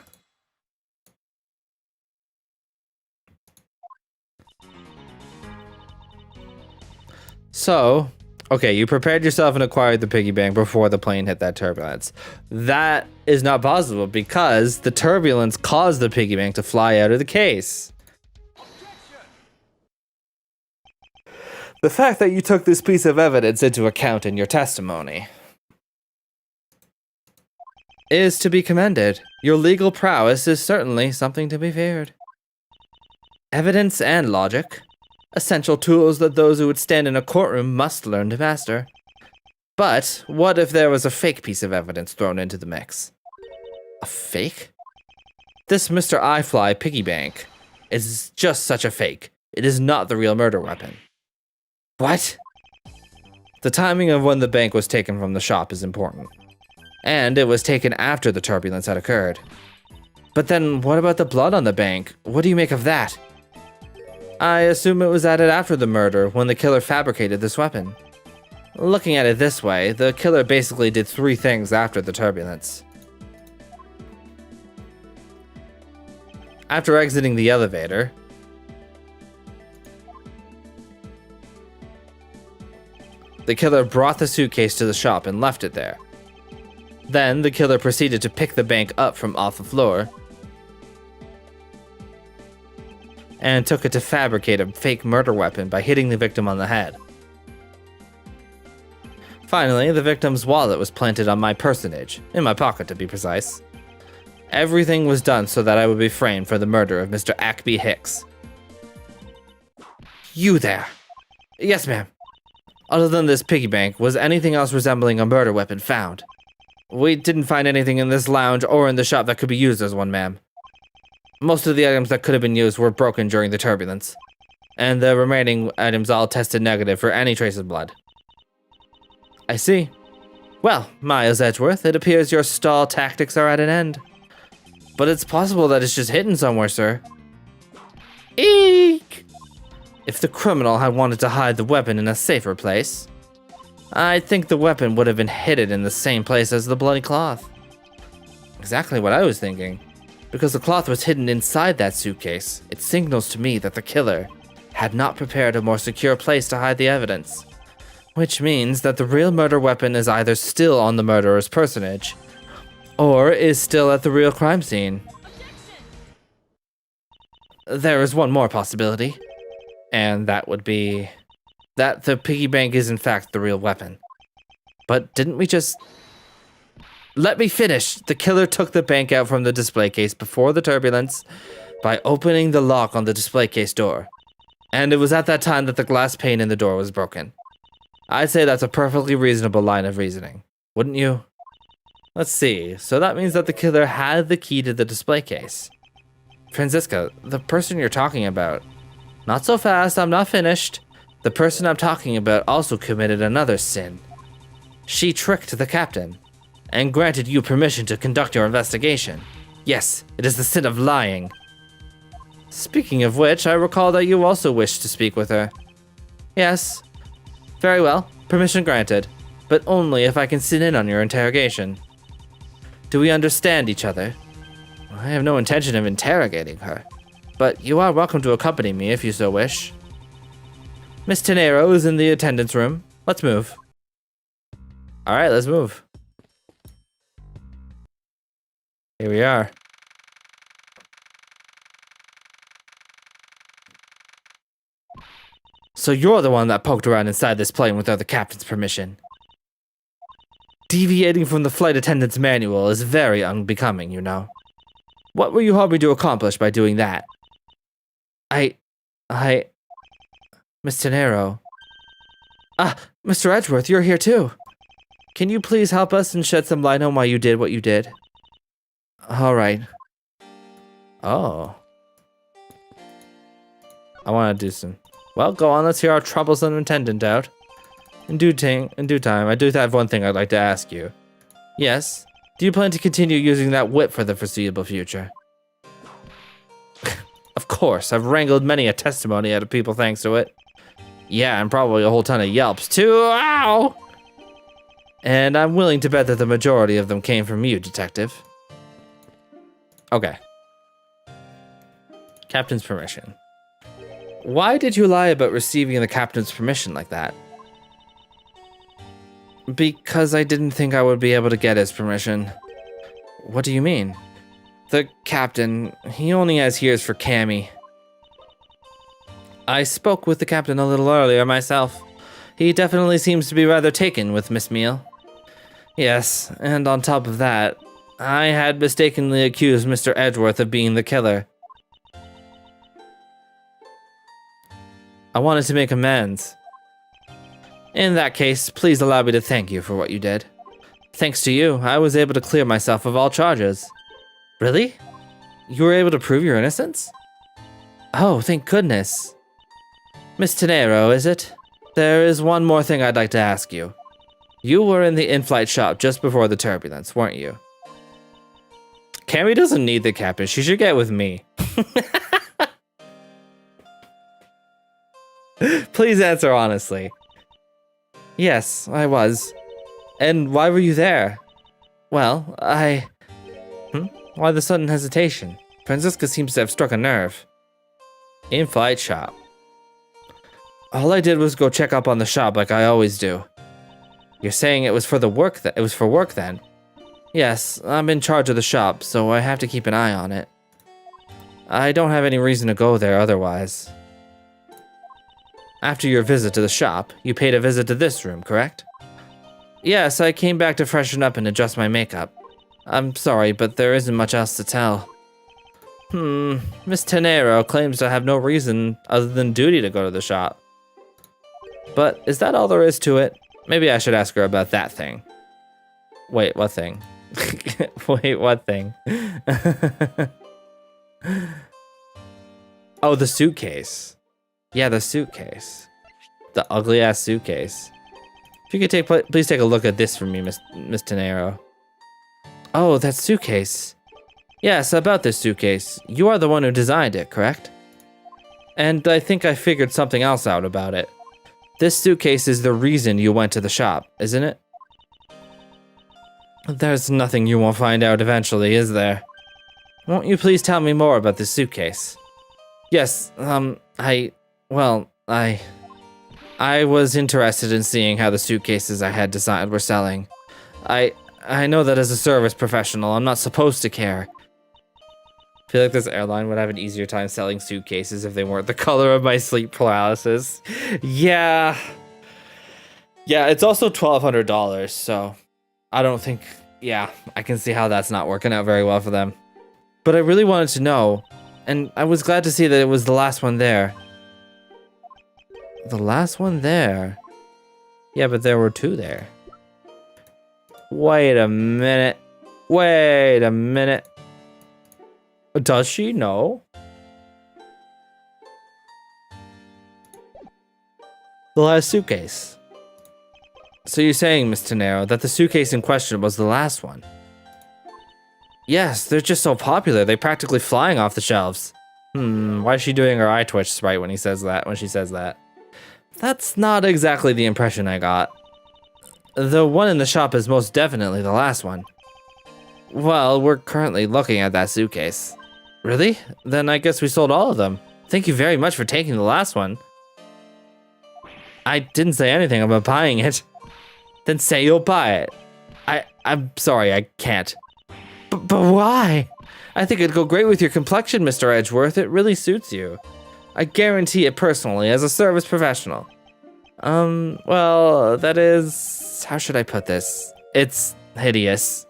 So, okay, you prepared yourself and acquired the piggy bank before the plane hit that turbulence. That is not possible because the turbulence caused the piggy bank to fly out of the case. The fact that you took this piece of evidence into account in your testimony is to be commended. Your legal prowess is certainly something to be feared. Evidence and logic, essential tools that those who would stand in a courtroom must learn to master. But what if there was a fake piece of evidence thrown into the mix? A fake? This Mr. iFly piggy bank is just such a fake. It is not the real murder weapon. What? The timing of when the bank was taken from the shop is important. And it was taken after the turbulence had occurred. But then what about the blood on the bank? What do you make of that? I assume it was added after the murder when the killer fabricated this weapon. Looking at it this way, the killer basically did 3 things after the turbulence. After exiting the elevator, the killer brought the suitcase to the shop and left it there. Then, the killer proceeded to pick the bank up from off the floor and took it to fabricate a fake murder weapon by hitting the victim on the head. Finally, the victim's wallet was planted on my personage, in my pocket to be precise. Everything was done so that I would be framed for the murder of Mr. Ackby Hicks. You there? Yes, ma'am. Other than this piggy bank, was anything else resembling a murder weapon found? We didn't find anything in this lounge or in the shop that could be used as one, ma'am. Most of the items that could have been used were broken during the turbulence, and the remaining items all tested negative for any trace of blood. I see. Well, Miles Edgeworth, it appears your stall tactics are at an end. But it's possible that it's just hidden somewhere, sir. Eek! If the criminal had wanted to hide the weapon in a safer place, I think the weapon would have been hidden in the same place as the bloody cloth. Exactly what I was thinking. Because the cloth was hidden inside that suitcase, it signals to me that the killer had not prepared a more secure place to hide the evidence. Which means that the real murder weapon is either still on the murderer's personage, or is still at the real crime scene. There is one more possibility, and that would be that the piggy bank is in fact the real weapon. But didn't we just... Let me finish! The killer took the bank out from the display case before the turbulence by opening the lock on the display case door. And it was at that time that the glass pane in the door was broken. I'd say that's a perfectly reasonable line of reasoning, wouldn't you? Let's see, so that means that the killer had the key to the display case. Franziska, the person you're talking about... Not so fast, I'm not finished. The person I'm talking about also committed another sin. She tricked the captain, and granted you permission to conduct your investigation. Yes, it is the sin of lying. Speaking of which, I recall that you also wished to speak with her. Yes. Very well, permission granted, but only if I can sit in on your interrogation. Do we understand each other? I have no intention of interrogating her, but you are welcome to accompany me if you so wish. Miss Tenero is in the attendance room. Let's move. Alright, let's move. Here we are. So you're the one that poked around inside this plane without the captain's permission. Deviating from the flight attendant's manual is very unbecoming, you know. What were you hoping to accomplish by doing that? Miss Tenero. Ah, Mr. Edgeworth, you're here too. Can you please help us and shed some light on why you did what you did? Alright. Oh. I want to do some... Well, go on, let's hear our troublesome attendant out. In due time, I do have one thing I'd like to ask you. Yes? Do you plan to continue using that whip for the foreseeable future? Of course, I've wrangled many a testimony out of people thanks to it. Yeah, and probably a whole ton of yelps too. Ow! And I'm willing to bet that the majority of them came from you, Detective. Okay. Captain's permission. Why did you lie about receiving the captain's permission like that? Because I didn't think I would be able to get his permission. What do you mean? The captain, he only has ears for Cammy. I spoke with the captain a little earlier myself. He definitely seems to be rather taken with Miss Meal. Yes, and on top of that, I had mistakenly accused Mr. Edgeworth of being the killer. I wanted to make amends. In that case, please allow me to thank you for what you did. Thanks to you, I was able to clear myself of all charges. Really? You were able to prove your innocence? Oh, thank goodness. Miss Tenero, is it? There is one more thing I'd like to ask you. You were in the in-flight shop just before the turbulence, weren't you? Cammy doesn't need the captain. She should get with me. Please answer honestly. Yes, I was. And why were you there? Well, Why the sudden hesitation? Franziska seems to have struck a nerve. In-flight shop. All I did was go check up on the shop like I always do. You're saying it was for work then? Yes, I'm in charge of the shop, so I have to keep an eye on it. I don't have any reason to go there otherwise. After your visit to the shop, you paid a visit to this room, correct? Yes, I came back to freshen up and adjust my makeup. I'm sorry, but there isn't much else to tell. Miss Tenero claims to have no reason other than duty to go to the shop. But is that all there is to it? Maybe I should ask her about that thing. Wait, what thing? Wait, what thing? Oh, the suitcase. Yeah, the suitcase. The ugly-ass suitcase. If you could please take a look at this for me, Miss Tenero. Oh, that suitcase. Yes, about this suitcase. You are the one who designed it, correct? And I think I figured something else out about it. This suitcase is the reason you went to the shop, isn't it? There's nothing you won't find out eventually, is there? Won't you please tell me more about this suitcase? Yes, I was interested in seeing how the suitcases I had designed were selling. I know that as a service professional, I'm not supposed to care. I feel like this airline would have an easier time selling suitcases if they weren't the color of my sleep paralysis. Yeah. Yeah, it's also $1,200, so I don't think, yeah, I can see how that's not working out very well for them. But I really wanted to know, and I was glad to see that it was the last one there. The last one there? Yeah, but there were two there. Wait a minute. Wait a minute. Does she know? The last suitcase. So you're saying, Miss Tenero, that the suitcase in question was the last one? Yes, they're just so popular. They're practically flying off the shelves. Why is she doing her eye twitch sprite when she says that? That's not exactly the impression I got. The one in the shop is most definitely the last one. Well, we're currently looking at that suitcase. Really? Then I guess we sold all of them. Thank you very much for taking the last one. I didn't say anything about buying it. Then say you'll buy it. I'm sorry, I can't. But why? I think it'd go great with your complexion, Mr. Edgeworth. It really suits you. I guarantee it personally, as a service professional. Well, that is... How should I put this? It's hideous.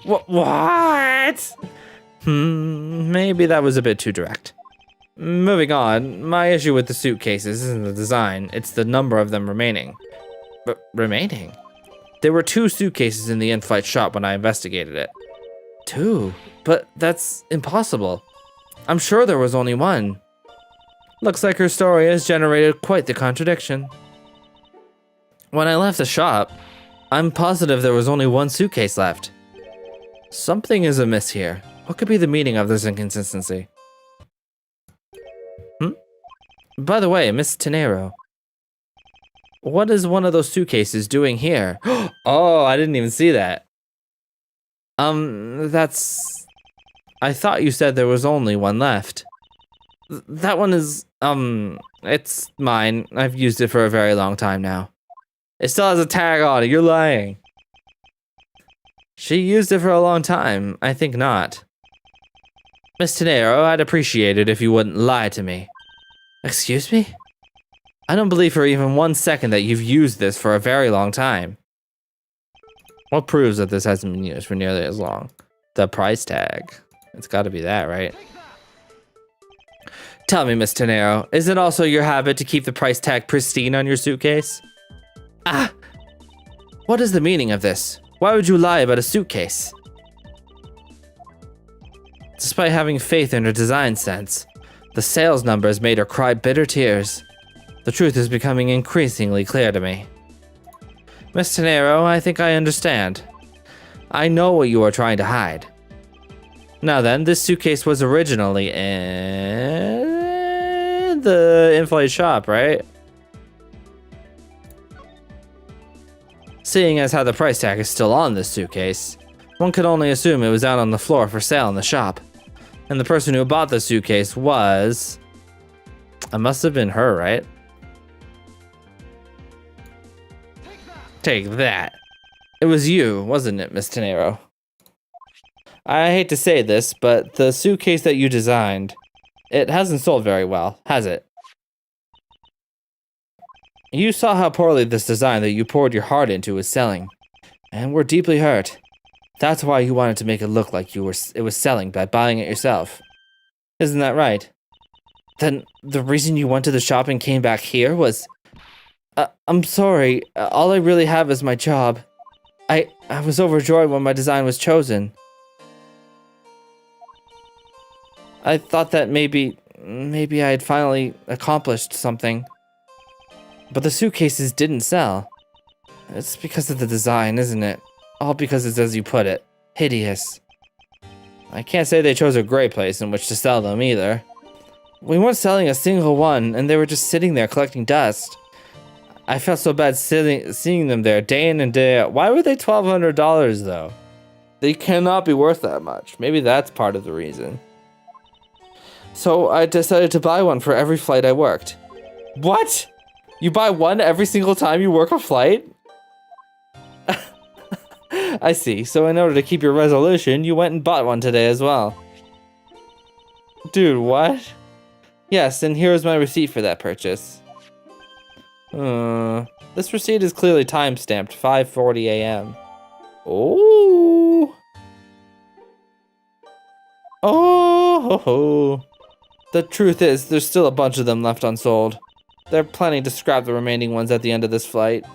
What? Maybe that was a bit too direct. Moving on, my issue with the suitcases isn't the design, it's the number of them remaining. But remaining? There were 2 suitcases in the in-flight shop when I investigated it. 2? But that's impossible. I'm sure there was only 1. Looks like her story has generated quite the contradiction. When I left the shop, I'm positive there was only one suitcase left. Something is amiss here. What could be the meaning of this inconsistency? By the way, Miss Tenero, what is one of those suitcases doing here? Oh, I didn't even see that. That's... I thought you said there was only one left. That one is, it's mine. I've used it for a very long time now. It still has a tag on it. You're lying. She used it for a long time. I think not. Miss Tenero, I'd appreciate it if you wouldn't lie to me. Excuse me? I don't believe for even 1 second that you've used this for a very long time. What proves that this hasn't been used for nearly as long? The price tag. It's gotta be that, right? Tell me, Miss Tenero, is it also your habit to keep the price tag pristine on your suitcase? Ah! What is the meaning of this? Why would you lie about a suitcase? Despite having faith in her design sense, the sales numbers made her cry bitter tears. The truth is becoming increasingly clear to me. Miss Tenero, I think I understand. I know what you are trying to hide. Now then, this suitcase was originally in the inflated shop, right? Seeing as how the price tag is still on this suitcase, one could only assume it was out on the floor for sale in the shop. And the person who bought the suitcase was... It must have been her, right? Take that. It was you, wasn't it, Miss Tenero? I hate to say this, but the suitcase that you designed, it hasn't sold very well, has it? You saw how poorly this design that you poured your heart into was selling, and were deeply hurt. That's why you wanted to make it look like it was selling by buying it yourself. Isn't that right? Then the reason you went to the shop and came back here was... I'm sorry, all I really have is my job. I was overjoyed when my design was chosen. I thought that maybe I had finally accomplished something. But the suitcases didn't sell. It's because of the design, isn't it? All because it's, as you put it, hideous. I can't say they chose a great place in which to sell them either. We weren't selling a single one, and they were just sitting there collecting dust. I felt so bad seeing them there day in and day out. Why were they $1,200 though? They cannot be worth that much. Maybe that's part of the reason. So I decided to buy one for every flight I worked. What? You buy one every single time you work a flight? I see. So in order to keep your resolution, you went and bought one today as well. Dude, what? Yes, and here's my receipt for that purchase. This receipt is clearly time-stamped 5:40 a.m. Oh. Oh. The truth is, there's still a bunch of them left unsold. They're planning to scrap the remaining ones at the end of this flight.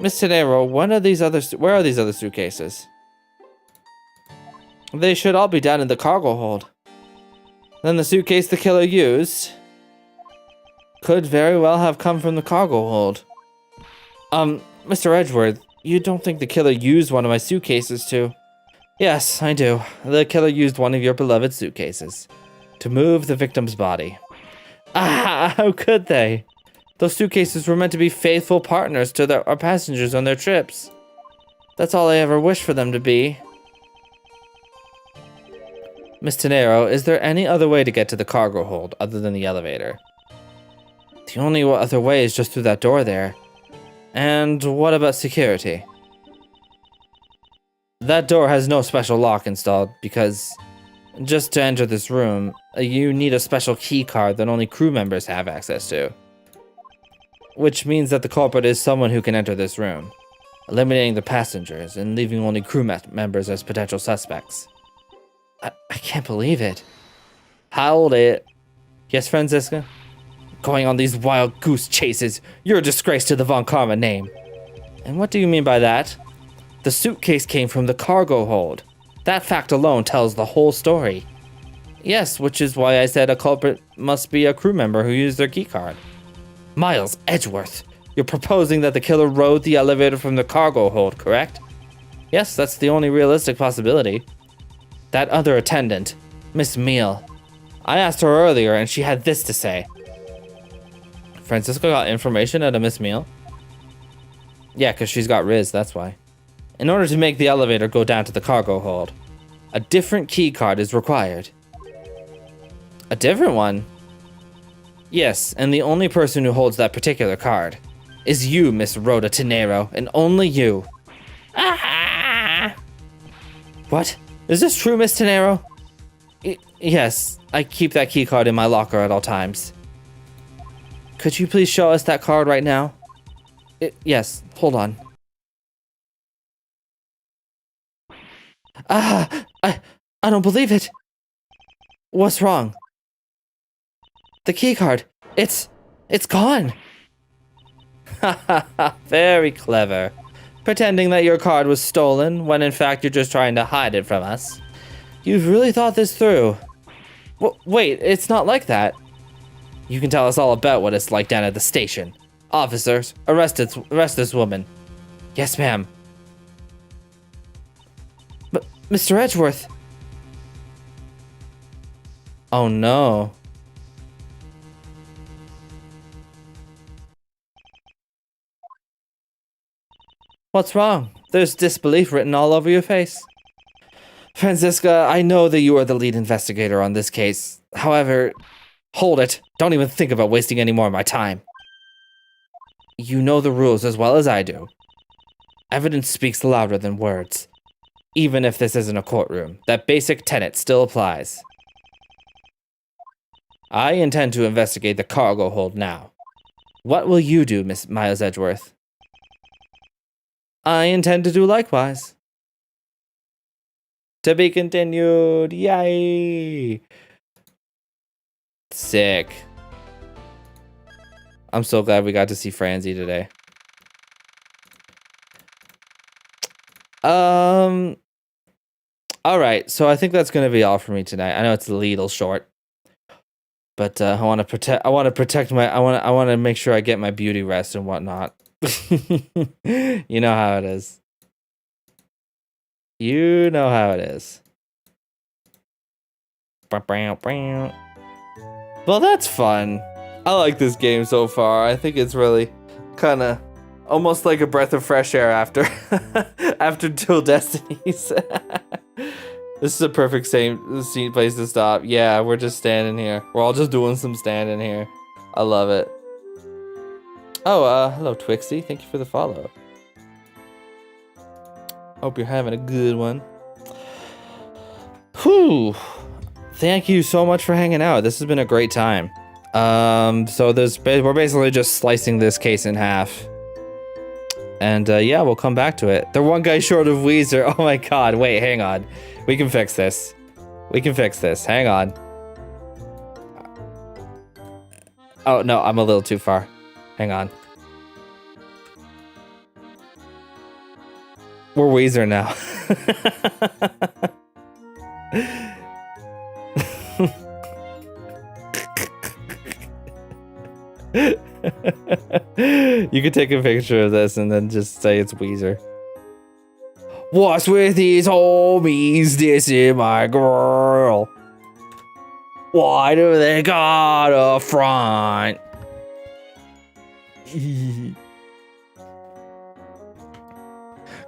Miss Tenero, where are these other suitcases? They should all be down in the cargo hold. Then the suitcase the killer used could very well have come from the cargo hold. Mr. Edgeworth, you don't think the killer used one of my suitcases to... Yes, I do. The killer used one of your beloved suitcases to move the victim's body. Ah, how could they? Those suitcases were meant to be faithful partners to our passengers on their trips. That's all I ever wished for them to be. Miss Tenero, is there any other way to get to the cargo hold other than the elevator? The only other way is just through that door there. And what about security? That door has no special lock installed because just to enter this room, you need a special key card that only crew members have access to. Which means that the culprit is someone who can enter this room, eliminating the passengers and leaving only crew members as potential suspects. I can't believe it. Hold it. Yes, Franziska? Going on these wild goose chases, you're a disgrace to the Von Karma name. And what do you mean by that? The suitcase came from the cargo hold. That fact alone tells the whole story. Yes, which is why I said a culprit must be a crew member who used their keycard. Miles Edgeworth, You're proposing that the killer rode the elevator from the cargo hold, correct? Yes, that's the only realistic possibility. That other attendant, Miss Meal. I asked her earlier and she had this to say. Francisco got information out of Miss Meal? Yeah, because she's got Riz, that's why. In order to make the elevator go down to the cargo hold, a different key card is required. A different one? Yes, and the only person who holds that particular card is you, Miss Rhoda Tenero, and only you. Ah! What? Is this true, Miss Tenero? Yes, I keep that key card in my locker at all times. Could you please show us that card right now? Yes, hold on. I don't believe it. What's wrong? The key card. It's gone. Very clever. Pretending that your card was stolen when in fact you're just trying to hide it from us. You've really thought this through. Wait, it's not like that. You can tell us all about what it's like down at the station. Officers, arrest this woman. Yes, ma'am. But Mr. Edgeworth. Oh no. What's wrong? There's disbelief written all over your face. Francisca, I know that you are the lead investigator on this case. However, hold it. Don't even think about wasting any more of my time. You know the rules as well as I do. Evidence speaks louder than words. Even if this isn't a courtroom, that basic tenet still applies. I intend to investigate the cargo hold now. What will you do, Miss Miles Edgeworth? I intend to do likewise. To be continued. Yay! Sick. I'm so glad we got to see Franzi today. Alright, so I think that's gonna be all for me tonight. I know it's a little short. But I wanna make sure I get my beauty rest and whatnot. You know how it is. You know how it is. Well, that's fun. I like this game so far. I think it's really kind of almost like a breath of fresh air after after Dual Destinies. This is a perfect scene place to stop. Yeah, we're just standing here. We're all just doing some standing here. I love it. Oh, hello Twixie. Thank you for the follow. Hope you're having a good one. Whew. Thank you so much for hanging out. This has been a great time. So we're basically just slicing this case in half. And yeah, we'll come back to it. They're one guy short of Weezer. Oh my god, wait, hang on. We can fix this. We can fix this. Hang on. Oh no, I'm a little too far. Hang on. We're Weezer now. You could take a picture of this and then just say it's Weezer. What's with these homies dissing my girl? Why do they got a front?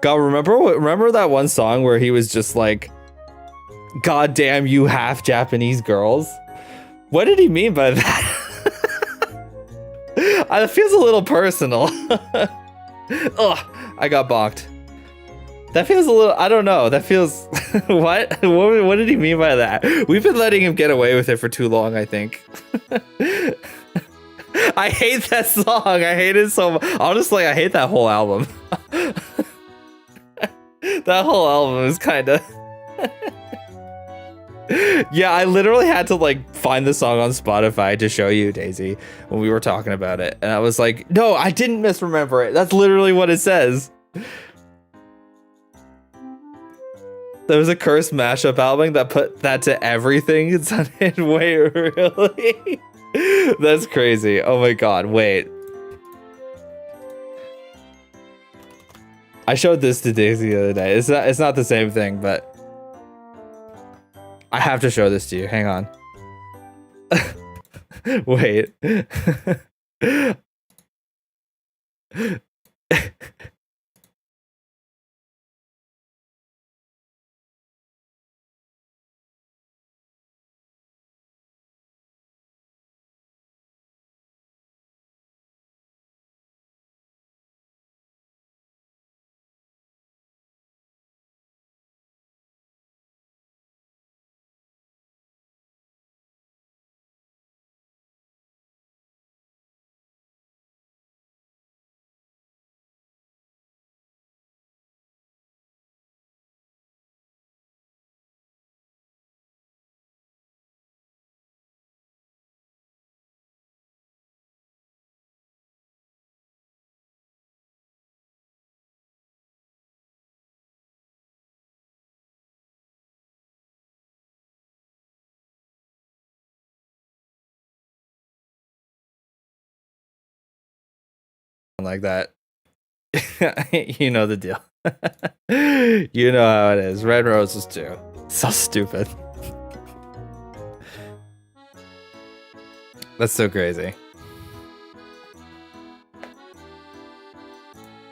God, remember that one song where he was just like, "God damn you half Japanese girls"? What did he mean by that? It feels a little personal. Ugh, I got bonked. That feels a little, I don't know. That feels, what? What did he mean by that? We've been letting him get away with it for too long, I think. I hate that song. I hate it so much. Honestly, I hate that whole album. That whole album is kind of... Yeah, I literally had to like find the song on Spotify to show you, Daisy, when we were talking about it. And I was like, no, I didn't misremember it. That's literally what it says. There was a cursed mashup album that put that to everything. It sounded way really. That's crazy. Oh my god, wait. I showed this to Daisy the other day. It's not the same thing, but I have to show this to you. Hang on. Wait. Like that. You know the deal. You know how it is. Red roses too. So stupid. That's so crazy.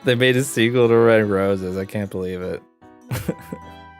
They made a sequel to Red Roses. I can't believe it.